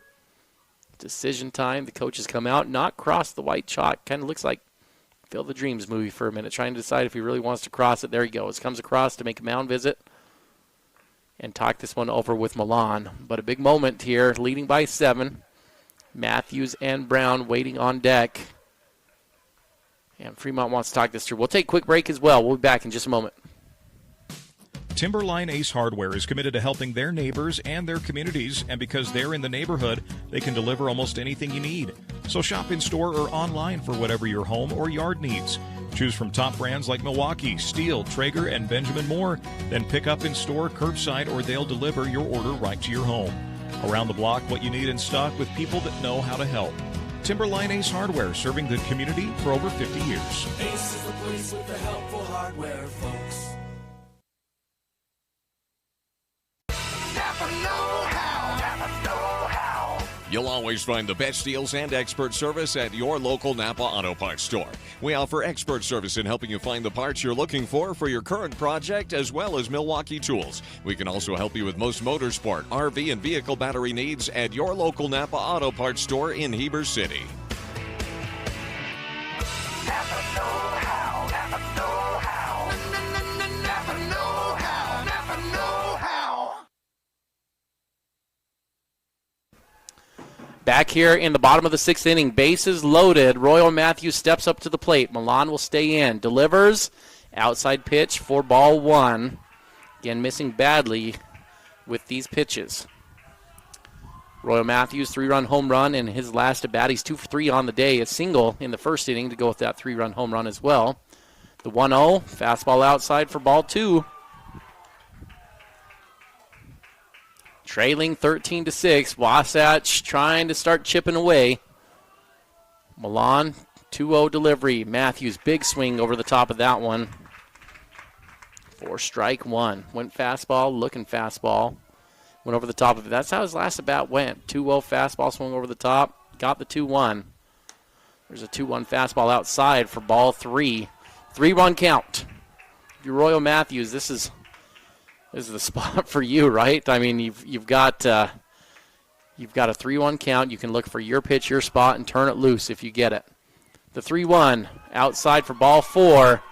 Speaker 5: Decision time. The coaches come out, not cross the white chalk. Kind of looks like Field of Dreams movie for a minute, trying to decide if he really wants to cross it. There he goes. Comes across to make a mound visit and talk this one over with Milan. But a big moment here, leading by 7. Matthews and Brown waiting on deck. And Fremont wants to talk this through. We'll take a quick break as well. We'll be back in just a moment.
Speaker 16: Timberline Ace Hardware is committed to helping their neighbors and their communities, and because they're in the neighborhood, they can deliver almost anything you need. So shop in store or online for whatever your home or yard needs. Choose from top brands like Milwaukee, Stihl, Traeger, and Benjamin Moore. Then pick up in store, curbside, or they'll deliver your order right to your home. Around the block, what you need in stock with people that know how to help. Timberline Ace Hardware, serving the community for over 50 years.
Speaker 8: Ace is the place with the helpful hardware, folks.
Speaker 3: You'll always find the best deals and expert service at your local Napa Auto Parts store. We offer expert service in helping you find the parts you're looking for your current project, as well as Milwaukee tools. We can also help you with most motorsport, RV, and vehicle battery needs at your local Napa Auto Parts store in Heber City.
Speaker 8: Napa know-how, Napa know-how. Napa know-how, Napa know-how.
Speaker 5: Back here in the bottom of the 6th inning, bases loaded. Royal Matthews steps up to the plate. Milan will stay in. Delivers. Outside pitch for ball 1. Again, missing badly with these pitches. Royal Matthews, 3-run home run in his last at bat. He's 2 for 3 on the day. A single in the first inning to go with that 3-run home run as well. The 1-0, fastball outside for ball 2. Trailing 13-6. Wasatch trying to start chipping away. Milan, 2-0 delivery. Matthews, big swing over the top of that one. For strike 1. Went fastball, looking fastball. Went over the top of it. That's how his last at bat went. 2-0 fastball, swung over the top. Got the 2-1. There's a 2-1 fastball outside for ball 3. 3-run count. If you're Royal Matthews, this is the spot for you, right? I mean, you've got a 3-1 count. You can look for your pitch, your spot, and turn it loose if you get it. The 3-1 outside for ball 4,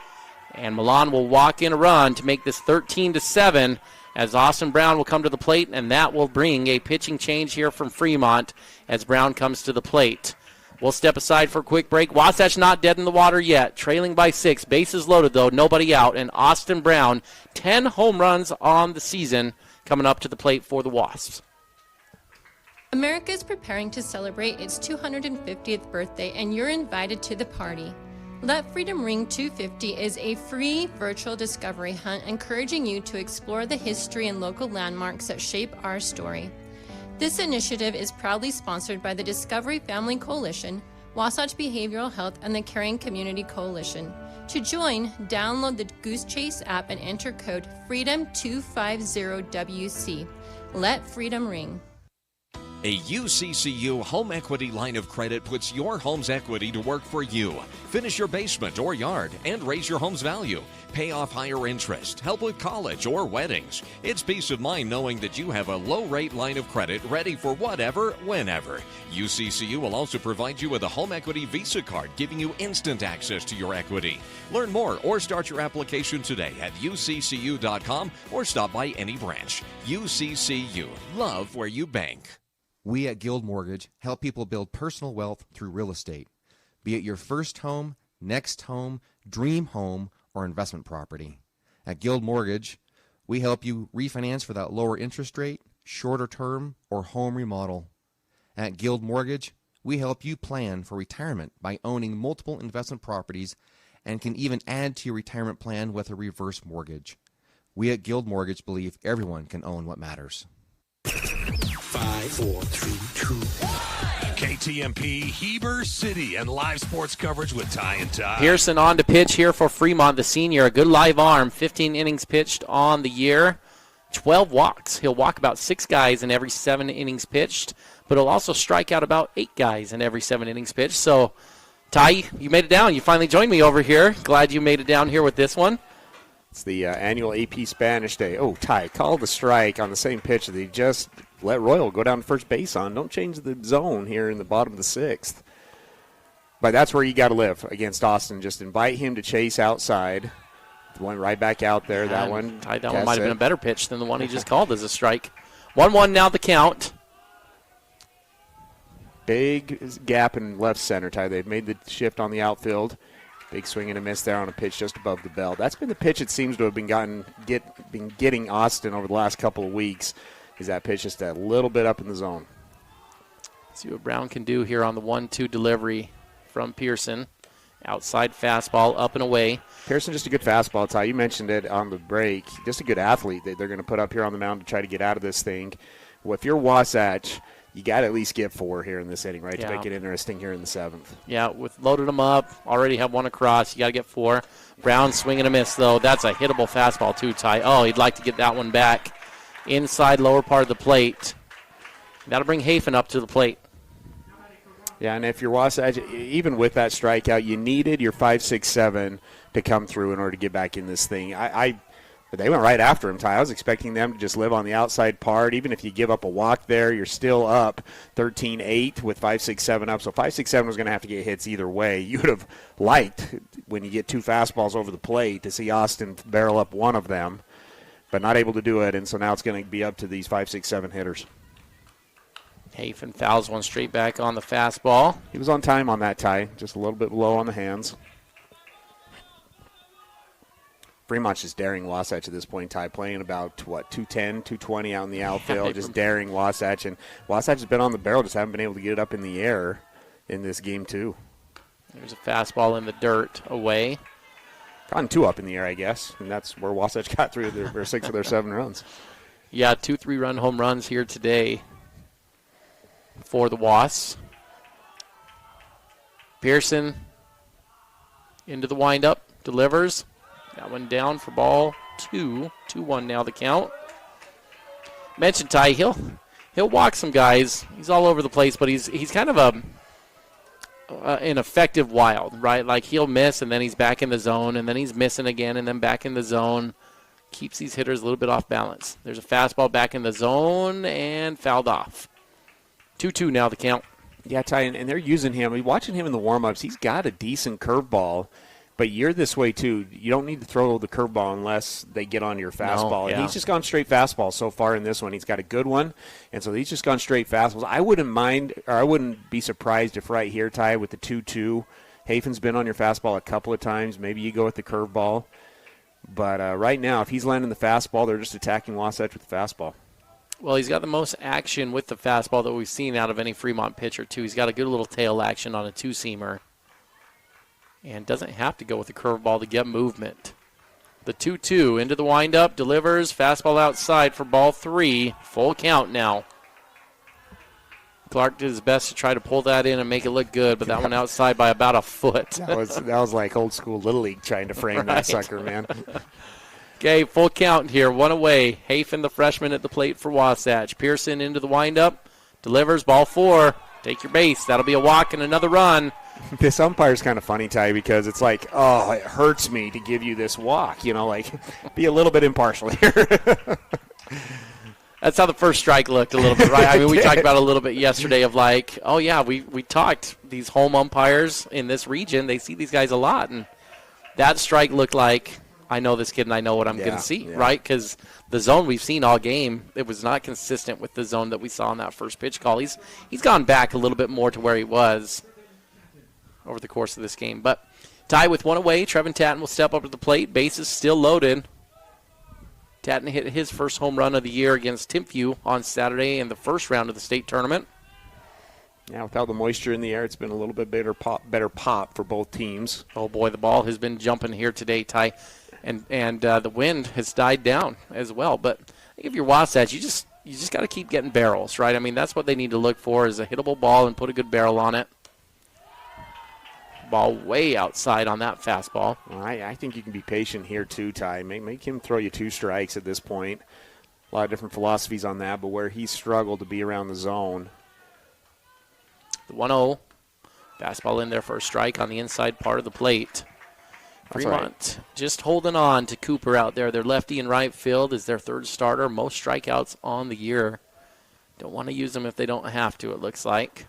Speaker 5: and Milan will walk in a run to make this 13-7 as Austin Brown will come to the plate, and that will bring a pitching change here from Fremont as Brown comes to the plate. We'll step aside for a quick break. Wasatch not dead in the water yet, trailing by 6. Bases loaded, though, nobody out. And Austin Brown, 10 home runs on the season, coming up to the plate for the Wasps.
Speaker 17: America is preparing to celebrate its 250th birthday, and you're invited to the party. Let Freedom Ring 250 is a free virtual discovery hunt encouraging you to explore the history and local landmarks that shape our story. This initiative is proudly sponsored by the Discovery Family Coalition, Wasatch Behavioral Health, and the Caring Community Coalition. To join, download the Goose Chase app and enter code FREEDOM250WC. Let freedom ring.
Speaker 20: A UCCU home equity line of credit puts your home's equity to work for you. Finish your basement or yard and raise your home's value. Pay off higher interest, help with college or weddings. It's peace of mind knowing that you have a low-rate line of credit ready for whatever, whenever. UCCU will also provide you with a home equity Visa card, giving you instant access to your equity. Learn more or start your application today at uccu.com or stop by any branch. UCCU, love where you bank.
Speaker 18: We at Guild Mortgage help people build personal wealth through real estate, be it your first home, next home, dream home, or investment property. At Guild Mortgage, we help you refinance for that lower interest rate, shorter term, or home remodel. At Guild Mortgage, we help you plan for retirement by owning multiple investment properties and can even add to your retirement plan with a reverse mortgage. We at Guild Mortgage believe everyone can own what matters.
Speaker 8: 5, 4, 3, 2, 1.
Speaker 3: KTMP, Heber City, and live sports coverage with Ty and Ty.
Speaker 5: Pearson on to pitch here for Fremont, the senior. A good live arm, 15 innings pitched on the year, 12 walks. He'll walk about 6 guys in every 7 innings pitched, but he'll also strike out about 8 guys in every 7 innings pitched. So, Ty, you made it down. You finally joined me over here. Glad you made it down here with this one.
Speaker 21: It's the annual AP Spanish Day. Oh, Ty, call the strike on the same pitch that he just let Royal go down to first base on. Don't change the zone here in the bottom of the 6th. But that's where you got to live against Austin. Just invite him to chase outside. The one right back out there.
Speaker 5: Yeah,
Speaker 21: that one.
Speaker 5: Ty, that one might have been a better pitch than the one he just called as a strike. 1-1 now the count.
Speaker 21: Big gap in left center, Ty. They've made the shift on the outfield. Big swing and a miss there on a pitch just above the bell. That's been the pitch it seems to have been getting Austin over the last couple of weeks, is that pitch just a little bit up in the zone.
Speaker 5: See what Brown can do here on the 1-2 delivery from Pearson. Outside fastball, up and away.
Speaker 21: Pearson, just a good fastball, Ty. You mentioned it on the break. Just a good athlete that they're going to put up here on the mound to try to get out of this thing. Well, if you're Wasatch, you got to at least get 4 here in this inning, right, to make it interesting here in the 7th.
Speaker 5: Yeah, with loaded them up, already have 1 across. You got to get 4. Brown swing and a miss, though. That's a hittable fastball, too, Ty. Oh, he'd like to get that one back inside lower part of the plate. That'll bring Hafen up to the plate.
Speaker 21: Yeah, and if you're Wasatch, even with that strikeout, you needed your 5, 6, 7 to come through in order to get back in this thing. But they went right after him, Ty. I was expecting them to just live on the outside part. Even if you give up a walk there, you're still up 13-8 with 5, 6, 7 up. So 5, 6, 7 was going to have to get hits either way. You would have liked, when you get 2 fastballs over the plate, to see Austin barrel up one of them, but not able to do it. And so now it's going to be up to these 5, 6, 7 hitters.
Speaker 5: Hafen fouls one straight back on the fastball.
Speaker 21: He was on time on that, Ty. Just a little bit low on the hands. Fremont's just daring Wasatch at this point, Ty, playing about, 210, 220 out in the outfield, just daring Wasatch. And Wasatch has been on the barrel, just haven't been able to get it up in the air in this game, too.
Speaker 5: There's a fastball in the dirt away.
Speaker 21: Gotten 2 up in the air, I guess, and that's where Wasatch got through their 6 of their 7 runs.
Speaker 5: Yeah, 2 3-run home runs here today for the Wasps. Pearson into the windup, delivers. That one down for ball 2. 2-1 now the count. Mentioned Ty, he'll walk some guys. He's all over the place, but he's kind of an effective wild, right? Like he'll miss and then he's back in the zone and then he's missing again and then back in the zone. Keeps these hitters a little bit off balance. There's a fastball back in the zone and fouled off. 2-2 now the count.
Speaker 21: Yeah, Ty, and they're using him. Watching him in the warm-ups, he's got a decent curveball. But you're this way, too. You don't need to throw the curveball unless they get on your fastball.
Speaker 5: yeah.
Speaker 21: And he's just gone straight fastball so far in this one. He's got a good one, and so he's just gone straight fastballs. I wouldn't be surprised if right here, Ty, with the 2-2, Hafen's been on your fastball a couple of times. Maybe you go with the curveball. But right now, if he's landing the fastball, they're just attacking Wasatch with the fastball.
Speaker 5: Well, he's got the most action with the fastball that we've seen out of any Fremont pitcher, too. He's got a good little tail action on a two-seamer. And doesn't have to go with the curveball to get movement. The 2-2 into the windup, delivers, fastball outside for ball 3. Full count now. Clark did his best to try to pull that in and make it look good, but that one outside by about a foot.
Speaker 21: That was like old school Little League trying to frame that sucker, man.
Speaker 5: Okay, full count here. One away. Hafen, the freshman, at the plate for Wasatch. Pearson into the windup. Delivers. Ball 4. Take your base. That'll be a walk and another run.
Speaker 21: This umpire's kind of funny, Ty, because it's like, oh, it hurts me to give you this walk. You know, like, be a little bit impartial here.
Speaker 5: That's how the first strike looked a little bit, right? I mean, we talked about it a little bit yesterday of like, oh, yeah, we talked. These home umpires in this region, they see these guys a lot. And that strike looked like, I know this kid and I know what I'm going to see, right? Because the zone we've seen all game, it was not consistent with the zone that we saw in that first pitch call. He's gone back a little bit more to where he was over the course of this game. But Ty with one away. Trevin Tatton will step up to the plate. Bases still loaded. Tatton hit his first home run of the year against Timpview on Saturday in the first round of the state tournament.
Speaker 21: Yeah, without the moisture in the air, it's been a little bit better pop for both teams.
Speaker 5: Oh, boy, the ball has been jumping here today, Ty. And the wind has died down as well. But I think if you're Wasatch, you just got to keep getting barrels, right? I mean, that's what they need to look for is a hittable ball and put a good barrel on it. Ball way outside on that fastball.
Speaker 21: Well, I think you can be patient here too, Ty. Make him throw you 2 strikes at this point. A lot of different philosophies on that, but where he's struggled to be around the zone.
Speaker 5: The 1-0. Fastball in there for a strike on the inside part of the plate. Fremont just holding on to Cooper out there. Their lefty in right field is their third starter. Most strikeouts on the year. Don't want to use them if they don't have to, it looks like.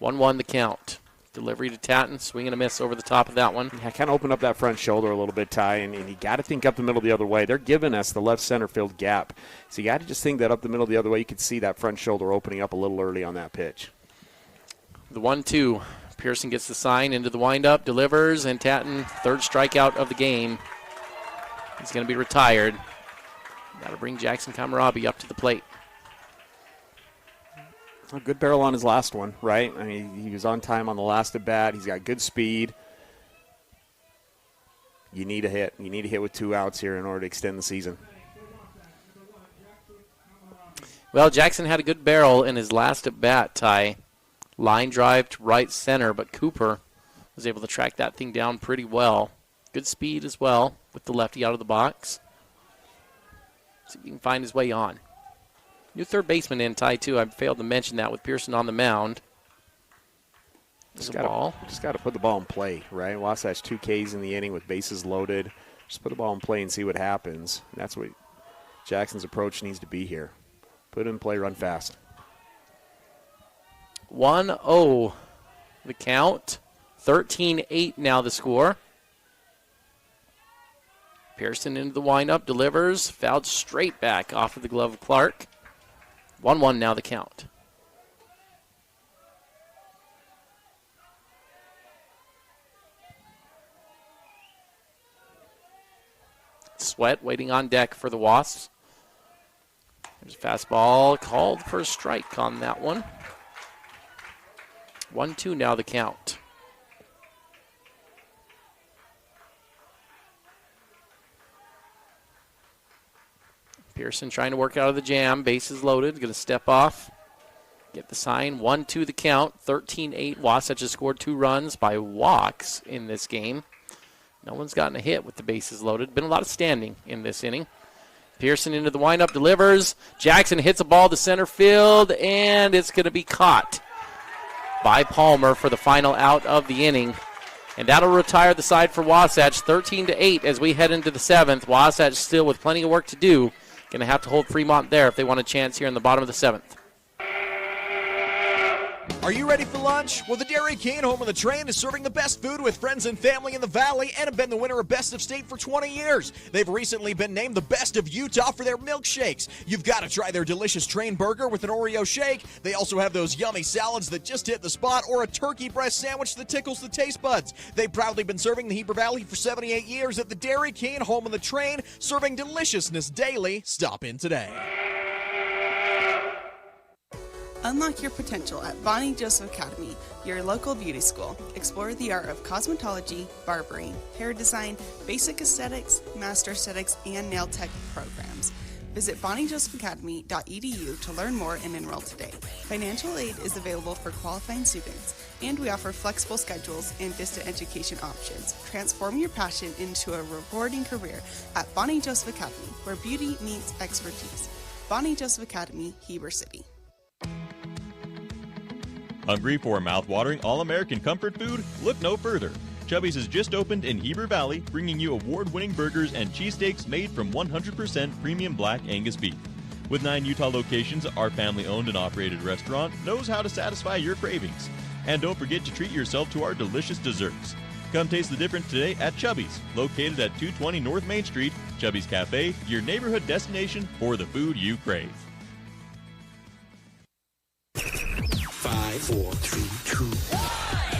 Speaker 5: 1-1 the count. Delivery to Tatton, swing and a miss over the top of that one.
Speaker 21: Yeah, kind of open up that front shoulder a little bit, Ty, and you got to think up the middle the other way. They're giving us the left center field gap. So you got to just think that up the middle the other way. You could see that front shoulder opening up a little early on that pitch.
Speaker 5: The 1-2. Pearson gets the sign into the windup, delivers, and Tatton, third strikeout of the game. He's going to be retired. Got to bring Jackson Kamarabi up to the plate.
Speaker 21: A good barrel on his last one, right? I mean, he was on time on the last at bat. He's got good speed. You need a hit. You need a hit with 2 outs here in order to extend the season.
Speaker 5: Well, Jackson had a good barrel in his last at bat, Ty. Line drive to right center, but Cooper was able to track that thing down pretty well. Good speed as well with the lefty out of the box. See if he can find his way on. New third baseman in, Ty, too. I failed to mention that with Pearson on the mound.
Speaker 21: Just got to put the ball in play, right? Wasatch 2 Ks in the inning with bases loaded. Just put the ball in play and see what happens. And that's what Jackson's approach needs to be here. Put it in play, run fast.
Speaker 5: 1-0 the count. 13-8 now the score. Pearson into the windup, delivers, fouled straight back off of the glove of Clark. 1-1 now the count. Sweat waiting on deck for the Wasps. There's a fastball called for a strike on that one. 1-2 now the count. Pearson trying to work out of the jam. Bases loaded. Going to step off. Get the sign. 1-2 the count. 13-8. Wasatch has scored 2 runs by walks in this game. No one's gotten a hit with the bases loaded. Been a lot of standing in this inning. Pearson into the windup. Delivers. Jackson hits a ball to center field. And it's going to be caught by Palmer for the final out of the inning. And that'll retire the side for Wasatch. 13-8 as we head into the 7th. Wasatch still with plenty of work to do. Going to have to hold Fremont there if they want a chance here in the bottom of the 7th.
Speaker 1: Are you ready for lunch? Well, the Dairy King, home of the train, is serving the best food with friends and family in the Valley and have been the winner of Best of State for 20 years. They've recently been named the best of Utah for their milkshakes. You've got to try their delicious train burger with an Oreo shake. They also have those yummy salads that just hit the spot or a turkey breast sandwich that tickles the taste buds. They've proudly been serving the Heber Valley for 78 years at the Dairy King, home of the train, serving deliciousness daily. Stop in today.
Speaker 6: Unlock your potential at Bonnie Joseph Academy, your local beauty school. Explore the art of cosmetology, barbering, hair design, basic aesthetics, master aesthetics, and nail tech programs. Visit bonniejosephacademy.edu to learn more and enroll today. Financial aid is available for qualifying students, and we offer flexible schedules and distant education options. Transform your passion into a rewarding career at Bonnie Joseph Academy, where beauty meets expertise. Bonnie Joseph Academy, Heber City.
Speaker 7: Hungry for mouth-watering all-American comfort food? Look no further. Chubby's has just opened in Heber Valley, bringing you award-winning burgers and cheesesteaks made from 100% premium black Angus beef. With 9 Utah locations, our family-owned and operated restaurant knows how to satisfy your cravings. And don't forget to treat yourself to our delicious desserts. Come taste the difference today at Chubby's, located at 220 North Main Street. Chubby's Cafe, your neighborhood destination for the food you crave.
Speaker 8: 5, 4, 3, 2, 1.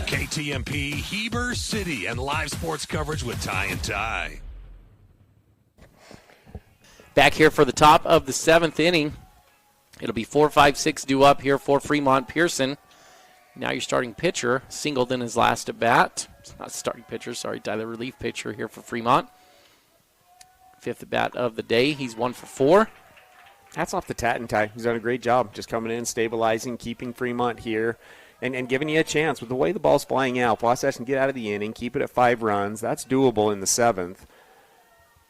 Speaker 3: KTMP Heber City and live sports coverage with Ty and Ty.
Speaker 5: Back here for the top of the 7th inning. It'll be 4-5-6 due up here for Fremont Pearson. Now your starting pitcher singled in his last at bat. It's not starting pitcher, sorry, Ty, the relief pitcher here for Fremont. 5th at bat of the day. He's 1 for 4.
Speaker 21: Hats off to Tatton, Ty. He's done a great job just coming in, stabilizing, keeping Fremont here, and giving you a chance. With the way the ball's flying out, Wasatch can get out of the inning, keep it at 5 runs. That's doable in the 7th,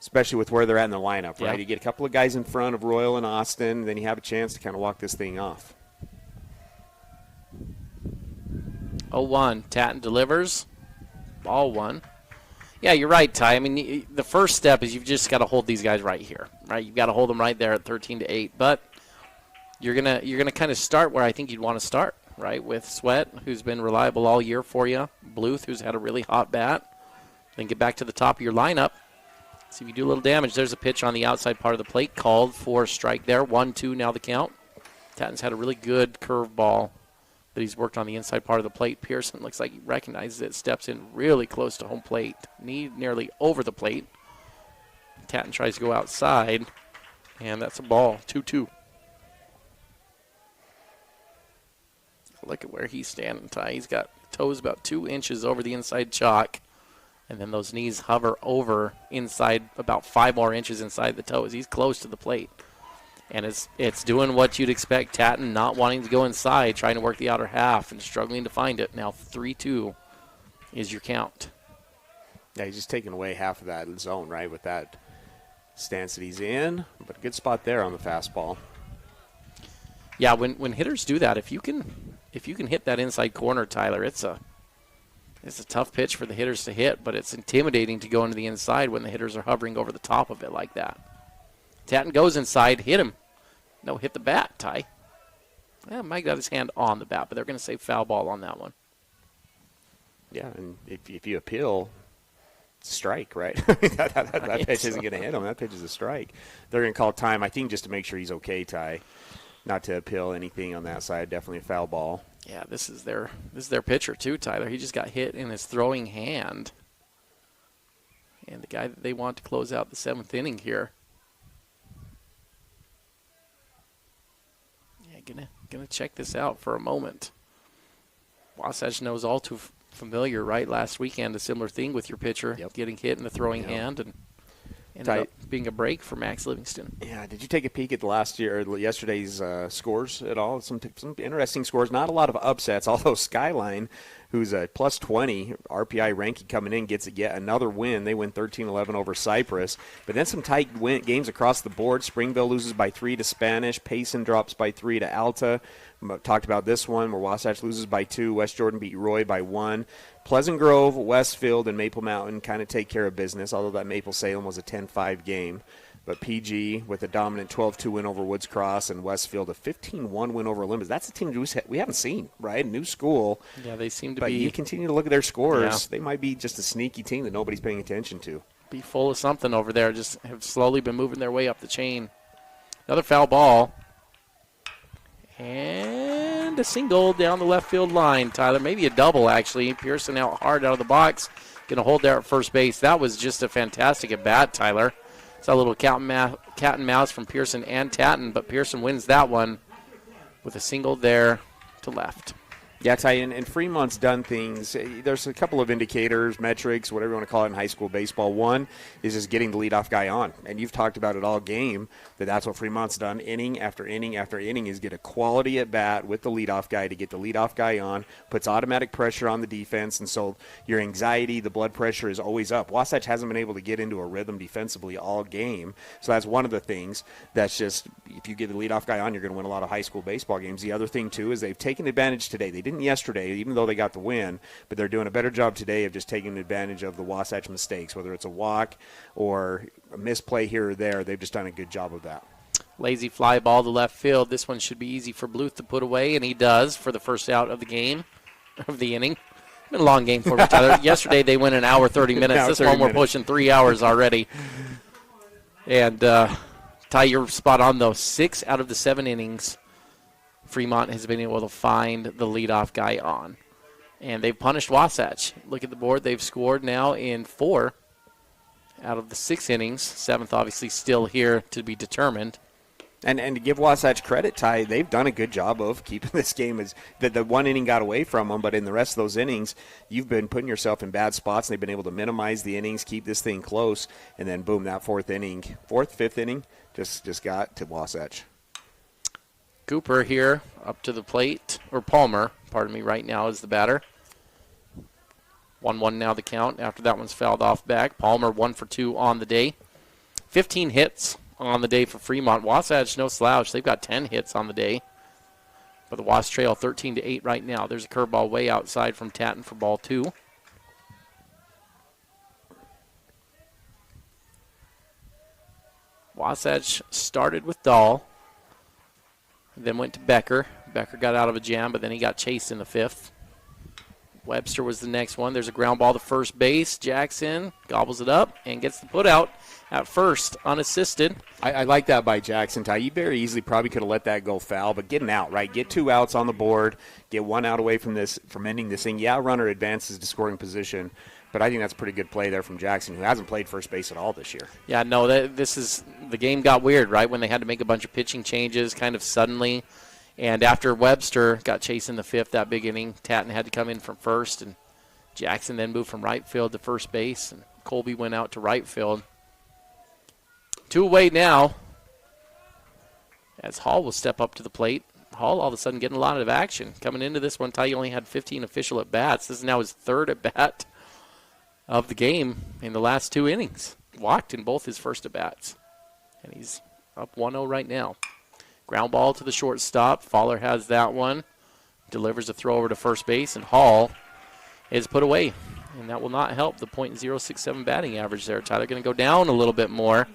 Speaker 21: especially with where they're at in the lineup, right?
Speaker 5: Yeah.
Speaker 21: You get a couple of guys in front of Royal and Austin, then you have a chance to kind of walk this thing off.
Speaker 5: 0-1. Tatton delivers. Ball 1. Yeah, you're right, Ty. I mean, the first step is you've just got to hold these guys right here, right? You've got to hold them right there at 13-8. But you're gonna kind of start where I think you'd want to start, right? With Sweat, who's been reliable all year for you. Bluth, who's had a really hot bat. Then get back to the top of your lineup. See if you do a little damage. There's a pitch on the outside part of the plate called for a strike there. 1-2 now the count. Tatton's had a really good curveball that he's worked on the inside part of the plate. Pearson looks like he recognizes it, steps in really close to home plate, knee nearly over the plate. Tatton tries to go outside, and that's a ball, 2-2. Look at where he's standing, Ty. He's got toes about 2 inches over the inside chalk, and then those knees hover over inside about 5 more inches inside the toes. He's close to the plate. And it's doing what you'd expect. Tatton not wanting to go inside, trying to work the outer half and struggling to find it. Now 3-2 is your count.
Speaker 21: Yeah, he's just taking away half of that zone, right, with that stance that he's in. But a good spot there on the fastball.
Speaker 5: Yeah, when hitters do that, if you can hit that inside corner, Tyler, it's a tough pitch for the hitters to hit, but it's intimidating to go into the inside when the hitters are hovering over the top of it like that. Tatton goes inside, hit him. No, hit the bat, Ty. Yeah, Mike got his hand on the bat, but they're going to say foul ball on that one.
Speaker 21: Yeah, and if you appeal, it's a strike, right? that pitch isn't going to hit him. That pitch is a strike. They're going to call time, I think, just to make sure he's okay, Ty. Not to appeal anything on that side. Definitely a foul ball.
Speaker 5: Yeah, this is their pitcher too, Tyler. He just got hit in his throwing hand. And the guy that they want to close out the 7th inning here. Gonna check this out for a moment. Wasatch knows all too familiar, right? Last weekend, a similar thing with your pitcher getting hit in the throwing hand and ended up being a break for Max Livingston.
Speaker 21: Yeah, did you take a peek at yesterday's scores at all? Some interesting scores. Not a lot of upsets, although Skyline, who's a plus 20 RPI ranking coming in, gets yet another win. They win 13-11 over Cypress. But then some tight games across the board. Springville loses by 3 to Spanish. Payson drops by 3 to Alta. Talked about this one where Wasatch loses by 2. West Jordan beat Roy by 1. Pleasant Grove, Westfield, and Maple Mountain kind of take care of business, although that Maple Salem was a 10-5 game. But PG with a dominant 12-2 win over Woods Cross, and Westfield a 15-1 win over Olympus. That's a team we haven't seen, right? New school.
Speaker 5: Yeah, they seem to
Speaker 21: but
Speaker 5: be.
Speaker 21: But you continue to look at their scores.
Speaker 5: Yeah.
Speaker 21: They might be just a sneaky team that nobody's paying attention to.
Speaker 5: Be full of something over there. Just have slowly been moving their way up the chain. Another foul ball. And a single down the left field line, Tyler. Maybe a double, actually. Pearson out hard out of the box. Going to hold there at first base. That was just a fantastic at-bat, Tyler. It's a little cat and mouse from Pearson and Tatton, but Pearson wins that one with a single there to left.
Speaker 21: Yeah, Ty, and Fremont's done things. There's a couple of indicators, metrics, whatever you want to call it in high school baseball. One is just getting the leadoff guy on, and you've talked about it all game, that's what Fremont's done inning after inning after inning is get a quality at bat with the leadoff guy to get the leadoff guy on, puts automatic pressure on the defense, and so your anxiety, the blood pressure is always up. Wasatch hasn't been able to get into a rhythm defensively all game, so that's one of the things that's just, if you get the leadoff guy on, you're going to win a lot of high school baseball games. The other thing, too, is they've taken advantage today. They didn't yesterday, even though they got the win, but they're doing a better job today of just taking advantage of the Wasatch mistakes, whether it's a walk or a misplay here or there. They've just done a good job of that.
Speaker 5: Lazy fly ball to left field. This one should be easy for Bluth to put away, and he does for the first out of the game, of the inning. Been a long game for me, Tyler. Yesterday they went an hour 30 minutes. This one we're pushing 3 hours already. And Ty, you're spot on, though. 6 out of the 7 innings Fremont has been able to find the leadoff guy on. And they've punished Wasatch. Look at the board. They've scored now in 4 out of the 6 innings. 7th obviously still here to be determined.
Speaker 21: And to give Wasatch credit, Ty, they've done a good job of keeping this game. As the one inning got away from them, but in the rest of those innings, you've been putting yourself in bad spots, and they've been able to minimize the innings, keep this thing close, and then boom, that 5th inning, just got to Wasatch.
Speaker 5: Cooper here up to the plate, or Palmer, pardon me, right now is the batter. 1-1 now the count after that one's fouled off back. Palmer 1 for 2 on the day. 15 hits on the day for Fremont. Wasatch, no slouch. They've got 10 hits on the day. But the Wasps trail 13-8 right now. There's a curveball way outside from Tatton for ball 2. Wasatch started with Dahl. Then went to Becker. Becker got out of a jam, but then he got chased in the 5th. Webster was the next one. There's a ground ball to first base. Jackson gobbles it up and gets the put out at first, unassisted.
Speaker 21: I like that by Jackson, Ty. You very easily probably could have let that go foul, but getting out, right? Get 2 outs on the board, get 1 out away from ending this thing. Yeah, runner advances to scoring position, but I think that's a pretty good play there from Jackson, who hasn't played first base at all this year.
Speaker 5: Yeah, no, the game got weird, right, when they had to make a bunch of pitching changes kind of suddenly. And after Webster got chased in the 5th, that big inning, Tatton had to come in from first, and Jackson then moved from right field to first base, and Colby went out to right field. 2 away now as Hall will step up to the plate. Hall all of a sudden getting a lot of action. Coming into this one, Ty only had 15 official at-bats. This is now his 3rd at-bat of the game in the last 2 innings. Walked in both his first at-bats. And he's up 1-0 right now. Ground ball to the shortstop. Fowler has that one. Delivers a throw over to first base, and Hall is put away. And that will not help the .067 batting average there. Tyler going to go down a little bit more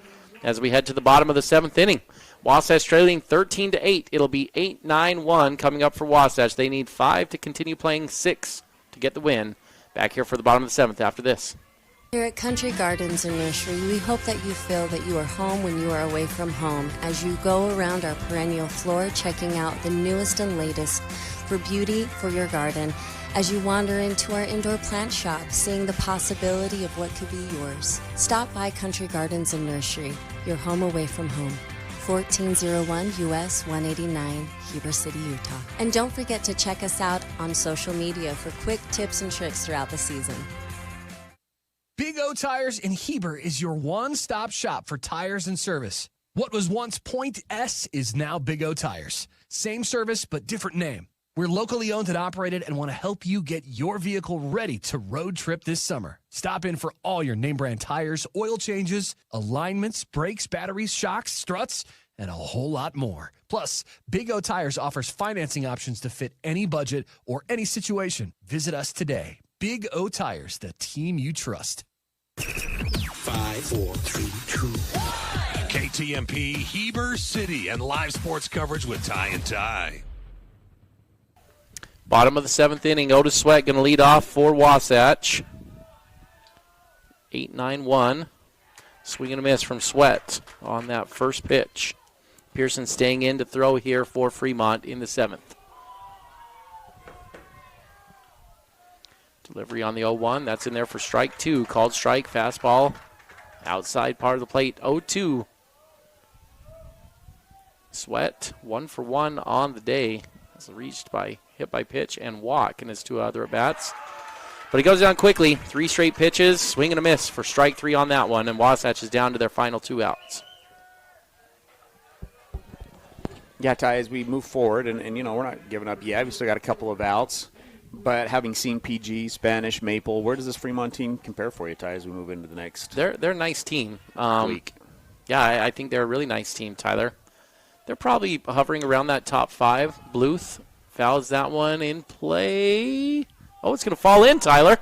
Speaker 5: as we head to the bottom of the 7th inning. Wasatch trailing 13-8. It'll be 8-9-1 coming up for Wasatch. They need 5 to continue playing 6 to get the win. Back here for the bottom of the 7th after this.
Speaker 9: Here at Country Gardens and Nursery, we hope that you feel that you are home when you are away from home as you go around our perennial floor checking out the newest and latest for beauty for your garden. As you wander into our indoor plant shop, seeing the possibility of what could be yours. Stop by Country Gardens and Nursery, your home away from home. 1401 US 189, Heber City, Utah. And don't forget to check us out on social media for quick tips and tricks throughout the season.
Speaker 10: Big O Tires in Heber is your one-stop shop for tires and service. What was once Point S is now Big O Tires. Same service, but different name. We're locally owned and operated and want to help you get your vehicle ready to road trip this summer. Stop in for all your name brand tires, oil changes, alignments, brakes, batteries, shocks, struts, and a whole lot more. Plus, Big O Tires offers financing options to fit any budget or any situation. Visit us today. Big O Tires, the team you trust.
Speaker 8: 5, 4, 3, 2, 1.
Speaker 3: KTMP, Heber City, and live sports coverage with Ty and Ty.
Speaker 5: Bottom of the 7th inning, Otis Sweat going to lead off for Wasatch. 8-9-1. Swing and a miss from Sweat on that first pitch. Pearson staying in to throw here for Fremont in the 7th. Delivery on the 0-1. That's in there for strike 2. Called strike, fastball. Outside part of the plate, 0-2. Sweat, 1 for 1 on the day. As reached by hit by pitch and walk in his 2 other at-bats. But he goes down quickly. 3 straight pitches, swing and a miss for strike 3 on that one. And Wasatch is down to their final 2 outs.
Speaker 21: Yeah, Ty, as we move forward, and we're not giving up yet. We still got a couple of outs. But having seen PG, Spanish, Maple, where does this Fremont team compare for you, Ty, as we move into the next
Speaker 5: They're a nice team.
Speaker 21: week?
Speaker 5: Yeah, I think they're a really nice team, Tyler. They're probably hovering around that top 5. Bluth fouls that one in play. Oh, it's going to fall in, Tyler.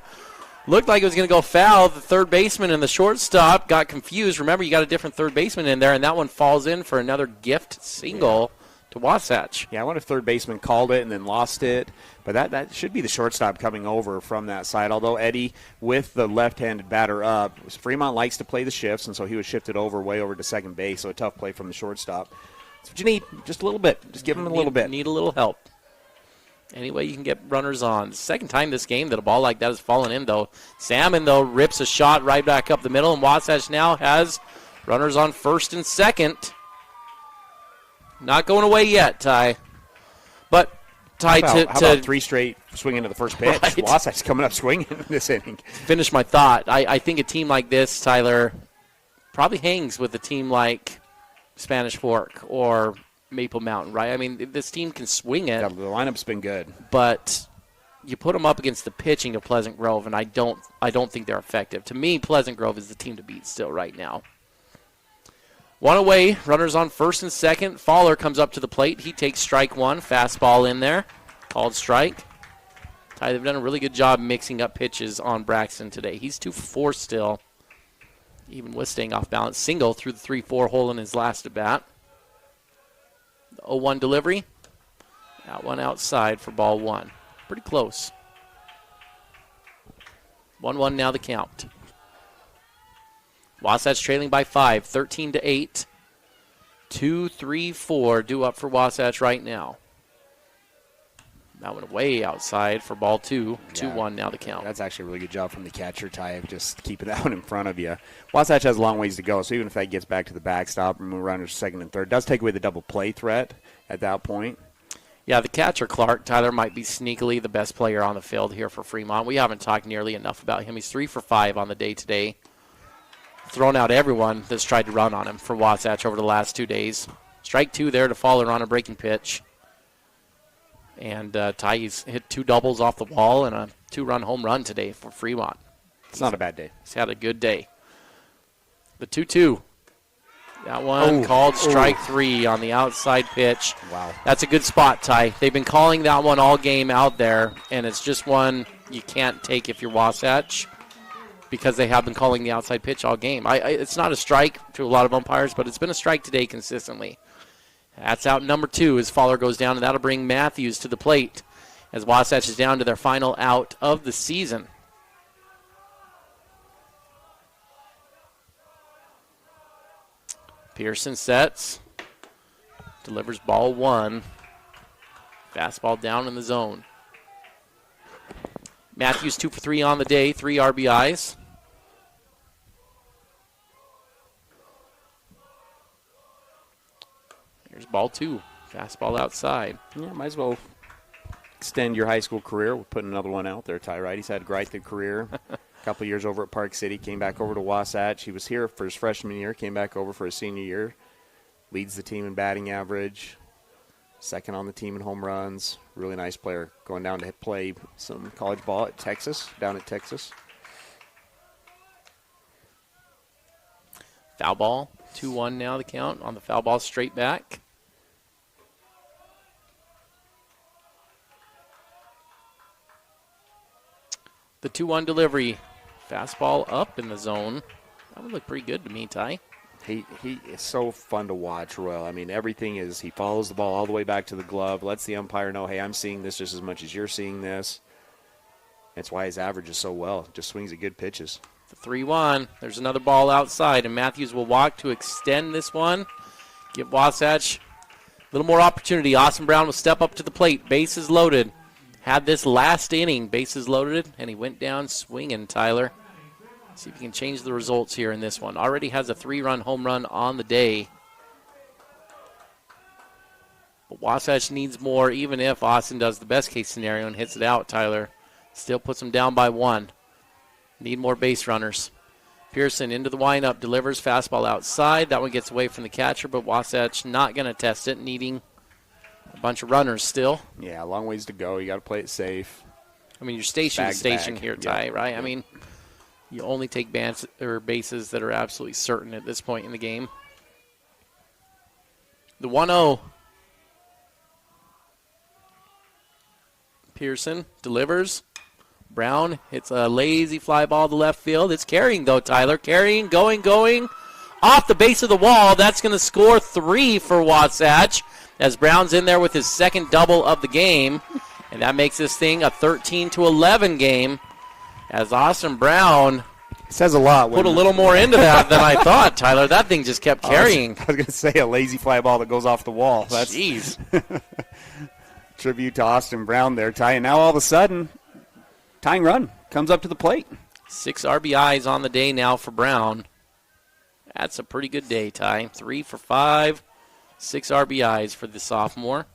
Speaker 5: Looked like it was going to go foul. The third baseman and the shortstop got confused. Remember, you got a different third baseman in there, and that one falls in for another gift single to Wasatch.
Speaker 21: Yeah, I wonder if third baseman called it and then lost it. But that should be the shortstop coming over from that side. Although Eddie, with the left-handed batter up, Fremont likes to play the shifts, and so he was shifted way over to second base. So a tough play from the shortstop. That's what you need, just a little bit. Just give him a little bit.
Speaker 5: Need a little help. Any way you can get runners on. Second time this game that a ball like that has fallen in, though. Salmon, though, rips a shot right back up the middle, and Wasatch now has runners on first and second. Not going away yet, Ty. But Ty,
Speaker 21: how about 3 straight swinging to the first pitch?
Speaker 5: Right.
Speaker 21: Wasatch coming up swinging in this inning.
Speaker 5: Finish my thought. I think a team like this, Tyler, probably hangs with a team like Spanish Fork or Maple Mountain, right? I mean, this team can swing it.
Speaker 21: Yeah, the lineup's been good.
Speaker 5: But you put them up against the pitching of Pleasant Grove, and I don't think they're effective. To me, Pleasant Grove is the team to beat still right now. 1 away, runners on first and second. Fowler comes up to the plate. He takes strike 1, fastball in there, called strike. Ty, they've done a really good job mixing up pitches on Braxton today. He's 2 for 4 still, even with staying off balance. Single through the 3-4 hole in his last at bat. 0-1 delivery. That one outside for ball 1. Pretty close. 1-1 now the count. Wasatch trailing by 5, 13-8. 2-3-4 due up for Wasatch right now. That one way outside for ball 2. 2-1 now the count.
Speaker 21: That's actually a really good job from the catcher, Ty, of just keeping that one in front of you. Wasatch has a long ways to go, so even if that gets back to the backstop and move runners second and third, it does take away the double play threat at that point.
Speaker 5: Yeah, the catcher, Clark, Tyler, might be sneakily the best player on the field here for Fremont. We haven't talked nearly enough about him. He's 3 for 5 on the day today. Thrown out everyone that's tried to run on him for Wasatch over the last 2 days. Strike 2 there to Fowler on a breaking pitch. And Ty's hit 2 doubles off the wall and a 2-run home run today for Fremont.
Speaker 21: It's not a bad day.
Speaker 5: He's had a good day. The 2-2. That one called strike 3 on the outside pitch.
Speaker 21: Wow.
Speaker 5: That's a good spot, Ty. They've been calling that one all game out there, and it's just one you can't take if you're Wasatch because they have been calling the outside pitch all game. It's not a strike to a lot of umpires, but it's been a strike today consistently. That's out number 2 as Fowler goes down, and that'll bring Matthews to the plate as Wasatch is down to their final out of the season. Pearson sets, delivers ball 1. Fastball down in the zone. Matthews 2 for 3 on the day, 3 RBIs. Here's ball 2. Fastball outside.
Speaker 21: Yeah, might as well extend your high school career. We'll put another one out there, Ty, right? He's had quite the career. A couple of years over at Park City, came back over to Wasatch. He was here for his freshman year, came back over for his senior year. Leads the team in batting average. Second on the team in home runs. Really nice player. Going down to play some college ball at Texas, down at Texas.
Speaker 5: Foul ball. 2-1 now the count on the foul ball straight back. The 2-1 delivery. Fastball up in the zone. That would look pretty good to me, Ty.
Speaker 21: He is so fun to watch, Royal. I mean, everything is, he follows the ball all the way back to the glove, lets the umpire know, hey, I'm seeing this just as much as you're seeing this. That's why his average is so well. Just swings at good pitches.
Speaker 5: It's a 3-1. There's another ball outside, and Matthews will walk to extend this one. Give Wasatch a little more opportunity. Austin Brown will step up to the plate. Bases loaded. Had this last inning, bases loaded, and he went down swinging, Tyler. See if he can change the results here in this one. Already has a 3-run home run on the day. But Wasatch needs more, even if Austin does the best-case scenario and hits it out, Tyler. Still puts them down by 1. Need more base runners. Pearson into the windup, delivers fastball outside. That one gets away from the catcher, but Wasatch not going to test it, needing a bunch of runners still.
Speaker 21: Yeah, a long ways to go. You got to play it safe.
Speaker 5: I mean, you're stationed here, Ty, right? Yeah. I mean, you only take bases that are absolutely certain at this point in the game. The 1-0. Pearson delivers. Brown hits a lazy fly ball to left field. It's carrying, though, Tyler. Carrying, going. Off the base of the wall. That's going to score 3 for Wasatch as Brown's in there with his second double of the game. And that makes this thing a 13-11 game as Austin Brown
Speaker 21: says a lot.
Speaker 5: Put a little more into that than I thought, Tyler. That thing just kept carrying.
Speaker 21: I was going to say a lazy fly ball that goes off the wall. That's
Speaker 5: Jeez.
Speaker 21: Tribute to Austin Brown there, Ty. And now all of a sudden, tying run comes up to the plate.
Speaker 5: 6 RBIs on the day now for Brown. That's a pretty good day, Ty. 3 for 5, 6 RBIs for the sophomore.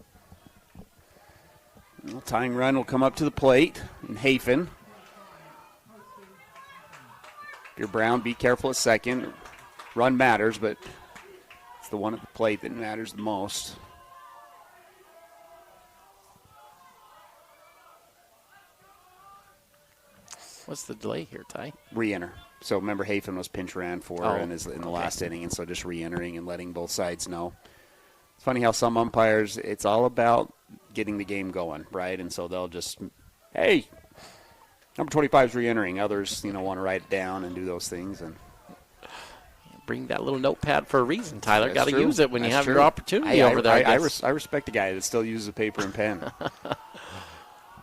Speaker 21: Well, tying run will come up to the plate in Hafen. If you're Brown, be careful at second. Run matters, but it's the one at the plate that matters the most.
Speaker 5: What's the delay here, Ty?
Speaker 21: Re-enter. So remember, Hafen was pinch ran for in the last inning, and so just re-entering and letting both sides know. It's funny how some umpires, it's all about getting the game going, right? And so they'll just, hey, number 25 is re-entering. Others, want to write it down and do those things. And
Speaker 5: bring that little notepad for a reason, Tyler. Got to
Speaker 21: true.
Speaker 5: use it when
Speaker 21: That's
Speaker 5: you have
Speaker 21: true.
Speaker 5: your opportunity over there.
Speaker 21: I respect a guy that still uses paper and pen.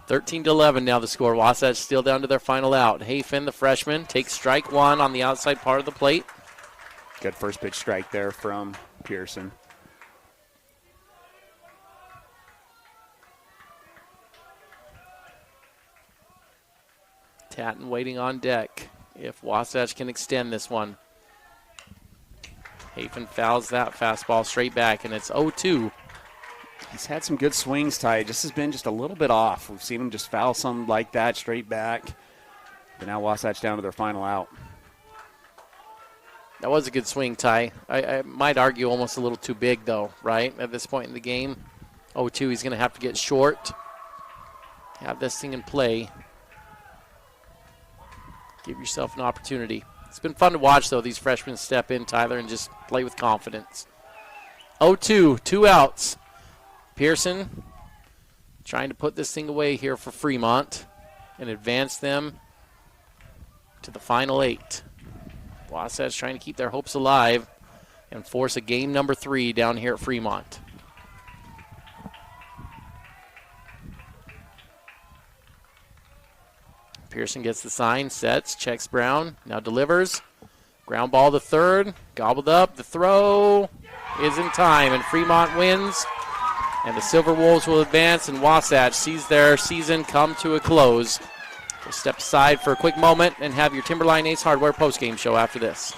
Speaker 5: 13-11 now the score. Wasatch still down to their final out. Hafen, the freshman, takes strike 1 on the outside part of the plate.
Speaker 21: Good first pitch strike there from Pearson.
Speaker 5: Tatton waiting on deck if Wasatch can extend this one. Hafen fouls that fastball straight back, and it's 0-2.
Speaker 21: He's had some good swings, Ty. Just has been just a little bit off. We've seen him just foul some like that straight back. But now Wasatch down to their final out.
Speaker 5: That was a good swing, Ty. I might argue almost a little too big, though, right, at this point in the game. 0-2, he's going to have to get short. Have this thing in play. Give yourself an opportunity. It's been fun to watch, though, these freshmen step in, Tyler, and just play with confidence. 0-2, 2 outs. Pearson trying to put this thing away here for Fremont and advance them to the final 8. Wasatch trying to keep their hopes alive and force a game number 3 down here at Fremont. Pearson gets the sign, sets, checks Brown, now delivers. Ground ball to third, gobbled up. The throw is in time, and Fremont wins. And the Silver Wolves will advance, and Wasatch sees their season come to a close. We'll step aside for a quick moment and have your Timberline Ace Hardware postgame show after this.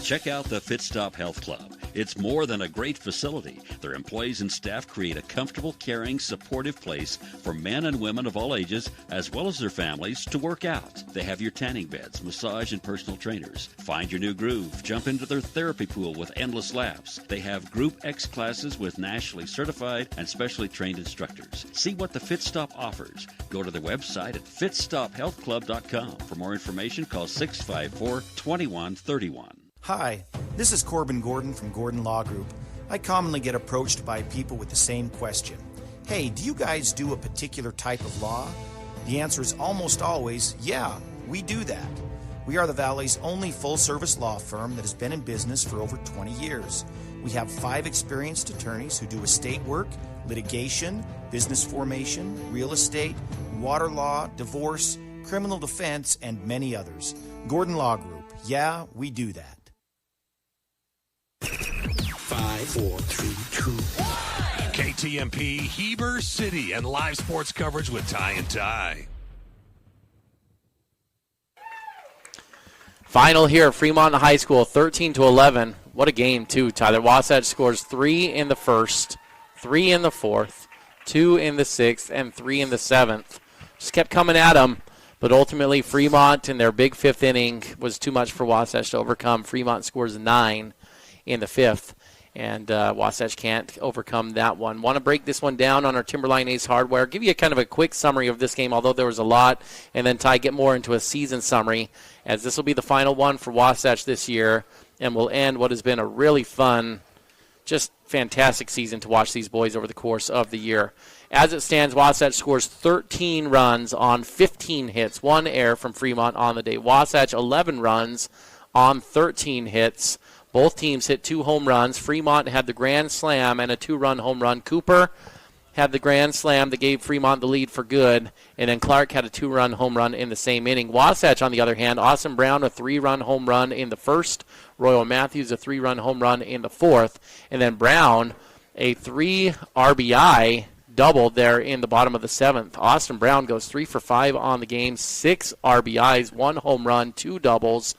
Speaker 11: Check out the Fit Stop Health Club. It's more than a great facility. Their employees and staff create a comfortable, caring, supportive place for men and women of all ages, as well as their families, to work out. They have your tanning beds, massage, and personal trainers. Find your new groove. Jump into their therapy pool with endless laughs. They have Group X classes with nationally certified and specially trained instructors. See what the Fit Stop offers. Go to their website at fitstophealthclub.com. For more information, call 654-2131.
Speaker 2: Hi, this is Corbin Gordon from Gordon Law Group. I commonly get approached by people with the same question. Hey, do you guys do a particular type of law? The answer is almost always, yeah, we do that. We are the Valley's only full-service law firm that has been in business for over 20 years. We have 5 experienced attorneys who do estate work, litigation, business formation, real estate, water law, divorce, criminal defense, and many others. Gordon Law Group. Yeah, we do that.
Speaker 8: 5, 4, 3, 2, 1.
Speaker 3: KTMP, Heber City, and live sports coverage with Ty and Ty.
Speaker 5: Final here, Fremont High School, 13-11. What a game, too, Tyler. Wasatch scores 3 in the first, 3 in the fourth, 2 in the sixth, and 3 in the seventh. Just kept coming at them, but ultimately Fremont in their big fifth inning was too much for Wasatch to overcome. Fremont scores 9 in the fifth, and Wasatch can't overcome that one. Want to break this one down on our Timberline Ace Hardware. Give you a kind of a quick summary of this game, although there was a lot, and then Ty get more into a season summary, as this will be the final one for Wasatch this year, and will end what has been a really fun, just fantastic season to watch these boys over the course of the year. As it stands, Wasatch scores 13 runs on 15 hits, 1 error from Fremont on the day. Wasatch 11 runs on 13 hits. Both teams hit 2 home runs. Fremont had the grand slam and a 2-run home run. Cooper had the grand slam that gave Fremont the lead for good, and then Clark had a 2-run home run in the same inning. Wasatch, on the other hand, Austin Brown a 3-run home run in the first, Royal Matthews a 3-run home run in the fourth, and then Brown a 3 RBI double there in the bottom of the seventh. Austin Brown goes 3 for 5 on the game, 6 RBIs, 1 home run, 2 doubles.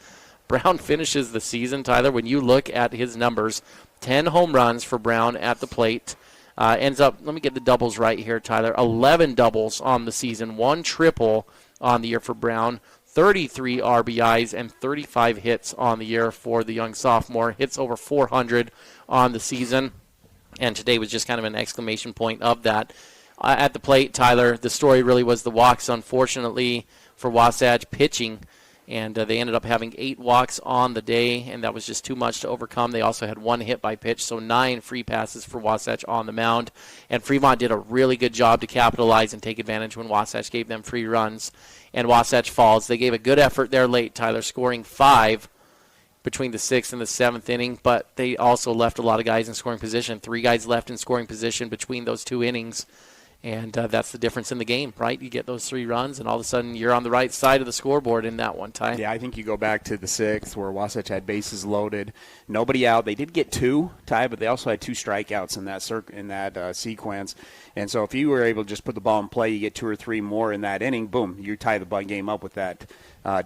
Speaker 5: Brown finishes the season, Tyler, when you look at his numbers, 10 home runs for Brown at the plate. Ends up, let me get the doubles right here, Tyler, 11 doubles on the season, 1 triple on the year for Brown, 33 RBIs, and 35 hits on the year for the young sophomore. Hits over 400 on the season, and today was just kind of an exclamation point of that. At the plate, Tyler, the story really was the walks, unfortunately, for Wasatch pitching. And they ended up having 8 walks on the day, and that was just too much to overcome. They also had 1 hit by pitch, so 9 free passes for Wasatch on the mound. And Fremont did a really good job to capitalize and take advantage when Wasatch gave them free runs. And Wasatch falls. They gave a good effort there late, Tyler, scoring 5 between the 6th and the 7th inning, but they also left a lot of guys in scoring position. 3 guys left in scoring position between those 2 innings. And that's the difference in the game, right? You get those 3 runs, and all of a sudden you're on the right side of the scoreboard in that one, Ty.
Speaker 21: Yeah, I think you go back to the 6th where Wasatch had bases loaded, nobody out. They did get 2, Ty, but they also had 2 strikeouts in that sequence. And so if you were able to just put the ball in play, you get 2 or 3 more in that inning, boom, you tie the game up with that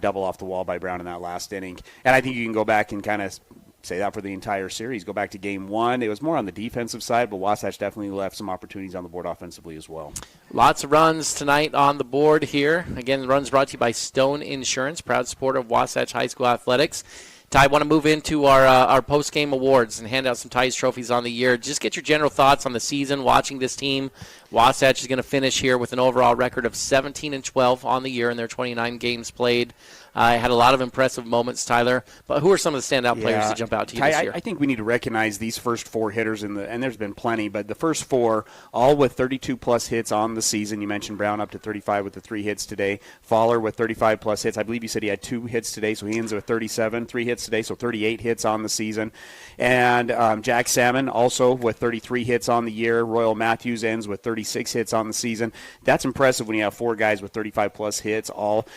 Speaker 21: double off the wall by Brown in that last inning. And I think you can go back and kind of say that for the entire series. Go back to game 1. It was more on the defensive side, but Wasatch definitely left some opportunities on the board offensively as well.
Speaker 5: Lots of runs tonight on the board here. Again, the runs brought to you by Stone Insurance, proud supporter of Wasatch High School Athletics. Ty, I want to move into our post-game awards and hand out some Ty's trophies on the year. Just get your general thoughts on the season, watching this team. Wasatch is going to finish here with an overall record of 17-12 on the year in their 29 games played. Had a lot of impressive moments, Tyler. But who are some of the standout players to jump out to you this year?
Speaker 21: I think we need to recognize these first 4 hitters, and there's been plenty, but the first 4, all with 32-plus hits on the season. You mentioned Brown up to 35 with the 3 hits today. Fowler with 35-plus hits. I believe you said he had 2 hits today, so he ends with 37. 3 hits today, so 38 hits on the season. And Jack Salmon also with 33 hits on the year. Royal Matthews ends with 36 hits on the season. That's impressive when you have 4 guys with 35-plus hits all.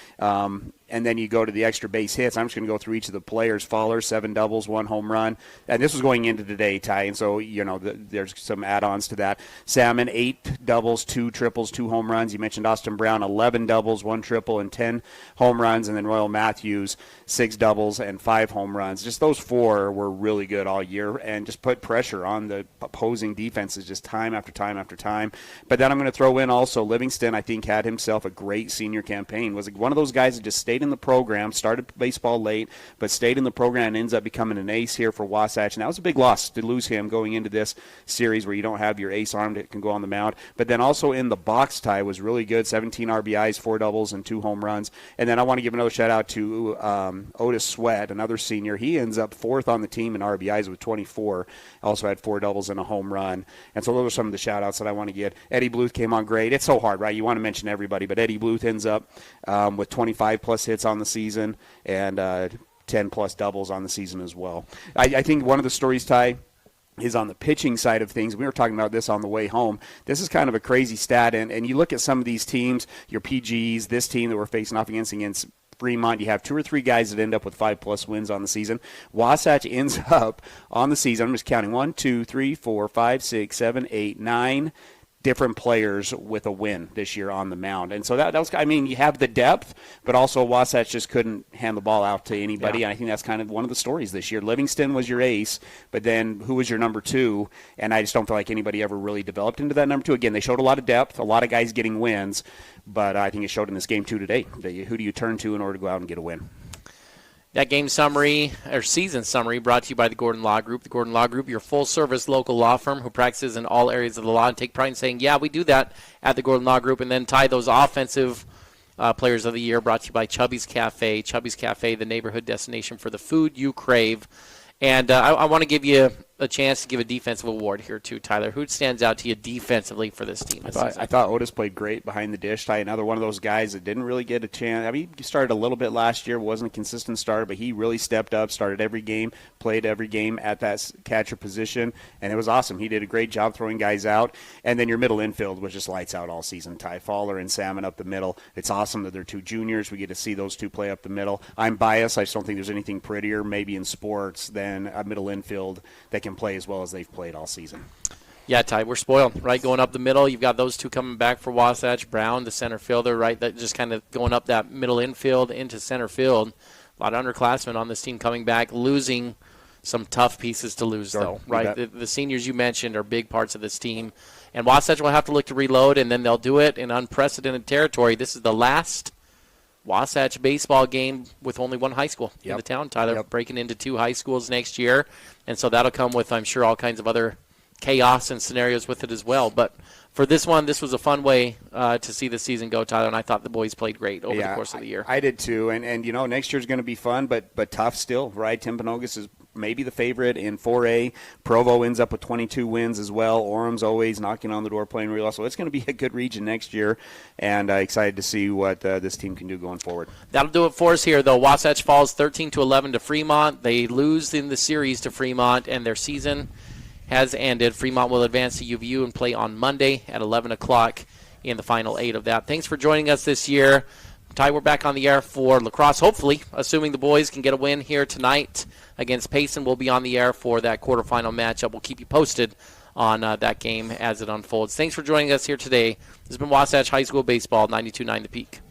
Speaker 21: And then you go to the extra base hits. I'm just going to go through each of the players. Fowler, 7 doubles, 1 home run. And this was going into today, Ty, and so, there's some add-ons to that. Salmon, 8 doubles, 2 triples, 2 home runs. You mentioned Austin Brown, 11 doubles, 1 triple, and 10 home runs. And then Royal Matthews, 6 doubles and 5 home runs. Just those 4 were really good all year and just put pressure on the opposing defenses just time after time after time. But then I'm going to throw in also Livingston, I think, had himself a great senior campaign. Was one of those guys that just stayed in the program, started baseball late, but stayed in the program and ends up becoming an ace here for Wasatch. And that was a big loss to lose him going into this series where you don't have your ace arm that can go on the mound. But then also in the box, Ty, was really good, 17 RBIs, 4 doubles, and 2 home runs. And then I want to give another shout-out to Otis Sweat, another senior. He ends up 4th on the team in RBIs with 24. Also had 4 doubles and a home run. And so those are some of the shout-outs that I want to get. Eddie Bluth came on great. It's so hard, right? You want to mention everybody, but Eddie Bluth ends up with 25-plus plus hits on the season and 10 plus doubles on the season as well. I think one of the stories, Ty, is on the pitching side of things. We were talking about this on the way home. This is kind of a crazy stat, and you look at some of these teams, your PGs, this team that we're facing off against Fremont, you have 2 or 3 guys that end up with 5+ wins on the season. Wasatch ends up on the season, I'm just counting, 1, 2, 3, 4, 5, 6, 7, 8, 9 different players with a win this year on the mound. And so that was, I mean, you have the depth, but also Wasatch just couldn't hand the ball out to anybody. Yeah. And I think that's kind of one of the stories this year. Livingston was your ace, but then who was your number 2? And I just don't feel like anybody ever really developed into that number 2. Again, they showed a lot of depth, a lot of guys getting wins, but I think it showed in this game 2 today. Who do you turn to in order to go out and get a win?
Speaker 5: That game summary, or season summary, brought to you by the Gordon Law Group. The Gordon Law Group, your full-service local law firm who practices in all areas of the law and take pride in saying, yeah, we do that at the Gordon Law Group, and then tie those offensive players of the year, brought to you by Chubby's Cafe. Chubby's Cafe, the neighborhood destination for the food you crave. And I want to give you a chance to give a defensive award here, too, Tyler. Who stands out to you defensively for this team?
Speaker 21: I thought Otis played great behind the dish. Another one of those guys that didn't really get a chance. I mean, he started a little bit last year, wasn't a consistent starter, but he really stepped up, started every game, played every game at that catcher position, and it was awesome. He did a great job throwing guys out. And then your middle infield was just lights out all season. Ty Fowler and Salmon up the middle. It's awesome that they're 2 juniors. We get to see those 2 play up the middle. I'm biased. I just don't think there's anything prettier, maybe in sports, than a middle infield that can play as well as they've played all season.
Speaker 5: Yeah, Ty, we're spoiled, right? Going up the middle, you've got those 2 coming back for Wasatch. Brown, the center fielder, right? That just kind of going up that middle infield into center field. A lot of underclassmen on this team coming back, losing some tough pieces to lose, though, right? The seniors you mentioned are big parts of this team. And Wasatch will have to look to reload, and then they'll do it in unprecedented territory. This is the last Wasatch baseball game with only 1 high school in the town, Tyler, breaking into 2 high schools next year. And so that'll come with, I'm sure, all kinds of other chaos and scenarios with it as well. But for this one, this was a fun way to see the season go, Tyler, and I thought the boys played great over the course of the year.
Speaker 21: I did too, and you know, next year's going to be fun, but tough still, right? Timpanogos is maybe the favorite in 4A. Provo ends up with 22 wins as well. Orem's always knocking on the door playing real well. So it's going to be a good region next year, and excited to see what this team can do going forward.
Speaker 5: That'll do it for us here, though. Wasatch falls 13-11 to Fremont. They lose in the series to Fremont, and their season has ended. Fremont will advance to UVU and play on Monday at 11 o'clock in the final 8 of that. Thanks for joining us this year. Ty, we're back on the air for lacrosse, hopefully, assuming the boys can get a win here tonight against Payson. We'll be on the air for that quarterfinal matchup. We'll keep you posted on that game as it unfolds. Thanks for joining us here today. This has been Wasatch High School Baseball, 92.9 The Peak.